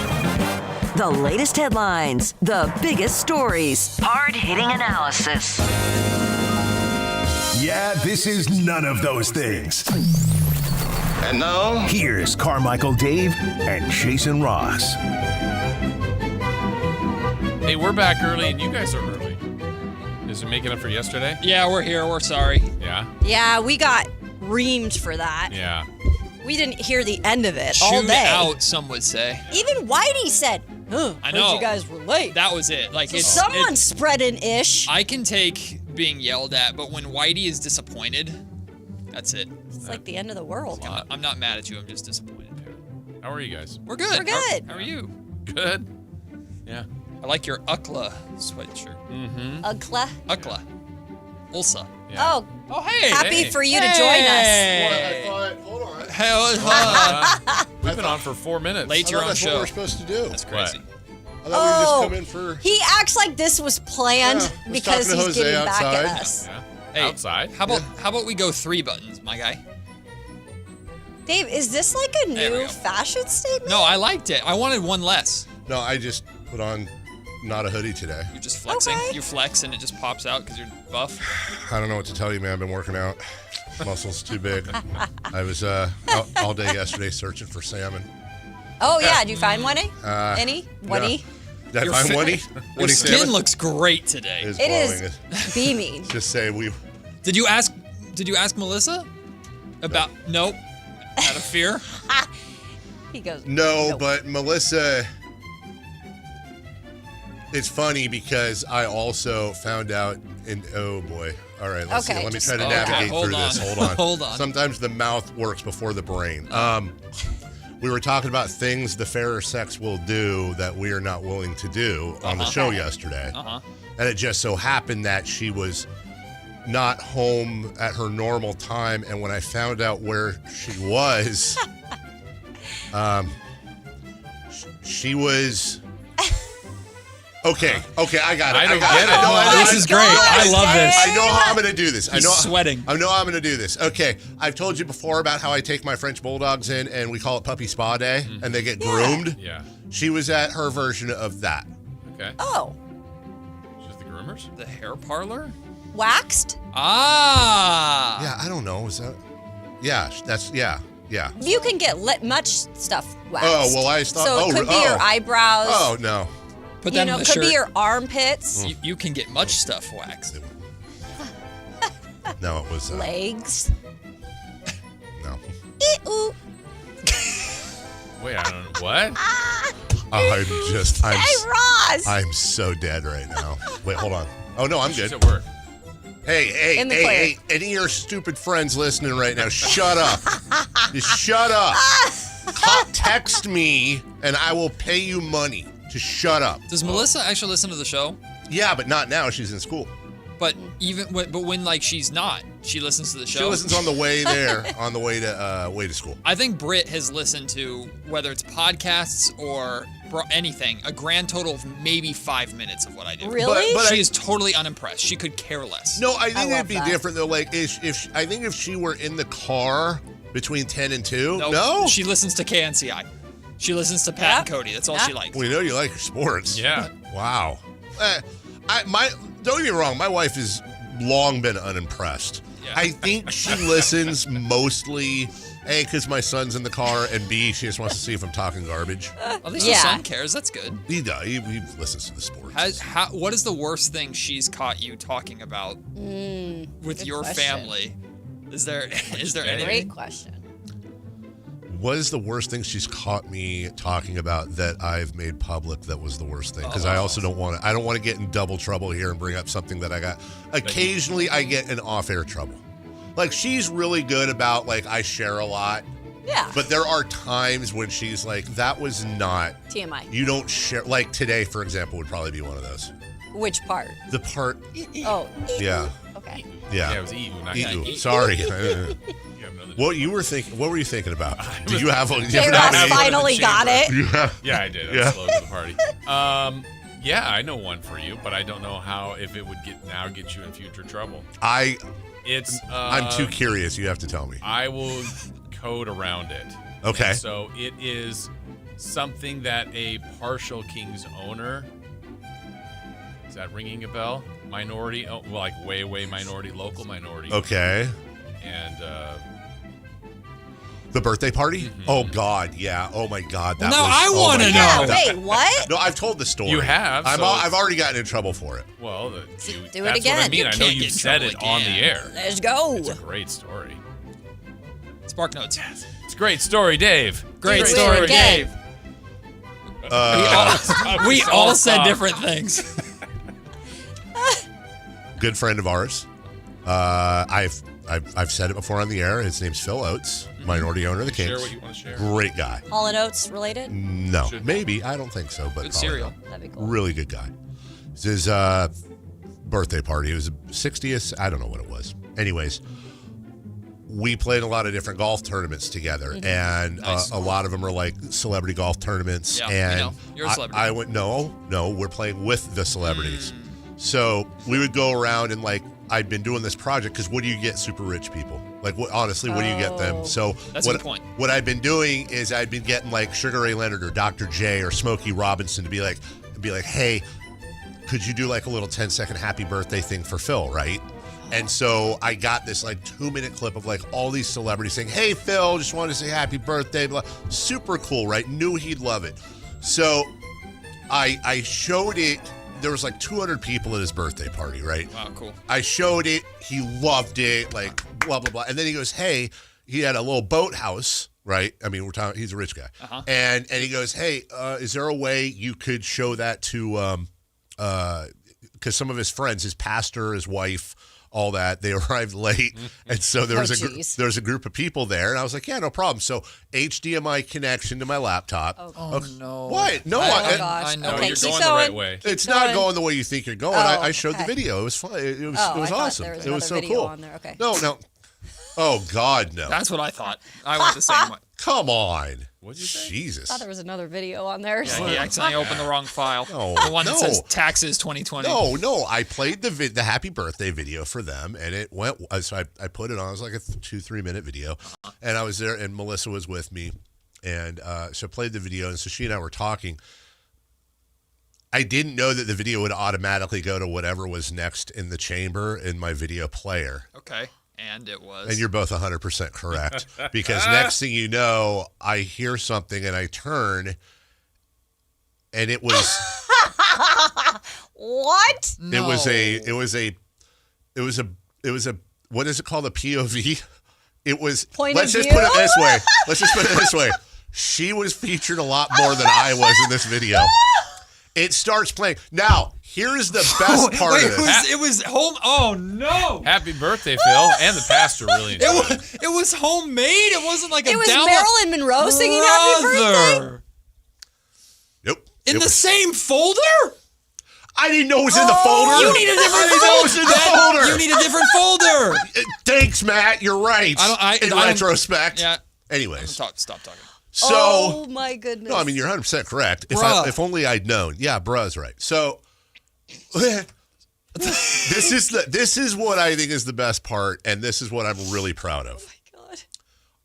The latest headlines, the biggest stories, hard-hitting analysis. Yeah, this is none of those things. And now, here's Carmichael Dave and Jason Ross. Hey, we're back early, and you guys are early. Is it making up for yesterday? Yeah, we're here. We're sorry. Yeah? Yeah, we got reamed for that. Yeah. We didn't hear the end of it all day. Out, some would say. Even Whitey said, I know. you guys were late. That was it. Like, so someone's spreading ish. I can take being yelled at, but when Whitey is disappointed, that's it. It's like the end of the world. I'm not mad at you. I'm just disappointed. How are you guys? We're good. We're good. How are you? Good. Yeah. I like your UCLA sweatshirt. Mm-hmm. UCLA? Ulsa. Yeah. Oh, hey. Happy for you to join us. Hold on. We've been on for 4 minutes. Late your own That's what show. we're supposed to do. That's crazy. I thought we would just come in for... He acts like this was planned because talking to he's Jose getting back outside. at us. Yeah. Hey, outside. How about we go 3 buttons, my guy? Dave, is this like a There we new go. fashion statement? No, I liked it. I wanted one less. No, I just put on not a hoodie today. You're just flexing. Okay. You flex and it just pops out because you're buff. I don't know what to tell you, man. I've been working out. Muscles too big. I was all day yesterday searching for salmon. Oh, yeah. Did you find one? Any? No. One? Did I find one? Your skin looks great today. It is beaming. Just say we. Did you ask Melissa about? Nope. Out of fear. He goes. No, nope. but Melissa. It's funny because I also found out oh boy. All right, let's see. Let me try to navigate through this. Hold on. Hold on. Sometimes the mouth works before the brain. We were talking about things the fairer sex will do that we are not willing to do on the show yesterday. And it just so happened that she was not home at her normal time, and when I found out where she was, she was... Okay, I got it. I don't get it. No, this is great. I love this. I know how I'm going to do this. He's sweating. I know how I'm going to do this. Okay, I've told you before about how I take my French Bulldogs in and we call it Puppy Spa Day, and they get groomed. Yeah. She was at her version of that. Okay. Oh. Just the groomers? The hair parlor? Waxed? Ah. Yeah, I don't know. Is that... Yeah, that's... Yeah. You can get much stuff waxed. Oh, well, I thought... So it could be your eyebrows. Oh, no. Put you that know, in the could shirt. be your armpits. You can get much stuff waxed. No, it was... Legs. No. Ooh. Wait, I don't know. What? Hey, Ross. I'm so dead right now. Wait, hold on. Oh, no, I'm good. She's at work. Hey, any of your stupid friends listening right now, shut up. Just shut up. Text me, and I will pay you money to shut up. Does Melissa actually listen to the show? Yeah, but not now. She's in school. But when like she's not, she listens to the show. She listens on the way there, on the way to school. I think Britt has listened to, whether it's podcasts or anything, a grand total of maybe 5 minutes of what I do. Really? But she is totally unimpressed. She could care less. No, I think it'd be different though. Like, I think if she were in the car between 10 and 2, no? She listens to KNCI. She listens to Pat and Cody. That's all she likes. We know you like your sports. Yeah. Wow. Don't get me wrong. My wife has long been unimpressed. Yeah. I think she listens mostly, A, because my son's in the car, and B, she just wants to see if I'm talking garbage. At least your son cares. That's good. He does. He listens to the sports. What is the worst thing she's caught you talking about with your family? Is there anything? Great question. What is the worst thing she's caught me talking about that I've made public that was the worst thing? Because I also don't want to get in double trouble here and bring up something that I got. Occasionally I get in off-air trouble. Like, she's really good about, like, I share a lot. Yeah. But there are times when she's like, that was not. TMI. You don't share. Like today, for example, would probably be one of those. Which part? The part. Oh. Yeah. Okay. Yeah. Yeah, it was eat. Eat. Sorry. What were you thinking about? Did you have? Ross finally got it. Yeah, I did. I was slow to the party. Yeah, I know one for you, but I don't know if it would get you in future trouble. I'm too curious. You have to tell me. I will code around it. Okay. And so it is something that a partial Kings owner. Is that ringing a bell? minority, like way minority, local minority. Okay. And the birthday party? Mm-hmm. Oh, God, yeah. Oh, my God. That I want to know. Wait, what? No, I've told the story. You have? I've already gotten in trouble for it. Well, do it that's again. What I mean. I know you said it on the air. Let's go. It's a great story. Spark notes. It's a great story, Dave. Great story, Dave. We all said different things. Good friend of ours. I've said it before on the air. His name's Phil Oates, minority owner of the Kings. Share what you want to share. Great guy. Hall & Oates related? No, maybe. I don't think so. But good cereal. That'd be cool. Really good guy. It's his birthday party. It was 60th. I don't know what it was. Anyways, we played a lot of different golf tournaments together, and nice. A lot of them are like celebrity golf tournaments. Yeah, and you're a celebrity. I went, no, we're playing with the celebrities. So we would go around and I'd been doing this project because what do you get super rich people? Honestly, what do you get them? So that's a good point. What I've been doing is I'd been getting Sugar Ray Leonard or Dr. J or Smokey Robinson to be like, hey, could you do a little 10-second happy birthday thing for Phil, right? And so I got this 2-minute clip of all these celebrities saying, hey, Phil, just wanted to say happy birthday. Blah. Super cool, right? Knew he'd love it. So I showed it. There was 200 people at his birthday party, right? Wow, cool. I showed it. He loved it, blah, blah, blah. And then he goes, hey, he had a little boathouse, right? I mean, he's a rich guy. Uh-huh. And he goes, hey, is there a way you could show that to, because some of his friends, his pastor, his wife, all that, they arrived late, and so there was a group of people there, and I was like, yeah, no problem. So HDMI connection to my laptop. Oh no! What? No, I know. Okay, you're going the right way. It's not going the way you think you're going. I showed the video. It was fun. It was awesome. There was it was so video cool. on there. Okay. No. Oh God, no. That's what I thought. I went the same way. Come on. What'd you say? Jesus. I thought there was another video on there. Yeah, he accidentally opened the wrong file. No, the one that says taxes 2020. No. I played the happy birthday video for them, and it went. So I put it on. It was like a 2-3 minute video, and I was there, and Melissa was with me, and so I played the video, and so she and I were talking. I didn't know that the video would automatically go to whatever was next in the chamber in my video player. Okay. And it was. And you're both 100% correct. Because next thing you know, I hear something and I turn, and it was. What? No. It was a. What is it called? A POV. It was. Let's just put it this way. She was featured a lot more than I was in this video. It starts playing. Now, here's the best part of this. It was home. Oh, no. Happy birthday, Phil. And the pastor really enjoyed it. It was homemade. It wasn't like it was Marilyn Monroe singing happy birthday? Nope. In the same folder? I didn't know it was in the folder. You need a different folder. It was in the folder. You need a different folder. Thanks, Matt. You're right. In retrospect. Yeah. Anyways. Stop talking. So, oh my goodness! No, I mean you're 100% correct. If only I'd known. Yeah, bruh's right. So, this is what I think is the best part, and this is what I'm really proud of. Oh my God!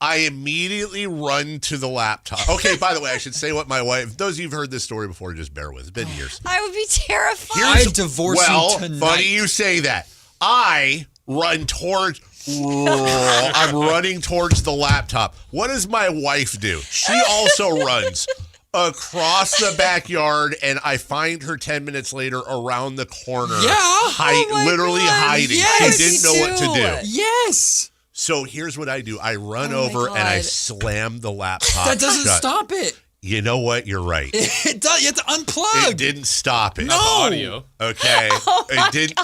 I immediately run to the laptop. Okay, by the way, I should say what my wife. Those of you who've heard this story before, just bear with. It's been years. I would be terrified. I'd divorce you tonight. Funny you say that. I run towards. I'm running towards the laptop. What does my wife do? She also runs across the backyard, and I find her 10 minutes later around the corner. Yeah. Literally hiding. Yes. She didn't know what to do. Yes. So here's what I do. I run over and I slam the laptop That doesn't shut. Stop it. You know what? You're right. It does. You have to unplug. It didn't stop it. No. Audio. Okay. It didn't.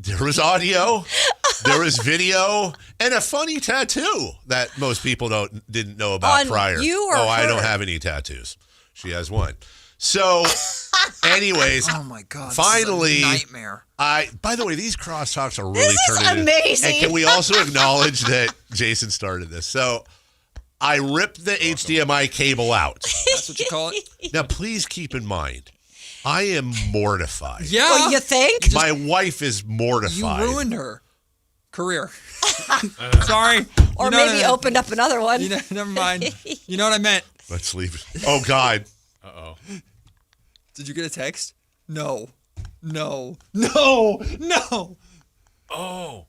There was audio. There was video and a funny tattoo that most people didn't know about prior. You or her? I don't have any tattoos. She has one. So, anyways, oh my God! Finally, this is a nightmare. By the way, these crosstalks are really turning amazing. And can we also acknowledge that Jason started this? So, I ripped the HDMI cable out. That's what you call it. Now, please keep in mind, I am mortified. Yeah, well, you think? My wife is mortified. You ruined her career. Sorry. Or maybe opened up another one. Never mind. You know what I meant. Let's leave it. Oh, God. Uh-oh. Did you get a text? No. No. Oh.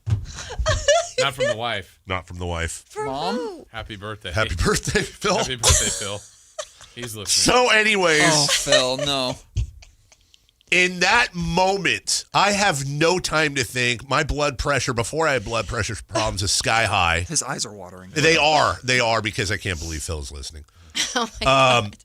Not from the wife. Not from the wife. Mom? Happy birthday. Happy birthday, Phil. Happy birthday, Phil. He's listening. So anyways. Oh, Phil, no. In that moment, I have no time to think. My blood pressure, before I had blood pressure problems, is sky high. His eyes are watering. They are because I can't believe Phil's listening. Oh my God.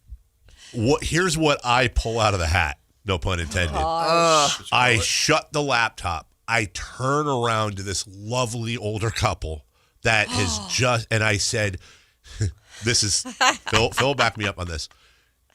Here's what I pull out of the hat. No pun intended. I shut the laptop. I turn around to this lovely older couple that has just, and I said, this is, Phil, back me up on this.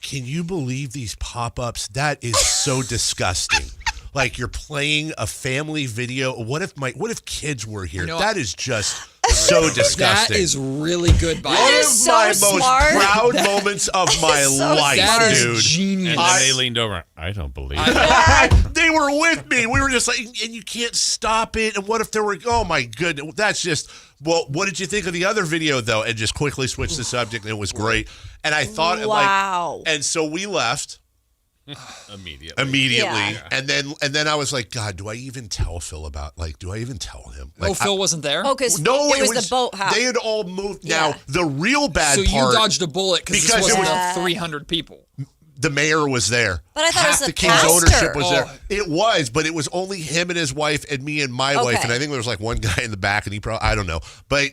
Can you believe these pop-ups? That is so disgusting. Like you're playing a family video. What if kids were here? That is just so disgusting. That is really good. One of my most proud moments of my life, that dude. Is genius. And then they leaned over. I don't believe it. They were with me. We were just like, and you can't stop it. And what if there were, oh my goodness. That's just, well, what did you think of the other video though? And just quickly switched the subject and it was great. And I thought and so we left. Immediately. Yeah. And then I was like, God, do I even tell Phil about, do I even tell him? Phil wasn't there? Oh, because it was the boathouse. They had all moved. Now, the real bad part. So you dodged a bullet because this wasn't 300 people. The mayor was there. But I thought half it was the the King's pastor. ownership was there. It was, but it was only him and his wife and me and my wife. And I think there was one guy in the back, and he probably, I don't know. But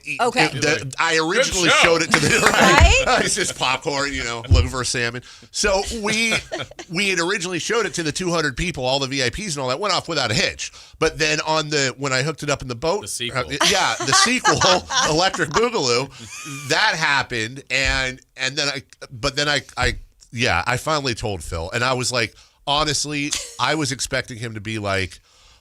I originally showed it to the right. It's just popcorn, looking for a salmon. So we had originally showed it to the 200 people, all the VIPs and all that. Went off without a hitch. But then when I hooked it up in the boat, the sequel, the sequel, Electric Boogaloo, that happened, and then I finally told Phil, and I was like, honestly, I was expecting him to be like,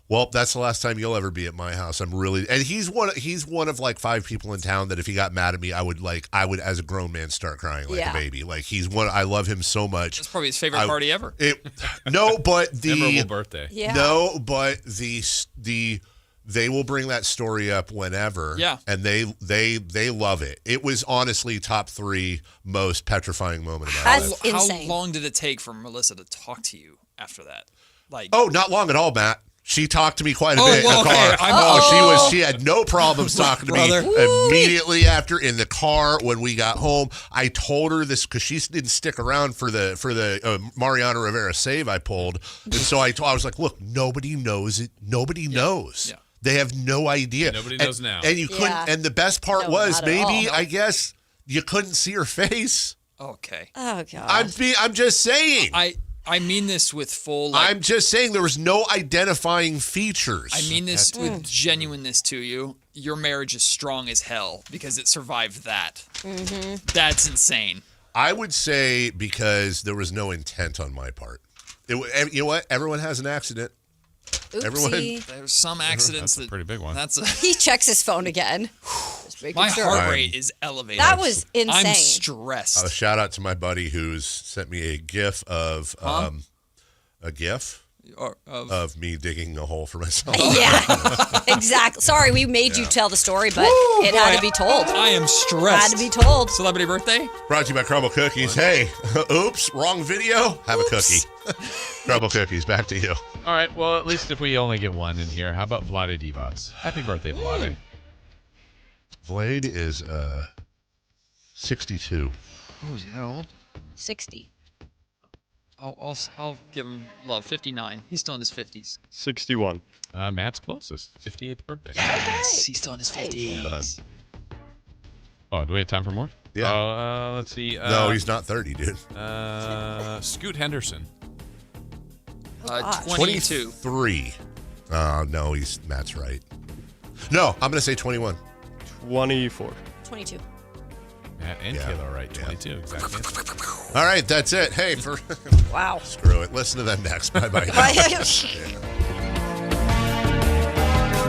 well, that's the last time you'll ever be at my house. I'm really, and he's one of 5 people in town that if he got mad at me, I would as a grown man start crying like a baby. He's one. I love him so much. That's probably his favorite party ever. Memorable birthday. Yeah. No, but they will bring that story up whenever. Yeah. And they love it. It was honestly top 3 most petrifying moment of my life. That's insane. How long did it take for Melissa to talk to you after that? Not long at all, Matt. She talked to me quite a bit in the car. She had no problems talking to me immediately after in the car when we got home. I told her this because she didn't stick around for the Mariano Rivera save I pulled. And so I was like, look, nobody knows it. Nobody knows. Yeah. They have no idea. Nobody knows now. And you couldn't. And the best part was maybe, I guess, you couldn't see her face. Okay. Oh God. I'm just saying. I mean this with full. I'm just saying there was no identifying features. I mean this with genuineness to you. Your marriage is strong as hell because it survived that. Mm-hmm. That's insane. I would say because there was no intent on my part. You know what? Everyone has an accident. Oopsie. There's some accidents that's a pretty big one. He checks his phone again. My heart rate is elevated. That was insane. I'm stressed. Shout out to my buddy who's sent me a GIF of of me digging a hole for myself. Yeah, exactly. Sorry, we made you tell the story, but it had to be told. I am stressed. Had to be told. Celebrity birthday? Brought to you by Crumble Cookies. Hey, oops, wrong video. Have a cookie. Crumble Cookies, back to you. All right, well, at least if we only get one in here, how about Vlade Divac? Happy birthday, Vlade. Vlade is 62. Oh, is he that old? 60. I'll give him love. 59. He's still in his 50s. 61. Matt's closest. 58th birthday. Yes, he's still in his 50s. Oh, do we have time for more? Yeah. Let's see. No, he's not 30, dude. Scoot Henderson. 22. 23. No, Matt's right. No, I'm going to say 21. 24. 22. Matt and Kayla are right. 22, exactly. All right, that's it. Hey, wow. Screw it. Listen to them next. Bye-bye.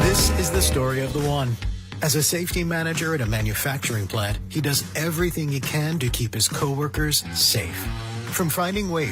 This is the story of the one. As a safety manager at a manufacturing plant, he does everything he can to keep his coworkers safe. From finding ways